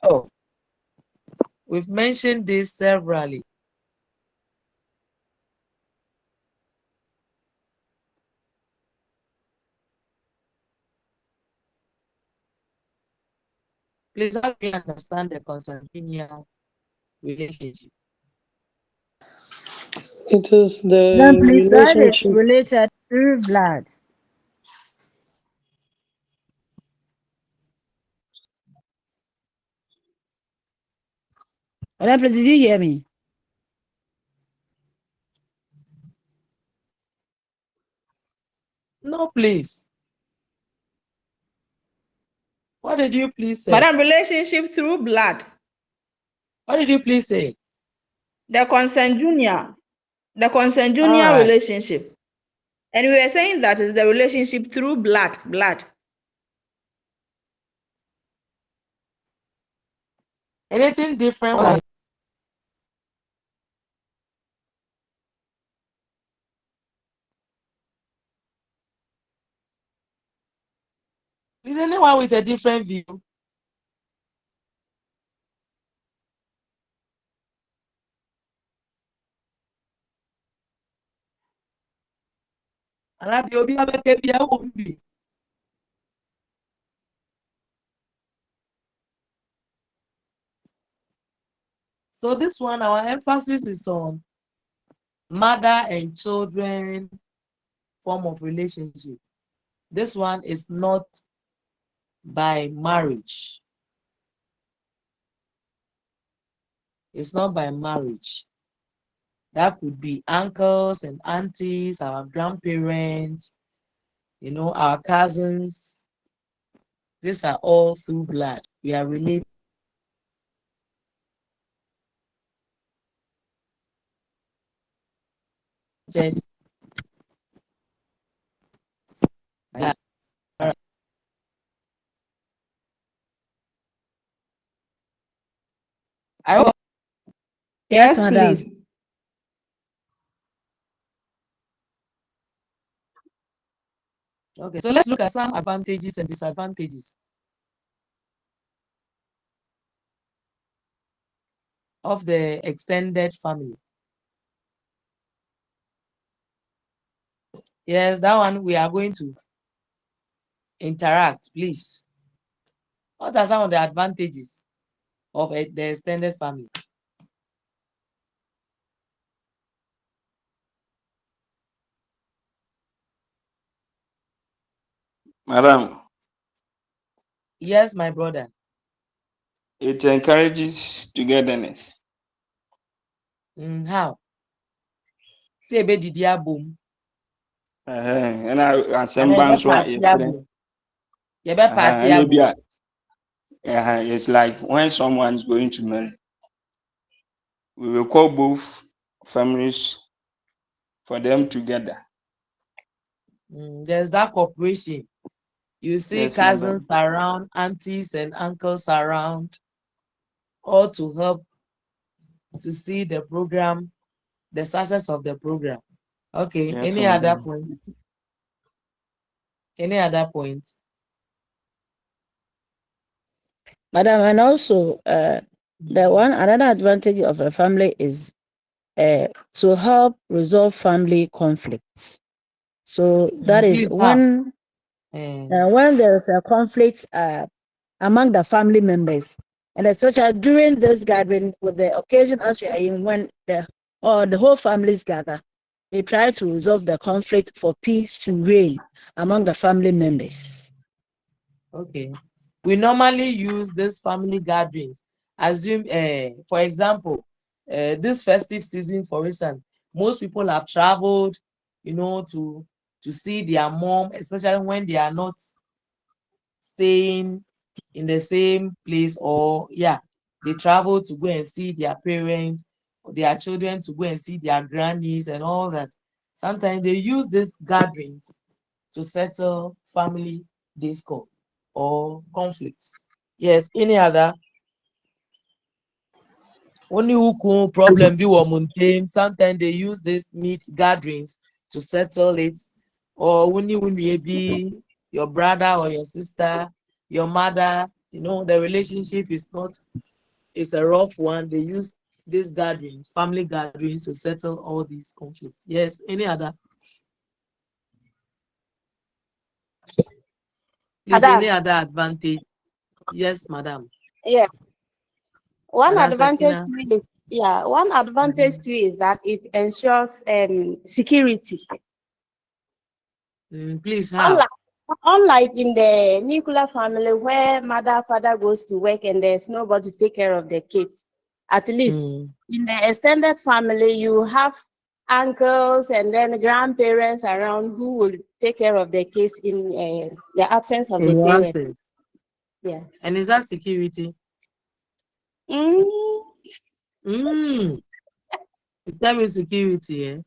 Oh, we've mentioned this severally. Please, how do you understand the consanguineal relationship? It is the Then please, that is relationship. related through blood. Madam, please, did you hear me? No, please. What did you please say? Madam, relationship through blood. What did you please say? The consanguineal Right. relationship. And we were saying that is the relationship through blood. Anything different? Is anyone with a different view? So this one, our emphasis is on mother and children form of relationship. This one is not by marriage. It's not by marriage. That could be uncles and aunties, our grandparents, our cousins. These are all through blood. We are related. I hope. Yes, madam. Please. Okay, so let's look at some advantages and disadvantages of the extended family. Yes, that one we are going to interact, please. What are some of the advantages of the extended family? Madam. Yes, my brother. It encourages togetherness. How? Say a bit boom. And I semblance what you friend. It's like when someone is going to marry, we will call both families for them together. There's that cooperation. You see, yes, cousins around, aunties and uncles around, all to help to see the program, the success of the program. Okay, yes, any other points? Any other points? Madam, and also another advantage of a family is to help resolve family conflicts. So that is when there is a conflict among the family members, and especially during this gathering, with the occasion as we are in, when the whole families gather, they try to resolve the conflict for peace to reign among the family members. Okay, we normally use these family gatherings. Assume, for example, this festive season, for instance, most people have traveled, to see their mom, especially when they are not staying in the same place, or they travel to go and see their parents, or their children to go and see their grannies and all that. Sometimes they use these gatherings to settle family discord or conflicts. Yes, any other? Only who problem be mountain. Sometimes they use these meet gatherings to settle it. Or only when you be your brother or your sister, your mother, the relationship it's a rough one. They use these gatherings, family gatherings, to settle all these conflicts. Yes, any other? Please, any other advantage? Yes, madam. Yeah. One Madam advantage Sakina. one advantage to it is that it ensures security. Please, how? Unlike in the nuclear family where mother, father goes to work and there's nobody to take care of the kids, at least in the extended family, you have uncles and then grandparents around who will take care of the kids in the absence of the In your parents. absence. Yeah. And is that security? Mm. Tell me security, eh?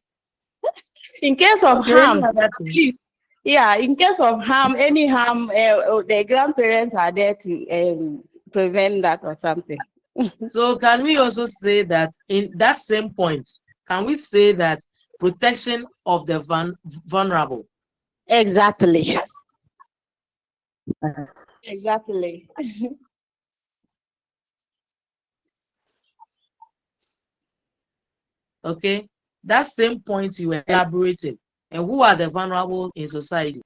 In case of Okay, any harm, other at thing? least, yeah, in case of harm, any harm, the grandparents are there to prevent that or something. So can we also say that in that same point, can we say that protection of the vulnerable? Exactly. Exactly. Okay, that same point you were elaborating. And who are the vulnerables in society?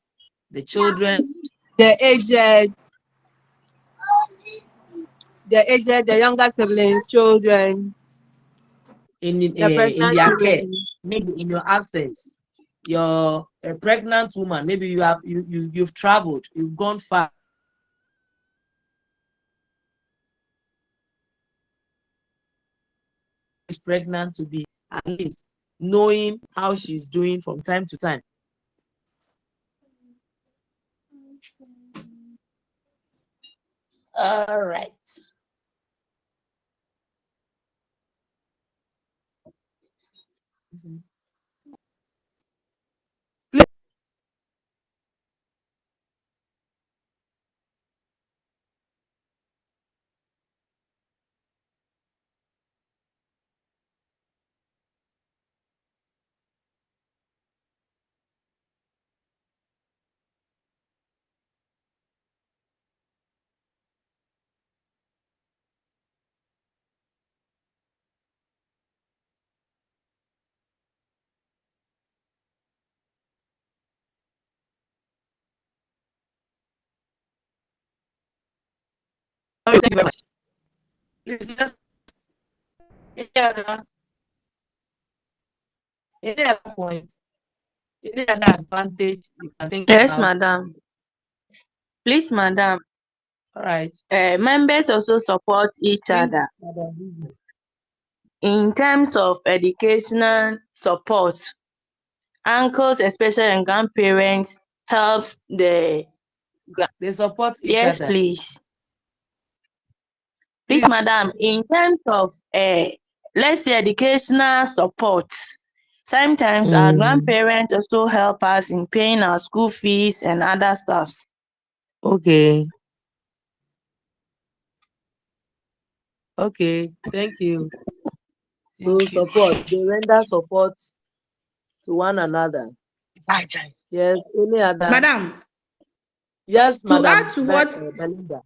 The children, The aged, the younger siblings, children, in the pregnant their care, women. maybe in your absence, you're a pregnant woman, maybe you've traveled, you've gone far, is pregnant to be at least knowing how she's doing from time to time. All right. Sorry, thank you very much. Please, just any other point, any other advantage you can think Yes, about. madam. Please, madam. All right. Members also support each Please, other Madam. in terms of educational support. Uncles, especially and grandparents, helps the. They support each Yes, other. please. Please, Please. madam, in terms of let's say educational support, sometimes our grandparents also help us in paying our school fees and other stuffs. Okay. Okay. Thank you. So Thank you. support. They render support to one another. Yes. Any other? Madam, Yes, to Madam add to what Belinda.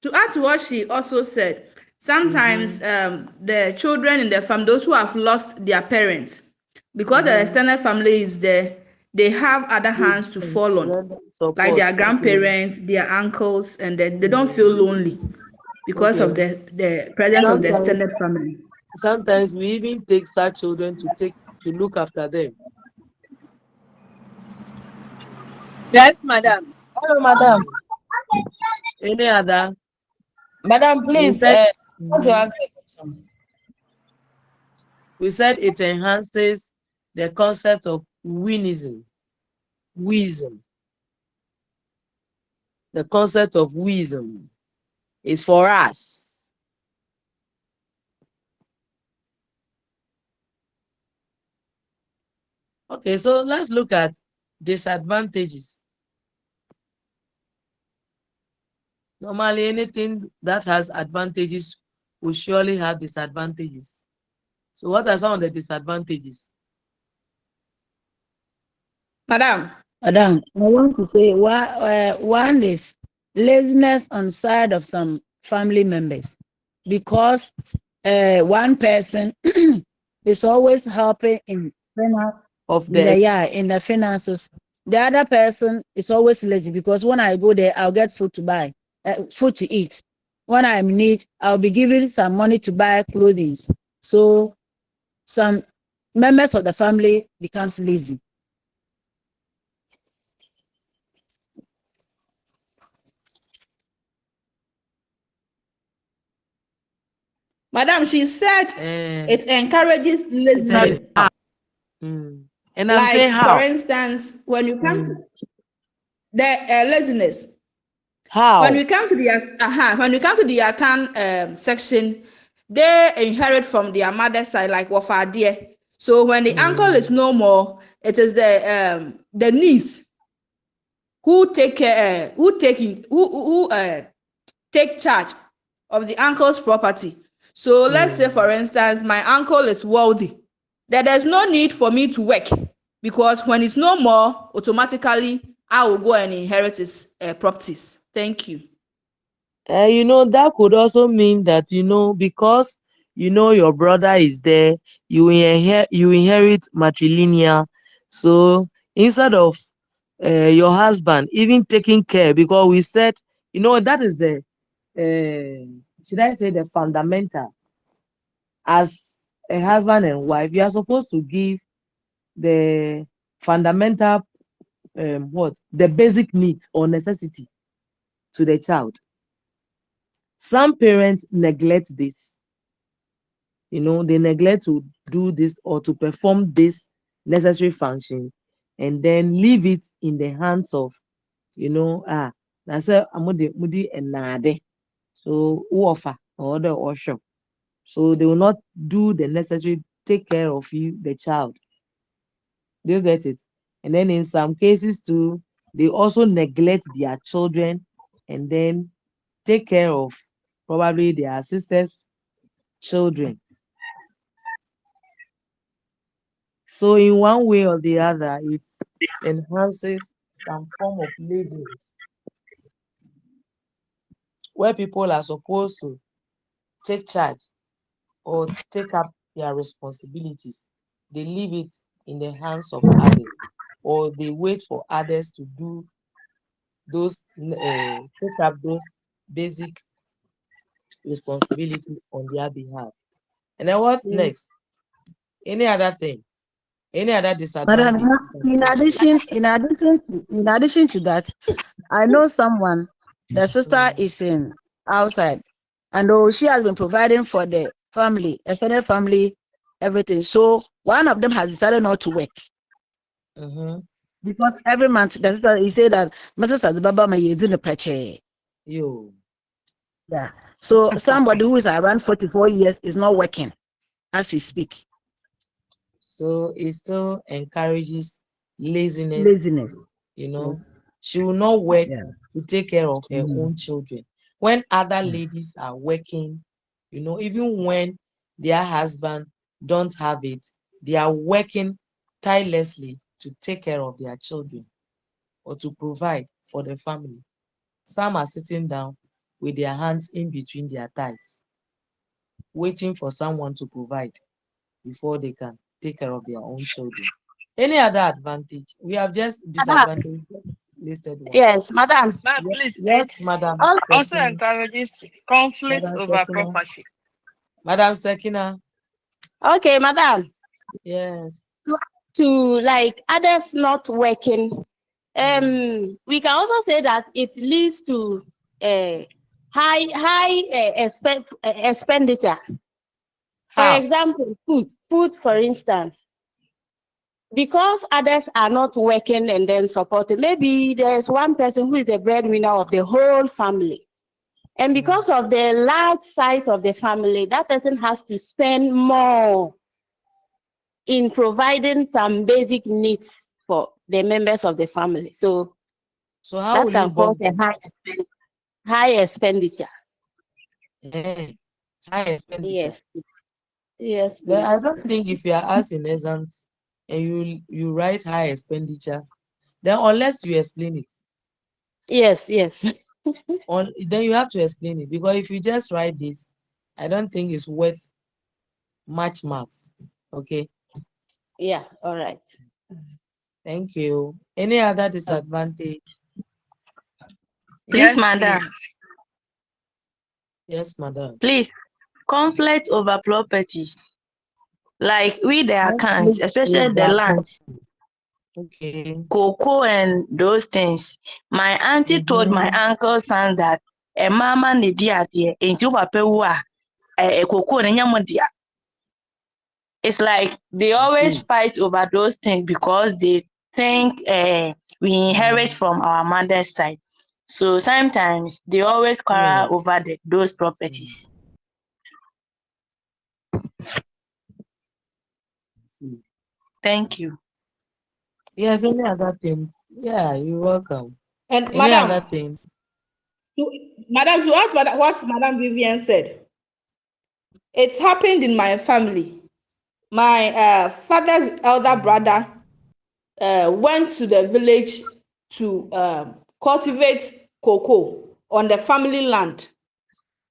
to add to what she also said, sometimes the children in the family, those who have lost their parents, because the extended family is there, they have other hands to fall on, Render like support. their Okay. grandparents, their uncles, and then they don't feel lonely because Okay. of the presence of the Sometimes, extended family. sometimes we even take such children to look after them. Yes, madam. Hello, madam. Any other? Madam, We please, said I want to ask a question. we said it enhances the concept of winism. Wisdom. The concept of wisdom is for us. Okay, so let's look at disadvantages. Normally, anything that has advantages will surely have disadvantages. So what are some of the disadvantages? Madam, Madam, I want to say one is laziness on side of some family members because one person is always helping Of in the the finances. The other person is always lazy because when I go there, I'll get food to buy, food to eat. When I'm in need, I'll be given some money to buy clothing. So some members of the family becomes lazy. Madam, she said it encourages laziness. And I'm Like, saying for how? instance, when you come to Mm. the laziness, How? when we come to the account section, they inherit from their mother's side, like Wafadie. So when the uncle is no more, it is the niece who take care, who take charge of the uncle's property. So let's say, for instance, my uncle is wealthy. There's no need for me to work, because when it's no more, automatically I will go and inherit his properties. Thank you. That could also mean that, because your brother is there, you inherit matrilineal. So instead of your husband even taking care, because we said, that is the should I say the fundamental. As a husband and wife, you are supposed to give the fundamental the basic needs or necessity to the child. Some parents neglect this. They neglect to do this or to perform this necessary function, and then leave it in the hands of, that's a mudi and so offer or the usher. So they will not do the necessary, take care of you, the child. Do you get it? And then in some cases too, they also neglect their children and then take care of probably their sisters' children. So in one way or the other, it enhances some form of laziness where people are supposed to take charge or take up their responsibilities. They leave it in the hands of others, or they wait for others to do those, take up those basic responsibilities on their behalf. And then what next? Any other thing? Any other Madam, disadvantage? in addition to that, I know someone, the sister is in outside, and she has been providing for the family, extended family, everything. So one of them has decided not to work. Because every month the sister, he said that my sister the baba my in the peche. Yeah. So somebody who is around 44 years is not working as we speak. So it still encourages laziness. Laziness. Yes. She will not work to take care of her own children. When other ladies are working, even when their husband don't have it, they are working tirelessly to take care of their children or to provide for the family. Some are sitting down with their hands in between their thighs, waiting for someone to provide before they can take care of their own children. Any other advantage? We have just disadvantage. Just listed one. Yes, madam. Please, Yes, madam. also encourages conflict Madam over Sekina. property. Madam Sekina. Okay, madam. Yes. To like others not working, we can also say that it leads to high expenditure. For example, food, for instance. Because others are not working and then supporting, maybe there's one person who is the breadwinner of the whole family. And because of the large size of the family, that person has to spend more in providing some basic needs for the members of the family. So how that can cause a high expenditure. High expenditure. Yes, But I please. don't think if you are asked in exams and you write high expenditure, then unless you explain it. Yes. Then you have to explain it, because if you just write this, I don't think it's worth much marks. Okay. Yeah, all right. Thank you. Any other disadvantage? Please, madam. Yes, madam. Please, conflict over properties. Like with the accounts, especially the lands. Okay. Cocoa and those things. My auntie told my uncle's son that a mama need here into papa cocoa it's like they always fight over those things because they think we inherit from our mother's side. So sometimes they always quarrel over those properties. Thank you. Yes, any other thing? Yeah, you're welcome. And Any other Madam, thing? to add what Madam Vivian said, it's happened in my family. My father's elder brother went to the village to cultivate cocoa on the family land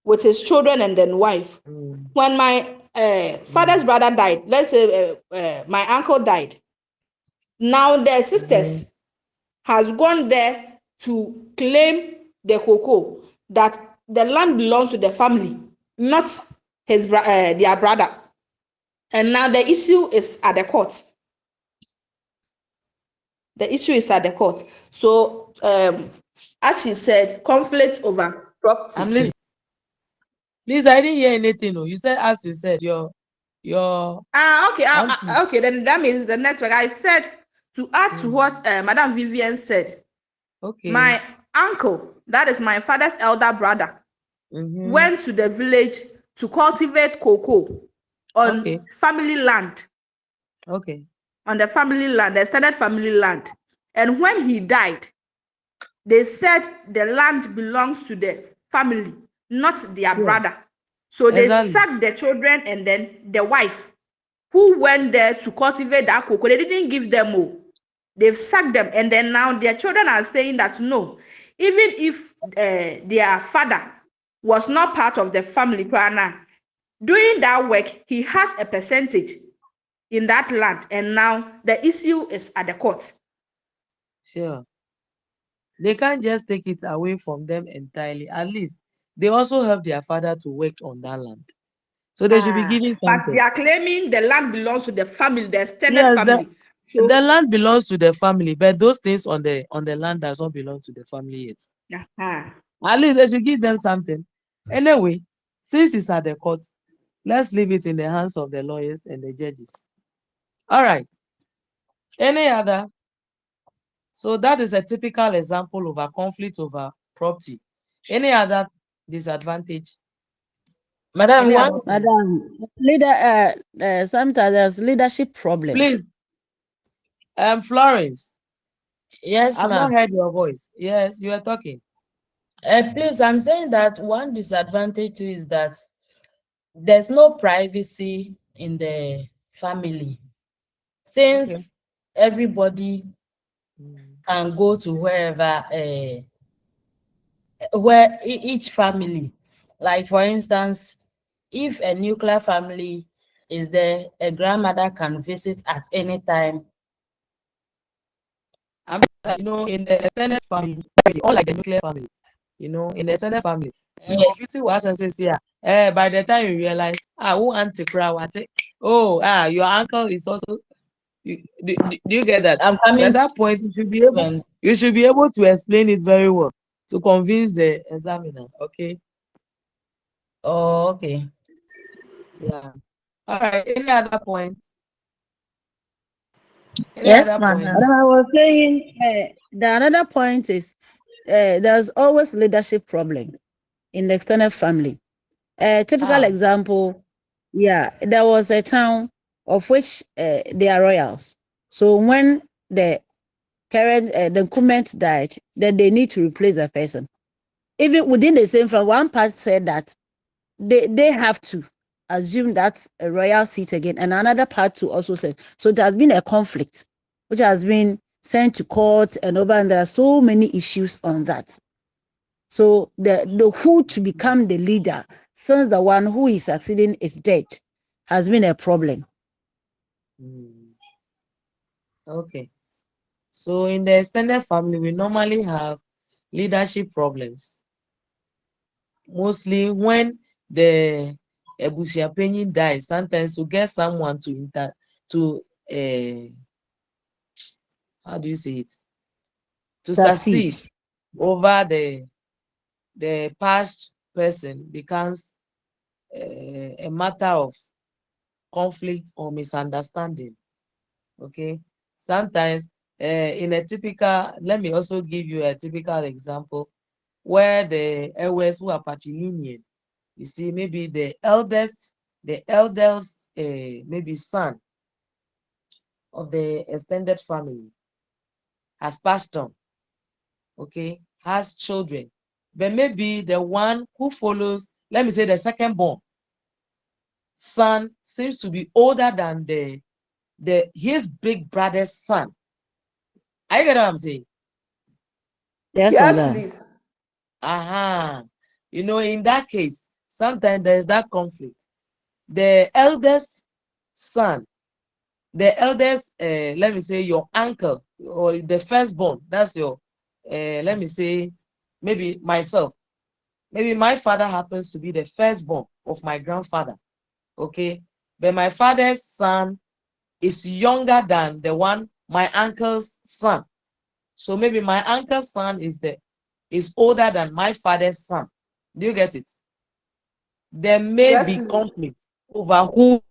with his children and then wife. When my father's brother died, let's say my uncle died, now the sisters has gone there to claim the cocoa, that the land belongs to the family, not their brother. And now the issue is at the court. The issue is at the court. So, as she said, conflict over property. I'm listening. Please, I didn't hear anything. No, you said, as you said, your. Okay. Then that means the network. I said to add to what Madam Vivian said. Okay. My uncle, that is my father's elder brother, went to the village to cultivate cocoa on family land. Okay. On the family land, the extended family land. And when he died, they said the land belongs to the family, not their brother. So they sacked the children and then the wife who went there to cultivate that cocoa. They didn't give them more. They've sacked them. And then now their children are saying that no, even if their father was not part of the family, doing that work, he has a percentage in that land. And now the issue is at the court. Sure. They can't just take it away from them entirely. At least they also help their father to work on that land. So they should be giving something. But they are claiming the land belongs to the family, the extended family. The land belongs to the family, but those things on the land does not belong to the family yet. At least they should give them something. Anyway, since it's at the court, let's leave it in the hands of the lawyers and the judges. All right. Any other? So that is a typical example of a conflict over property. Any other disadvantage? Madam, leader, sometimes there's leadership problem. Please, Florence. Yes, I've not heard your voice. Yes, you are talking. Please, I'm saying that one disadvantage too is that there's no privacy in the family. Since everybody can go to wherever, where each family, like for instance, if a nuclear family is there, a grandmother can visit at any time. In the extended family, unlike the nuclear family, in the extended family, by the time you realize, who auntie crowd, your uncle is also. Do you get that? At that point, you should be able to explain it very well to convince the examiner. Okay. Oh, okay. Yeah. All right. Any other points? Yes, ma'am. I was saying the another point is there's always leadership problem in the extended family. A typical example, there was a town of which they are royals. So when the current the incumbent died, then they need to replace the person. Even within the same family, one part said that they have to assume that's a royal seat again, and another part to also says so. There has been a conflict, which has been sent to court and over, and there are so many issues on that. So the who to become the leader, since the one who is succeeding is dead, has been a problem. Okay. So in the extended family, we normally have leadership problems. Mostly when the Ebusiapenyin dies, sometimes to get someone to how do you say it? To succeed over the past person becomes a matter of conflict or misunderstanding. Okay, sometimes in a typical, let me also give you a typical example where the elders who are patrilineal, you see, maybe the eldest, maybe son of the extended family has passed on, okay, has children, but maybe the one who follows, let me say the second born son, seems to be older than his big brother's son. I get what I'm saying? Yes, Yes, madam. please. You know, in that case, sometimes there is that conflict. The eldest son, the eldest, let me say your uncle or the firstborn, that's your, let me say, maybe myself. Maybe my father happens to be the firstborn of my grandfather, okay? But my father's son is younger than the one, my uncle's son. So maybe my uncle's son is older than my father's son. Do you get it? There may Yes, be please. conflict over who.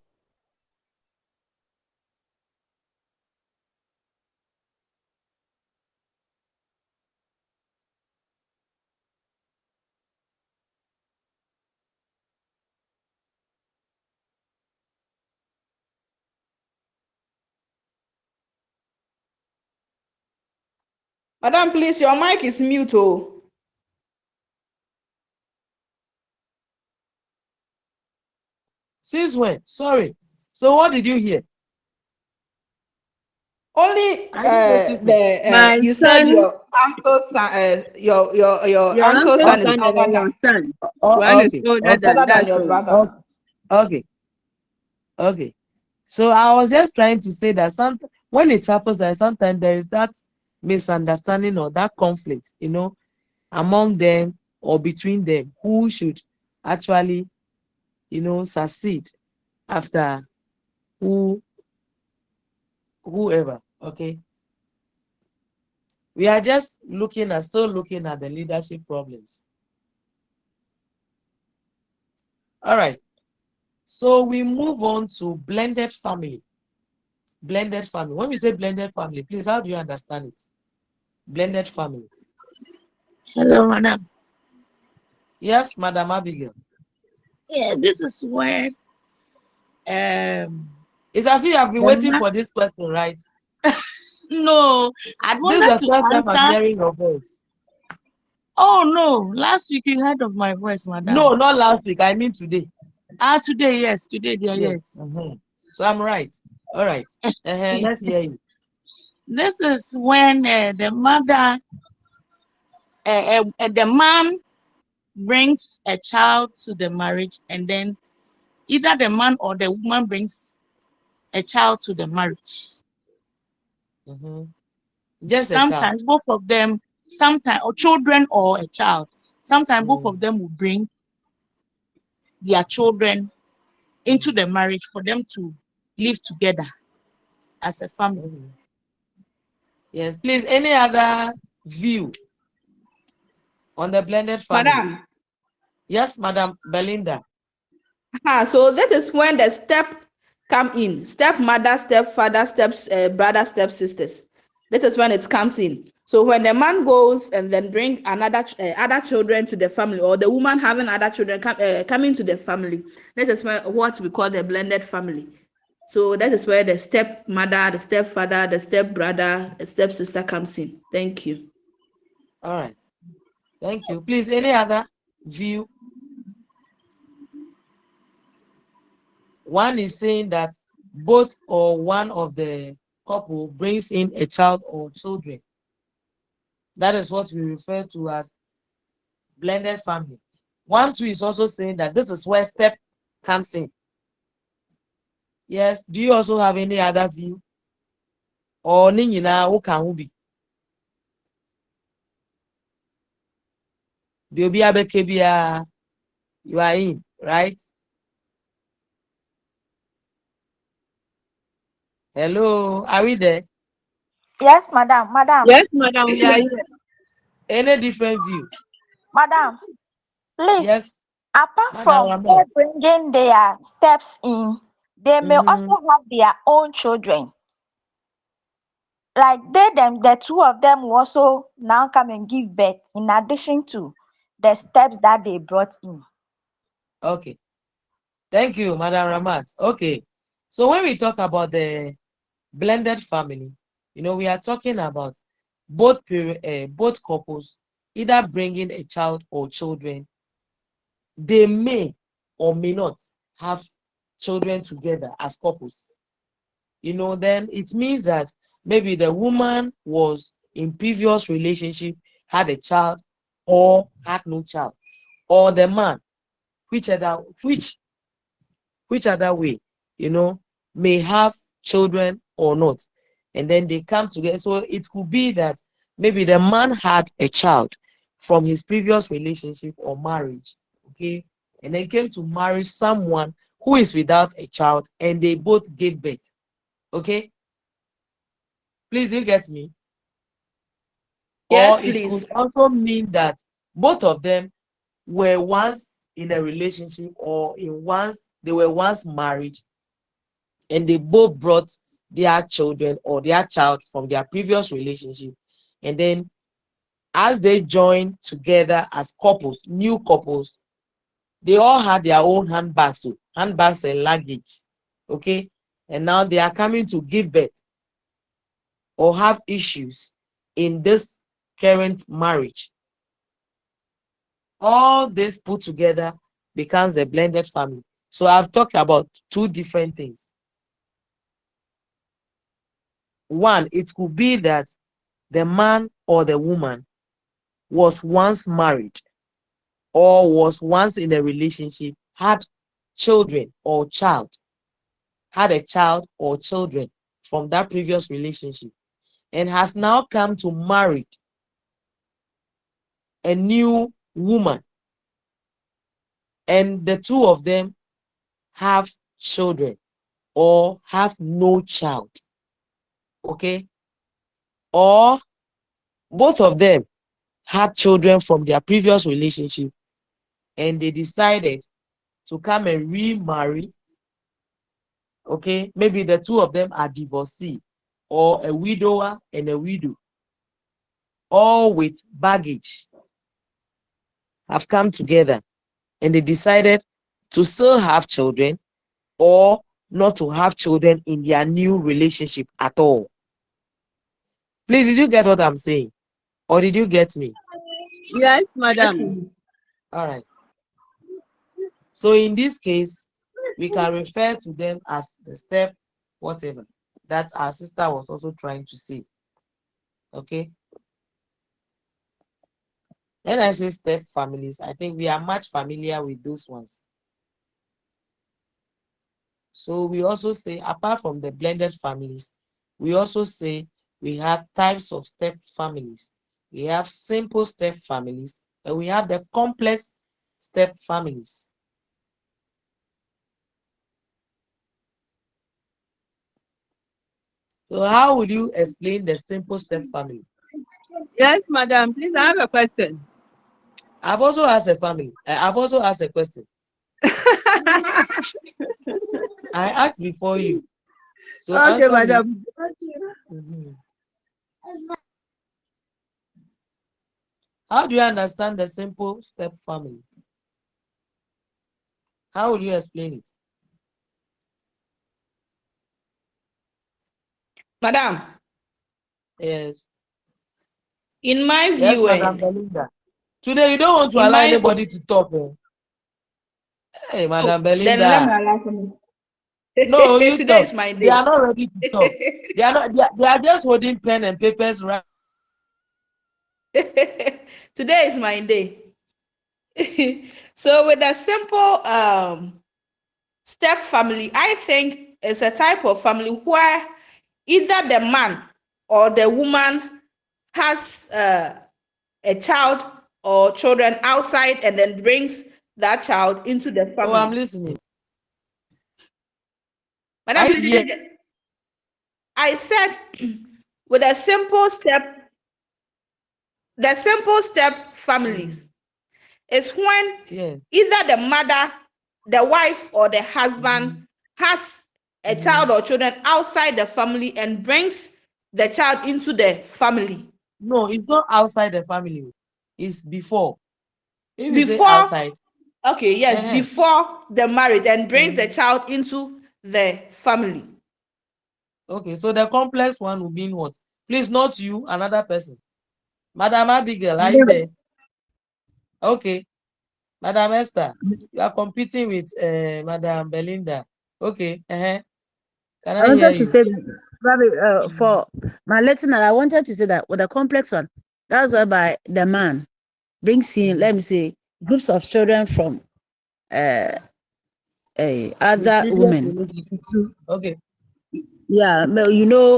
Madam, please, your mic is mute. Oh. Since when? Sorry. So what did you hear? Only I didn't notice it. My you said son, your uncle's son, your your uncle's uncle's son is Okay. son, and elder then your than son. One Oh, is okay. older Okay. than, older than that's your all. brother. Okay. Okay. Okay. So I was just trying to say that when it happens that sometimes there is that misunderstanding or that conflict, you know, among them or between them, who should actually, you know, succeed after whoever. Okay. We are just still looking at the leadership problems. All right. So we move on to blended family. Blended family. When we say blended family, please, how do you understand it? Blended family. Hello, madam. Yes, Madam Abigail. Yeah, this is where It's as if you have been the waiting man. for this question, right? No, I'd This is wanted the to first time I'm answer. hearing your voice. Oh no, last week you heard of my voice, madam. No, not last week. I mean today. Today, yes, today, dear, Yes. yes. So I'm right. All right. Let's hear you. This is when the mother, the man brings a child to the marriage, and then either the man or the woman brings a child to the marriage. Just a child. Sometimes both of them, sometimes or children or a child. Sometimes both of them will bring their children into the marriage for them to live together as a family. Yes, please. Any other view on the blended family? Madam. Yes, Madam Belinda. So that is when the step come in. Stepmother, stepfather, brother, stepsisters. That is when it comes in. So when the man goes and then bring another other children to the family, or the woman having other children coming to the family, that is what we call the blended family. So that is where the stepmother, the stepfather, the stepbrother, the stepsister comes in. Thank you. All right. Thank you. Please, any other view? One is saying that both or one of the couple brings in a child or children. That is what we refer to as blended family. One, two is also saying that this is where step comes in. Yes. Do you also have any other view? Or Ninyina, who can be? You are in, right? Hello, are we there? Yes, madam. Madam. Yes, madam, we are here. Any different view? Madam. Please. Yes. apart Madam from Ramat. they bringing their steps in, they may Mm-hmm. also have their own children. Like the two of them will also now come and give birth in addition to the steps that they brought in. Okay. Thank you, Madam Ramat. Okay. So when we talk about the blended family, we are talking about both couples either bringing a child or children. They may or may not have children together as couples. Then it means that maybe the woman was in previous relationship, had a child or had no child, or the man, which other way, may have children or not, and then they come together. So it could be that maybe the man had a child from his previous relationship or marriage, okay, and then came to marry someone who is without a child, and they both gave birth. Okay, please, you get me? Yes, Or it could please. also mean that both of them were once in a relationship, or they were once married, and they both brought their children or their child from their previous relationship, and then as they joined together as couples, new couples, they all had their own handbags, so handbags and luggage, okay, and now they are coming to give birth or have issues in this current marriage. All this put together becomes a blended family. So I've talked about two different things. One, it could be that the man or the woman was once married or was once in a relationship, had children or child, had a child or children from that previous relationship, and has now come to marry a new woman, and the two of them have children or have no child, okay, or both of them had children from their previous relationship, and they decided to come and remarry. Okay, maybe the two of them are divorcee, or a widower and a widow, all with baggage, have come together, and they decided to still have children or not to have children in their new relationship at all. Please, did you get what I'm saying? Or did you get me? Yes, Yes, madam. please. All right. So in this case, we can refer to them as the step, whatever, that our sister was also trying to say. Okay. When I say step families, I think we are much familiar with those ones. So we also say, apart from the blended families, we also say we have types of step families. We have simple step families, and we have the complex step families. So how would you explain the simple step family? Yes, madam. Please, I have a question. I've also asked a family. I've also asked a question. I asked before you. So Okay, answer me. madam. Mhm. How do you understand the simple step family? How will you explain it? Madam, Yes. in my Yes, view, Madam Belinda. Today you don't want to in allow my anybody to talk. Eh? Hey, Madam then let me Belinda. allow for me. No, you Today talk. is my They are day. not ready to talk. They are not. They are just holding pen and papers, right? Today is my day. So with a simple step family, I think it's a type of family where either the man or the woman has a child or children outside and then brings that child into the Oh, I'm family. listening. Madam, I you yeah. didn't get. I said with a simple step, the simple step families. is when Yes. either the mother, the wife, or the husband has a child or children outside the family and brings the child into the family. No, it's not outside the family. It's before. If you say Before, outside, okay, yes, before the marriage and brings the Mhm. child into the family. Okay, so the complex one will mean what? Please, not you, another person. Madam Abigail, are you there? Okay. Madam Esther, you are competing with Madam Belinda. Okay. Can I I hear wanted to you? say that, probably, for my listener, I wanted to say that with the complex one, that's whereby the man brings in, let me say, groups of children from The other previous women. relationship. Okay. Yeah,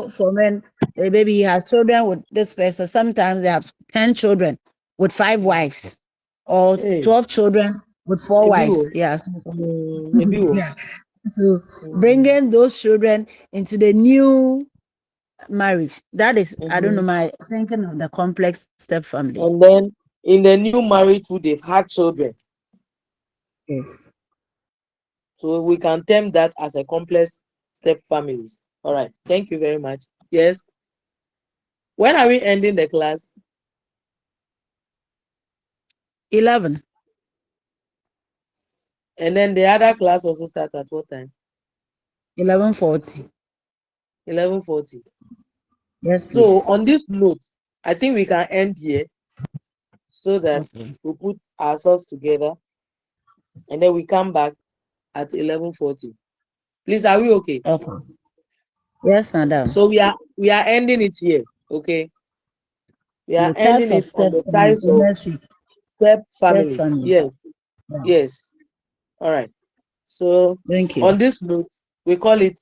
for men, maybe he has children with this person. Sometimes they have 10 children with 5 wives, or Hey, 12 children with 4 maybe wives. wo. Yeah. Maybe wo. Yeah. So bringing those children into the new marriage, that is, I don't know, my thinking of the complex step family. And then in the new married too, they've had children. Yes. So we can term that as a complex step families. All right. Thank you very much. Yes. When are we ending the class? 11. And then the other class also starts at what time? 11:40. 11:40. Yes, So please. on this note, I think we can end here so that Okay. we put ourselves together and then we come back at 11:40. Please, are we okay? Okay. Yes, madam. So we are ending it here. Okay. We are The types ending of it on steps the family. types of Next week. step Steps families. family. Yes. Yeah. Yes. All right. So Thank you. on this note, we call it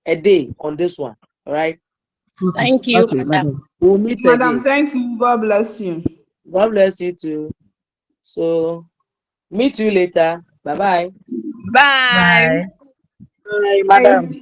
a day on this one. All right. Okay. Thank you, Okay, madam. madam. We'll meet Madam, again. thank you. God bless you. God bless you too. So meet you later. Bye bye. Bye. Bye. Bye, Bye. madam.